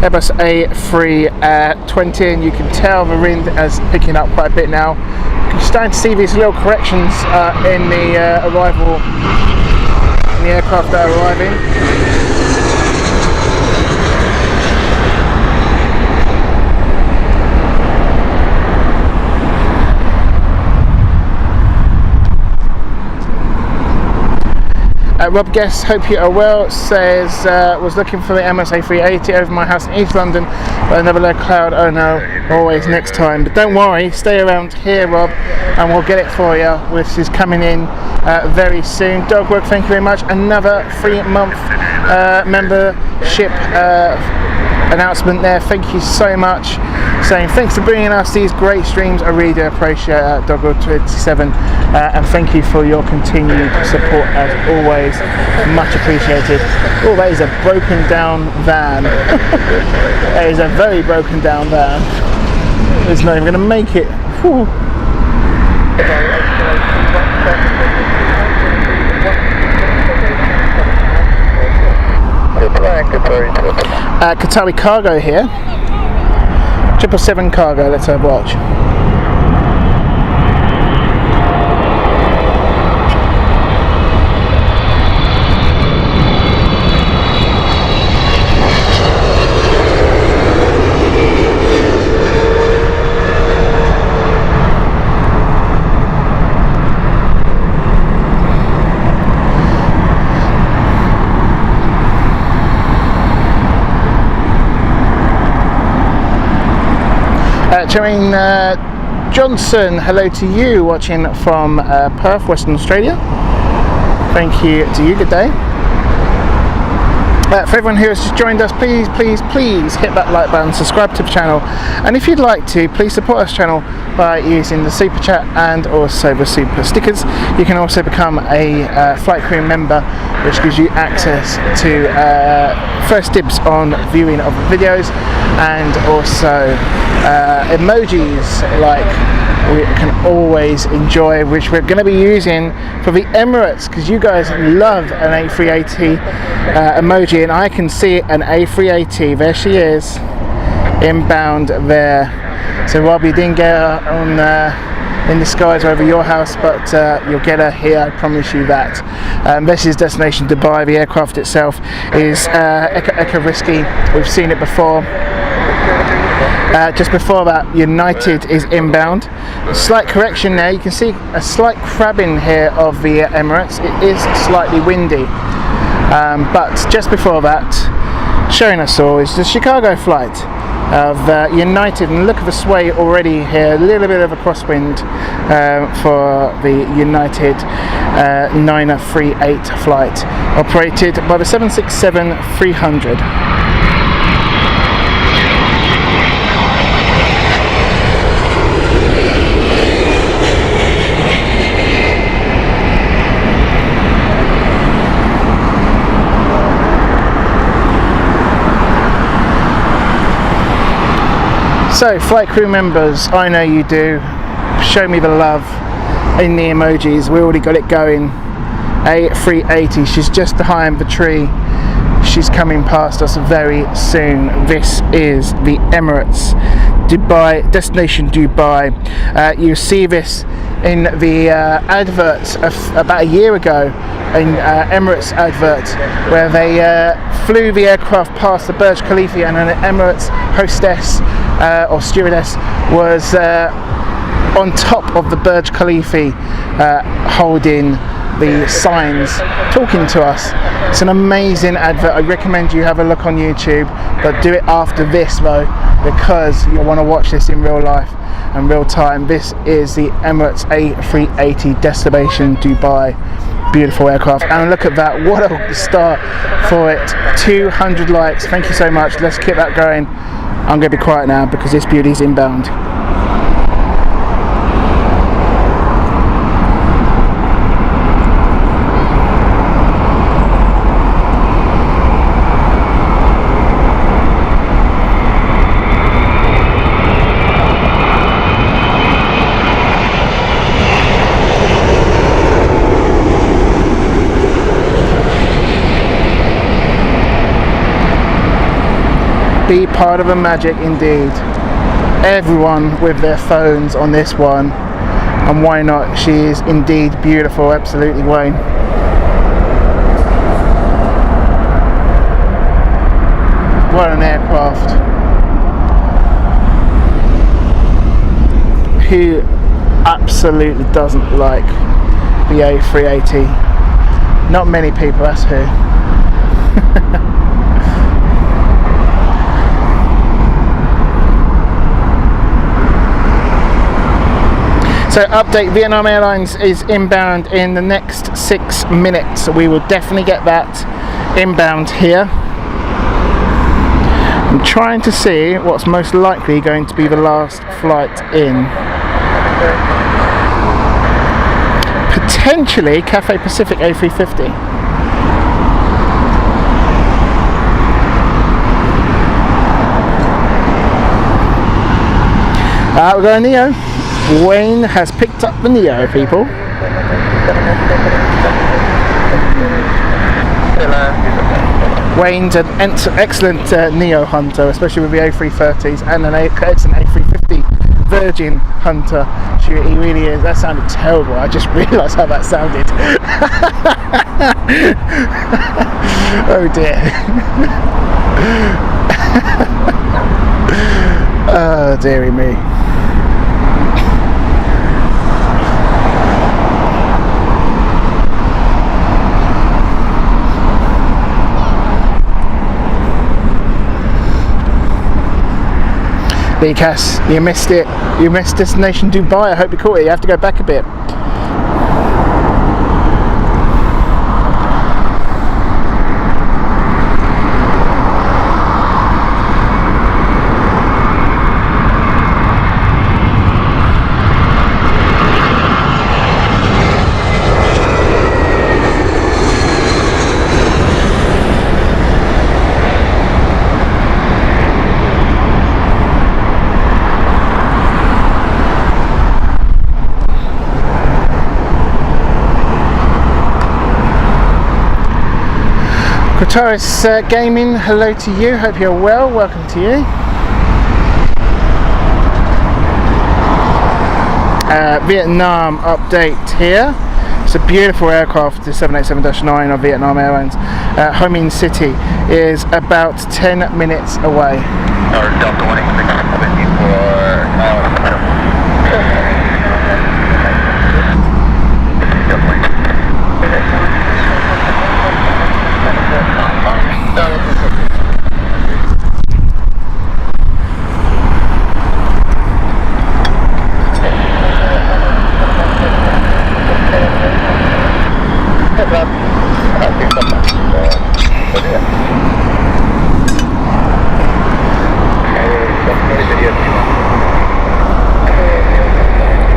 Airbus A320, and you can tell the wind is picking up quite a bit now. You're starting to see these little corrections in the arrival, in the aircraft that are arriving. Rob Guest, hope you are well, says was looking for the Emirates A380 over my house in East London, but another low cloud. Oh no, always next time. But don't worry, stay around here, Rob, and we'll get it for you, which is coming in very soon. Dogwork, thank you very much. Another 3 month membership announcement there. Thank you so much. Saying thanks for bringing us these great streams. I really do appreciate it, Doggo27, and thank you for your continued support as always. Much appreciated. Oh, that is a broken down van. That is a very broken down van. It's not even going to make it. Whew. Qatari cargo here. 777 cargo, let's have a watch. Jermaine Johnson, hello to you, watching from Perth, Western Australia. Thank you to you, good day. For everyone who has just joined us, please hit that like button, subscribe to the channel, and if you'd like to, please support this channel by using the super chat and also the super stickers. You can also become a flight crew member, which gives you access to first dibs on viewing of videos, and also emojis like we can always enjoy, which we're going to be using for the Emirates, because you guys love an A380 emoji, and I can see an A380, there she is, inbound there. So Rob, you didn't get her on in the skies over your house, but you'll get her here, I promise you that. This is destination Dubai. The aircraft itself is eco risky, we've seen it before. Just before that, United is inbound. A slight correction there, you can see a slight crabbing here of the Emirates. It is slightly windy, but just before that, showing us all is the Chicago flight of United, and look at the sway already here, a little bit of a crosswind for the United 938 flight, operated by the 767-300. So, flight crew members, I know you do. Show me the love in the emojis. We already got it going. A380, she's just behind the tree. She's coming past us very soon. This is the Emirates Dubai, destination Dubai. You see this in the advert about a year ago, in Emirates advert, where they flew the aircraft past the Burj Khalifa, and an Emirates hostess or stewardess was on top of the Burj Khalifa holding the signs, talking to us. It's an amazing advert. I recommend you have a look on YouTube, but do it after this though, because you'll want to watch this in real life and real time. This is the Emirates A380 destination Dubai. Beautiful aircraft, and look at that, what a start for it. 200 likes, thank you so much. Let's keep that going. I'm going to be quiet now because this beauty's inbound. Be part of the magic indeed. Everyone with their phones on this one, and why not? She is indeed beautiful, absolutely, Wayne. What an aircraft. Who absolutely doesn't like the A380? Not many people, that's who. So update, Vietnam Airlines is inbound in the next 6 minutes. We will definitely get that inbound here. I'm trying to see what's most likely going to be the last flight in. Potentially Cathay Pacific A350. We're going Neo. Wayne has picked up the Neo, people. Wayne's an excellent Neo hunter, especially with the A330s and an excellent A350 Virgin hunter. He really is. That sounded terrible. I just realised how that sounded. Oh dear. Oh dearie me. Cass, you missed it. You missed destination Dubai. I hope you caught it. You have to go back a bit. Qatar's Gaming, hello to you, hope you're well, welcome to you. Vietnam update here. It's a beautiful aircraft, the 787-9 of Vietnam Airlines. Ho Chi Minh City is about 10 minutes away. Delta 1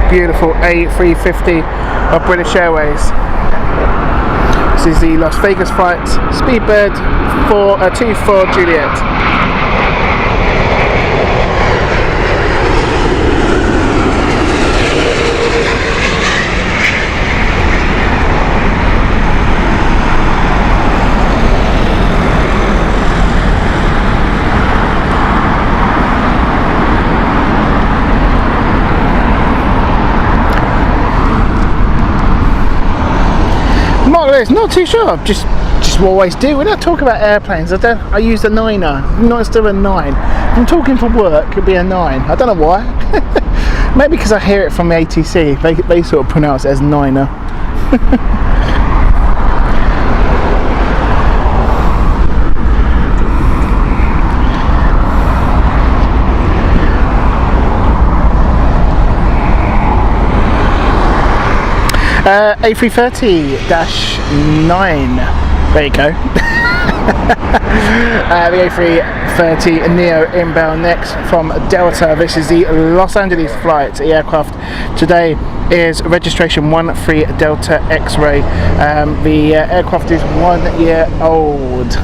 Beautiful A350 of British Airways. This is the Las Vegas flight, Speedbird 24 Juliet. Not too sure. Just always do. When I talk about airplanes, I use a 9er, not still a 9. I'm talking for work. It'd be a 9. I don't know why. Maybe because I hear it from the ATC. They sort of pronounce it as 9er. A330-9, there you go. The A330 Neo inbound next from Delta. This is the Los Angeles flight. The aircraft today is registration 13 Delta X-Ray. The aircraft is 1 year old.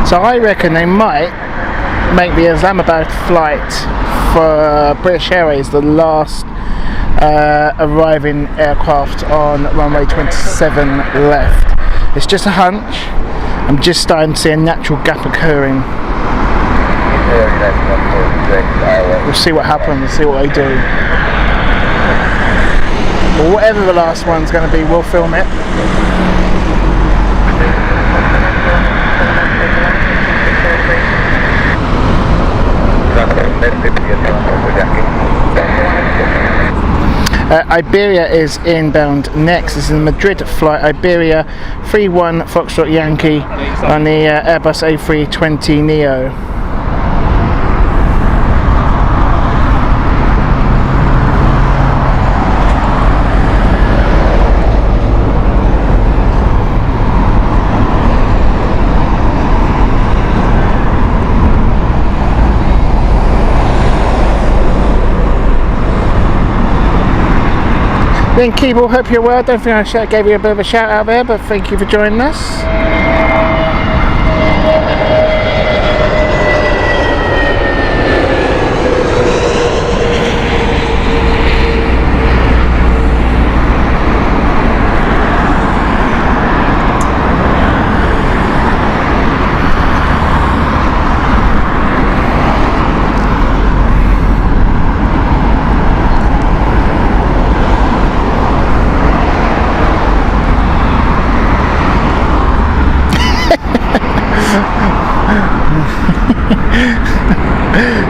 So I reckon they might make the Islamabad flight for British Airways the last arriving aircraft on runway 27 left. It's just a hunch. I'm just starting to see a natural gap occurring. We'll see what happens, see what they do. But whatever the last one's going to be, we'll film it. Iberia is inbound next. This is a Madrid flight. Iberia 31 Foxtrot Yankee on the Airbus A320 Neo. Then Keeble, hope you're well. Don't think I gave you a bit of a shout out there, but thank you for joining us.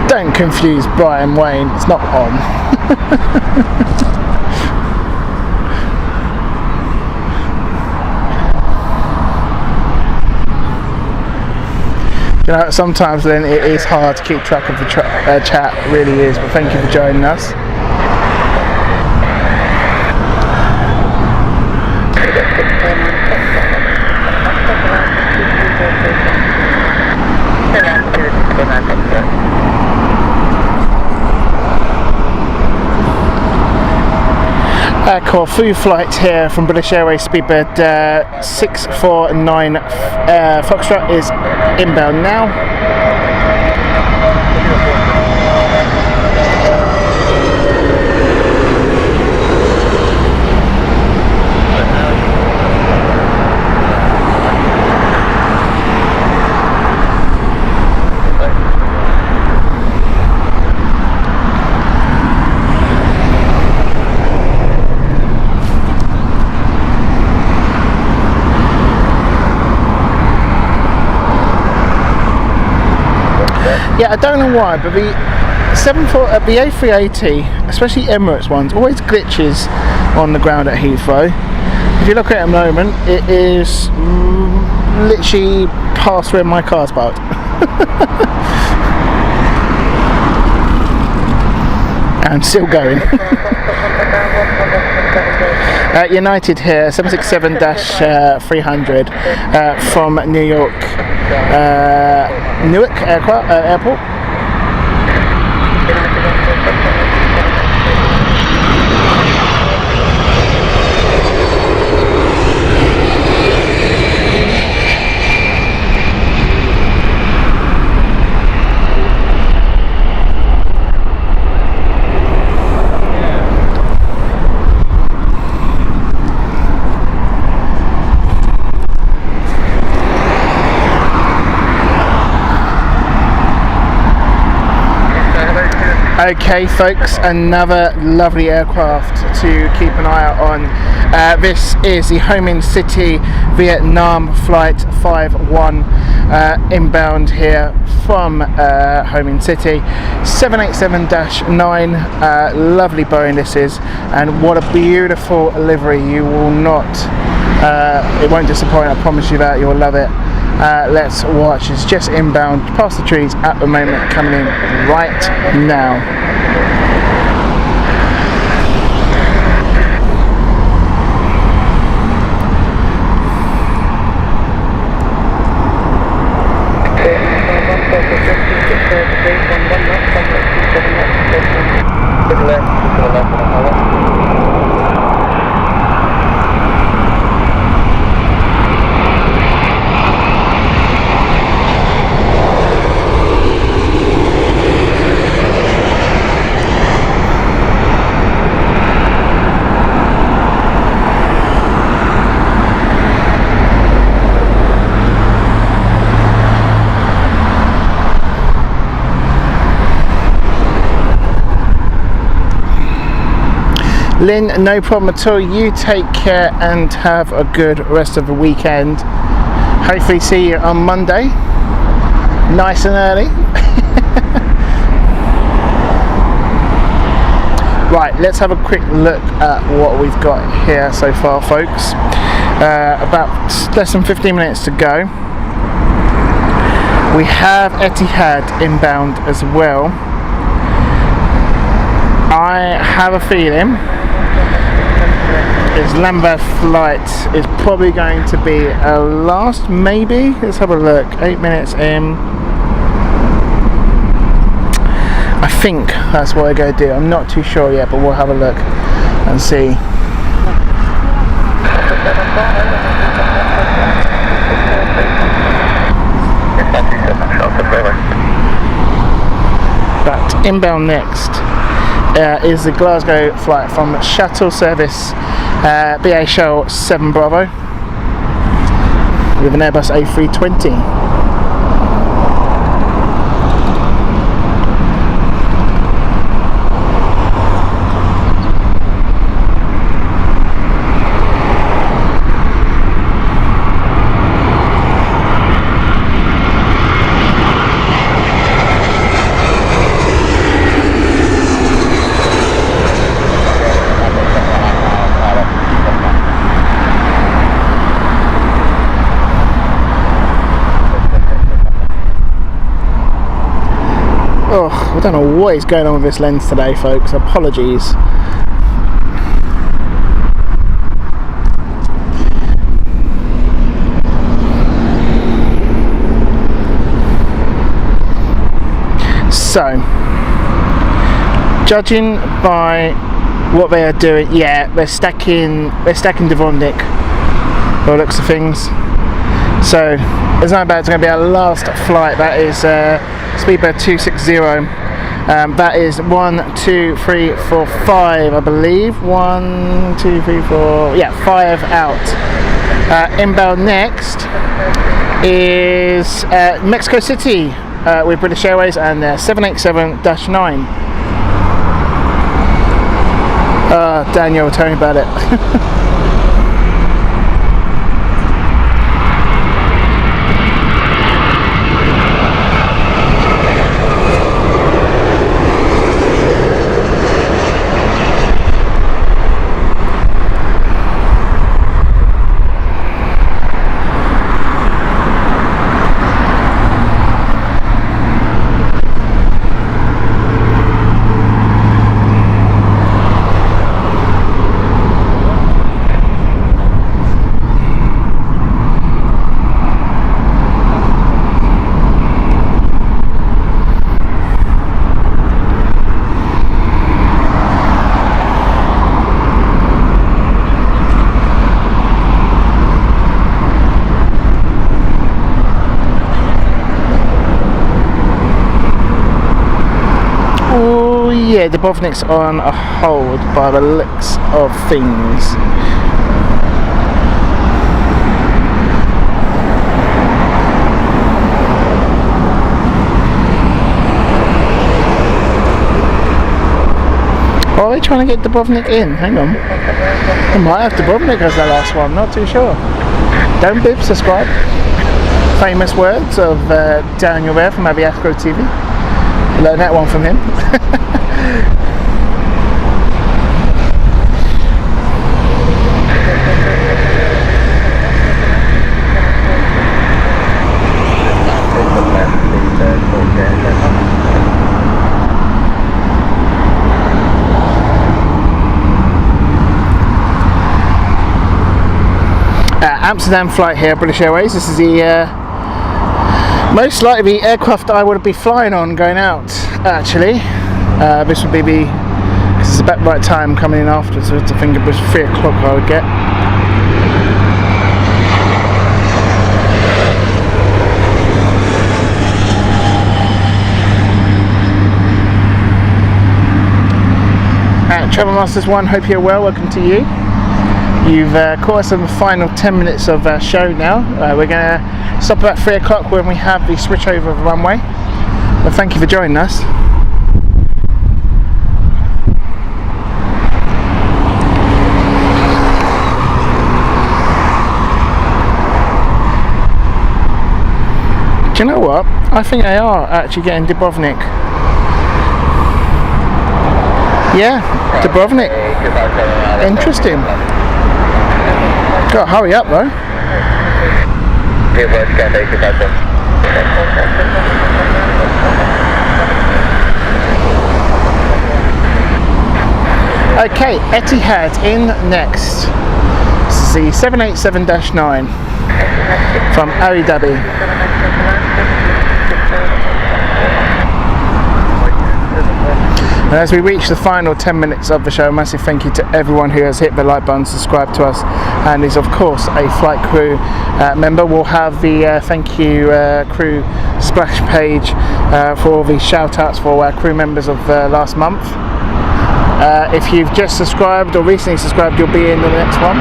Don't confuse Brian Wayne, it's not on. You know, sometimes then it is hard to keep track of the chat, it really is, but thank you for joining us. Corfu flight here from British Airways Speedbird 649 Foxtrot is inbound now. Yeah, I don't know why, but the A380, especially Emirates ones, always glitches on the ground at Heathrow. If you look at it at the moment, it is literally past where my car's parked. And still going. United here, 767-300 from New York. Newark Airport. Okay folks, another lovely aircraft to keep an eye out on. This is the Ho Minh City Vietnam Flight 51 inbound here from Ho Minh City. 787-9, lovely Boeing this is, and what a beautiful livery. You will not, it won't disappoint, I promise you that, you'll love it. Let's watch. It's just inbound past the trees at the moment, coming in right now. Lynn, no problem at all. You take care and have a good rest of the weekend. Hopefully see you on Monday, nice and early. Right, let's have a quick look at what we've got here so far, folks. About less than 15 minutes to go. We have Etihad inbound as well. I have a feeling Icelandair flight is probably going to be a last, maybe. Let's have a look. 8 minutes in. I think that's what we're going to do. I'm not too sure yet, but we'll have a look and see. But inbound next is the Glasgow flight from shuttle service BA Shell 7 Bravo with an Airbus A320. I don't know what is going on with this lens today, folks. Apologies. So, judging by what they are doing, yeah, they're stacking Dubrovnik by the looks of things. So, there's no doubt it's going to be our last flight. That is Speedbird 260. That is 1, 2, 3, 4, 5, I believe. 1, 2, 3, 4, yeah, 5 out. Inbound next is Mexico City with British Airways and 787-9. Daniel, tell me about it. Yeah, Dubrovnik's on a hold by the looks of things. Or are they trying to get Dubrovnik in? Hang on. They might have Dubrovnik as their last one, not too sure. Don't bib, subscribe. Famous words of Daniel there from Aviasco TV. Learn that one from him. Amsterdam flight here, British Airways. This is the most likely the aircraft I would be flying on going out, actually. This would be because it's about the right time coming in after, so I think it was 3 o'clock I would get. Travel Masters 1, hope you're well, welcome to you. You've caught us in the final 10 minutes of our show now. We're going to stop about 3 o'clock when we have the switch over of the runway. Well, thank you for joining us. Do you know what? I think they are actually getting Dubrovnik. Yeah, Dubrovnik. Interesting. Gotta hurry up though. Okay, Etihad in next. This is the 787-9 from Abu Dhabi. And as we reach the final 10 minutes of the show, a massive thank you to everyone who has hit the like button, subscribed to us, and is of course a flight crew member. We'll have the thank you crew splash page for all the shout outs for our crew members of last month. If you've just subscribed or recently subscribed, you'll be in the next one.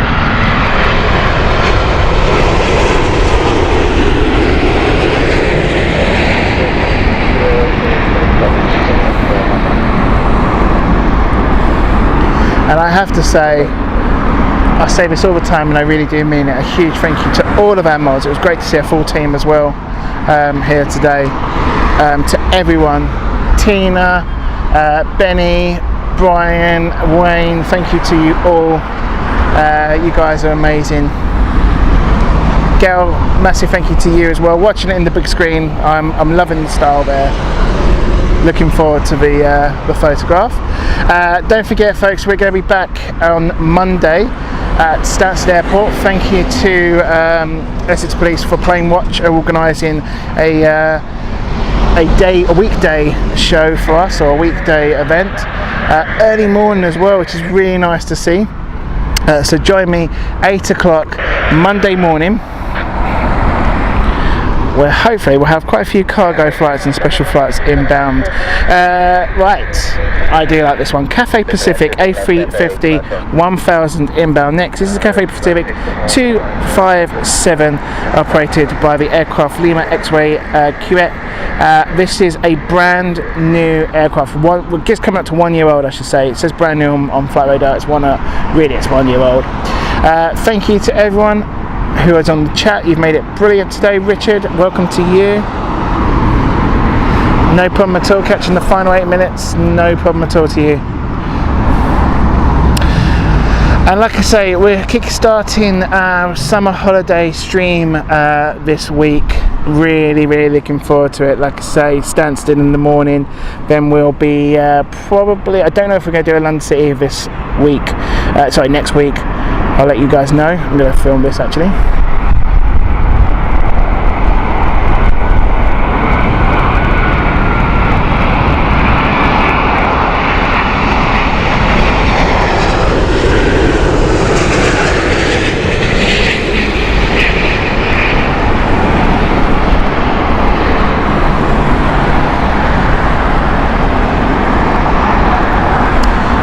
And I have to say, I say this all the time and I really do mean it, a huge thank you to all of our mods. It was great to see a full team as well here today. To everyone, Tina, Benny, Brian, Wayne, thank you to you all. You guys are amazing. Gail, massive thank you to you as well. Watching it in the big screen, I'm loving the style there. Looking forward to the photograph. Don't forget folks, we're going to be back on Monday at Stansted Airport. Thank you to Essex Police for Plane Watch organising a weekday show for us, or a weekday event. Early morning as well, which is really nice to see. So join me 8 o'clock Monday morning, where hopefully we'll have quite a few cargo flights and special flights inbound. Right, I do like this one. Cathay Pacific A350 1000 inbound next. This is Cathay Pacific 257 operated by the aircraft Lima X-Ray Kuwait. This is a brand new aircraft. Just coming up to 1 year old, I should say. It says brand new on Flight Radar. It's 1 year old. Thank you to everyone who is on the chat. You've made it brilliant today. Richard, welcome to you. No problem at all, catching the final 8 minutes, no problem at all to you. And like I say, we're kick-starting our summer holiday stream this week. Really looking forward to it. Like I say, Stansted in the morning, then we'll be probably, I don't know if we're going to do a London City this week, next week. I'll let you guys know. I'm going to film this actually.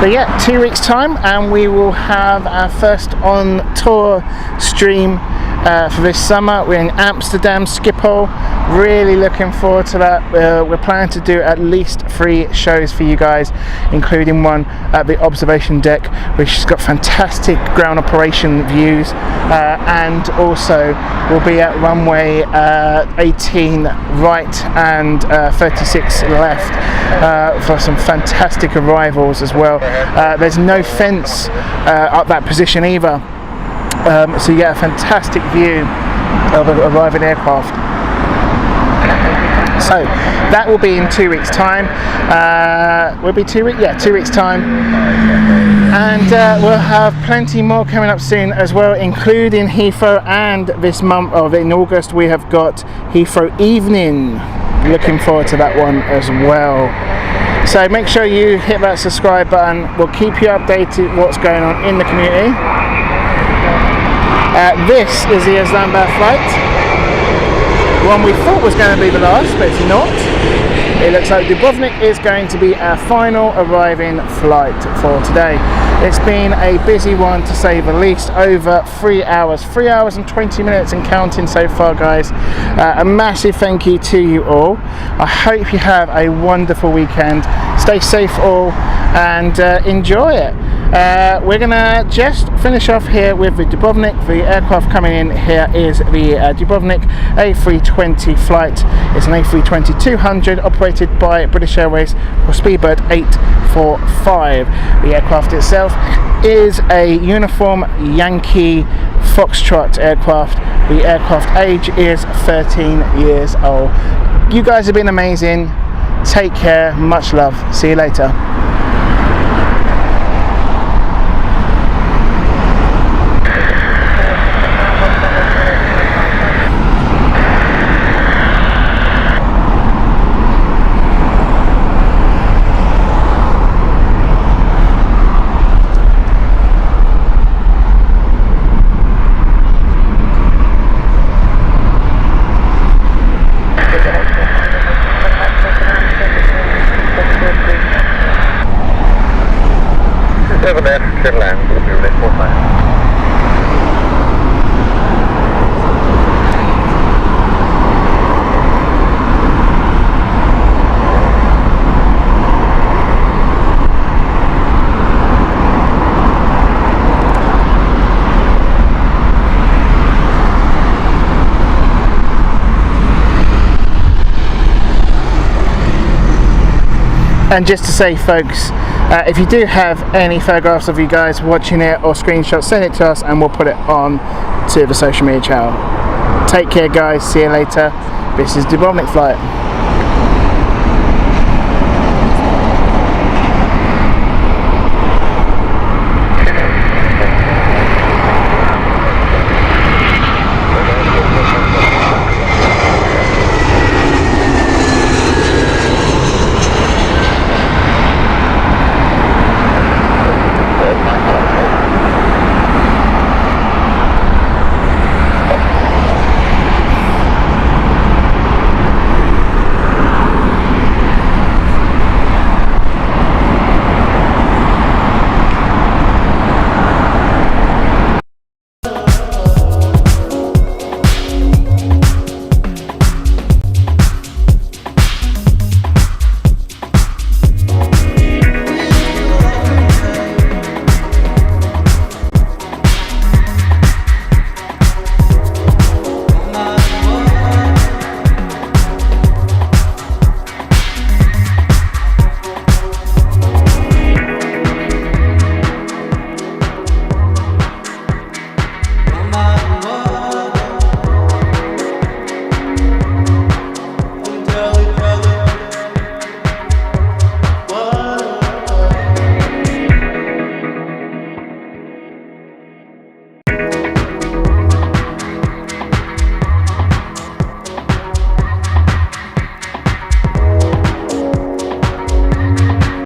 But yeah, 2 weeks time and we will have our first on tour stream for this summer. We're in Amsterdam, Schiphol. Really looking forward to that. We're planning to do at least 3 shows for you guys, including one at the observation deck, which has got fantastic ground operation views, and also we'll be at runway 18 right and 36 left for some fantastic arrivals as well. There's no fence up that position either, so you get a fantastic view of arriving aircraft. So that will be in 2 weeks time. Will be 2 weeks? Yeah, 2 weeks time. And we'll have plenty more coming up soon as well, including Heathrow, and this month in August we have got Heathrow Evening. Looking forward to that one as well. So make sure you hit that subscribe button. We'll keep you updated what's going on in the community. This is the Icelandair flight. One we thought was going to be the last, but it's not. It looks like Dubrovnik is going to be our final arriving flight for today. It's been a busy one to say the least, over 3 hours. 3 hours and 20 minutes and counting so far, guys. A massive thank you to you all. I hope you have a wonderful weekend. Stay safe all and enjoy it. We're gonna just finish off here with the Dubrovnik. The aircraft coming in here is the Dubrovnik A320 flight. It's an A320-200 operated by British Airways for Speedbird 845. The aircraft itself is a uniform Yankee Foxtrot aircraft. The aircraft age is 13 years old. You guys have been amazing. Take care, much love. See you later. And just to say, folks, if you do have any photographs of you guys watching it or screenshots, send it to us and we'll put it on to the social media channel. Take care, guys. See you later. This is Dubrovnik flight.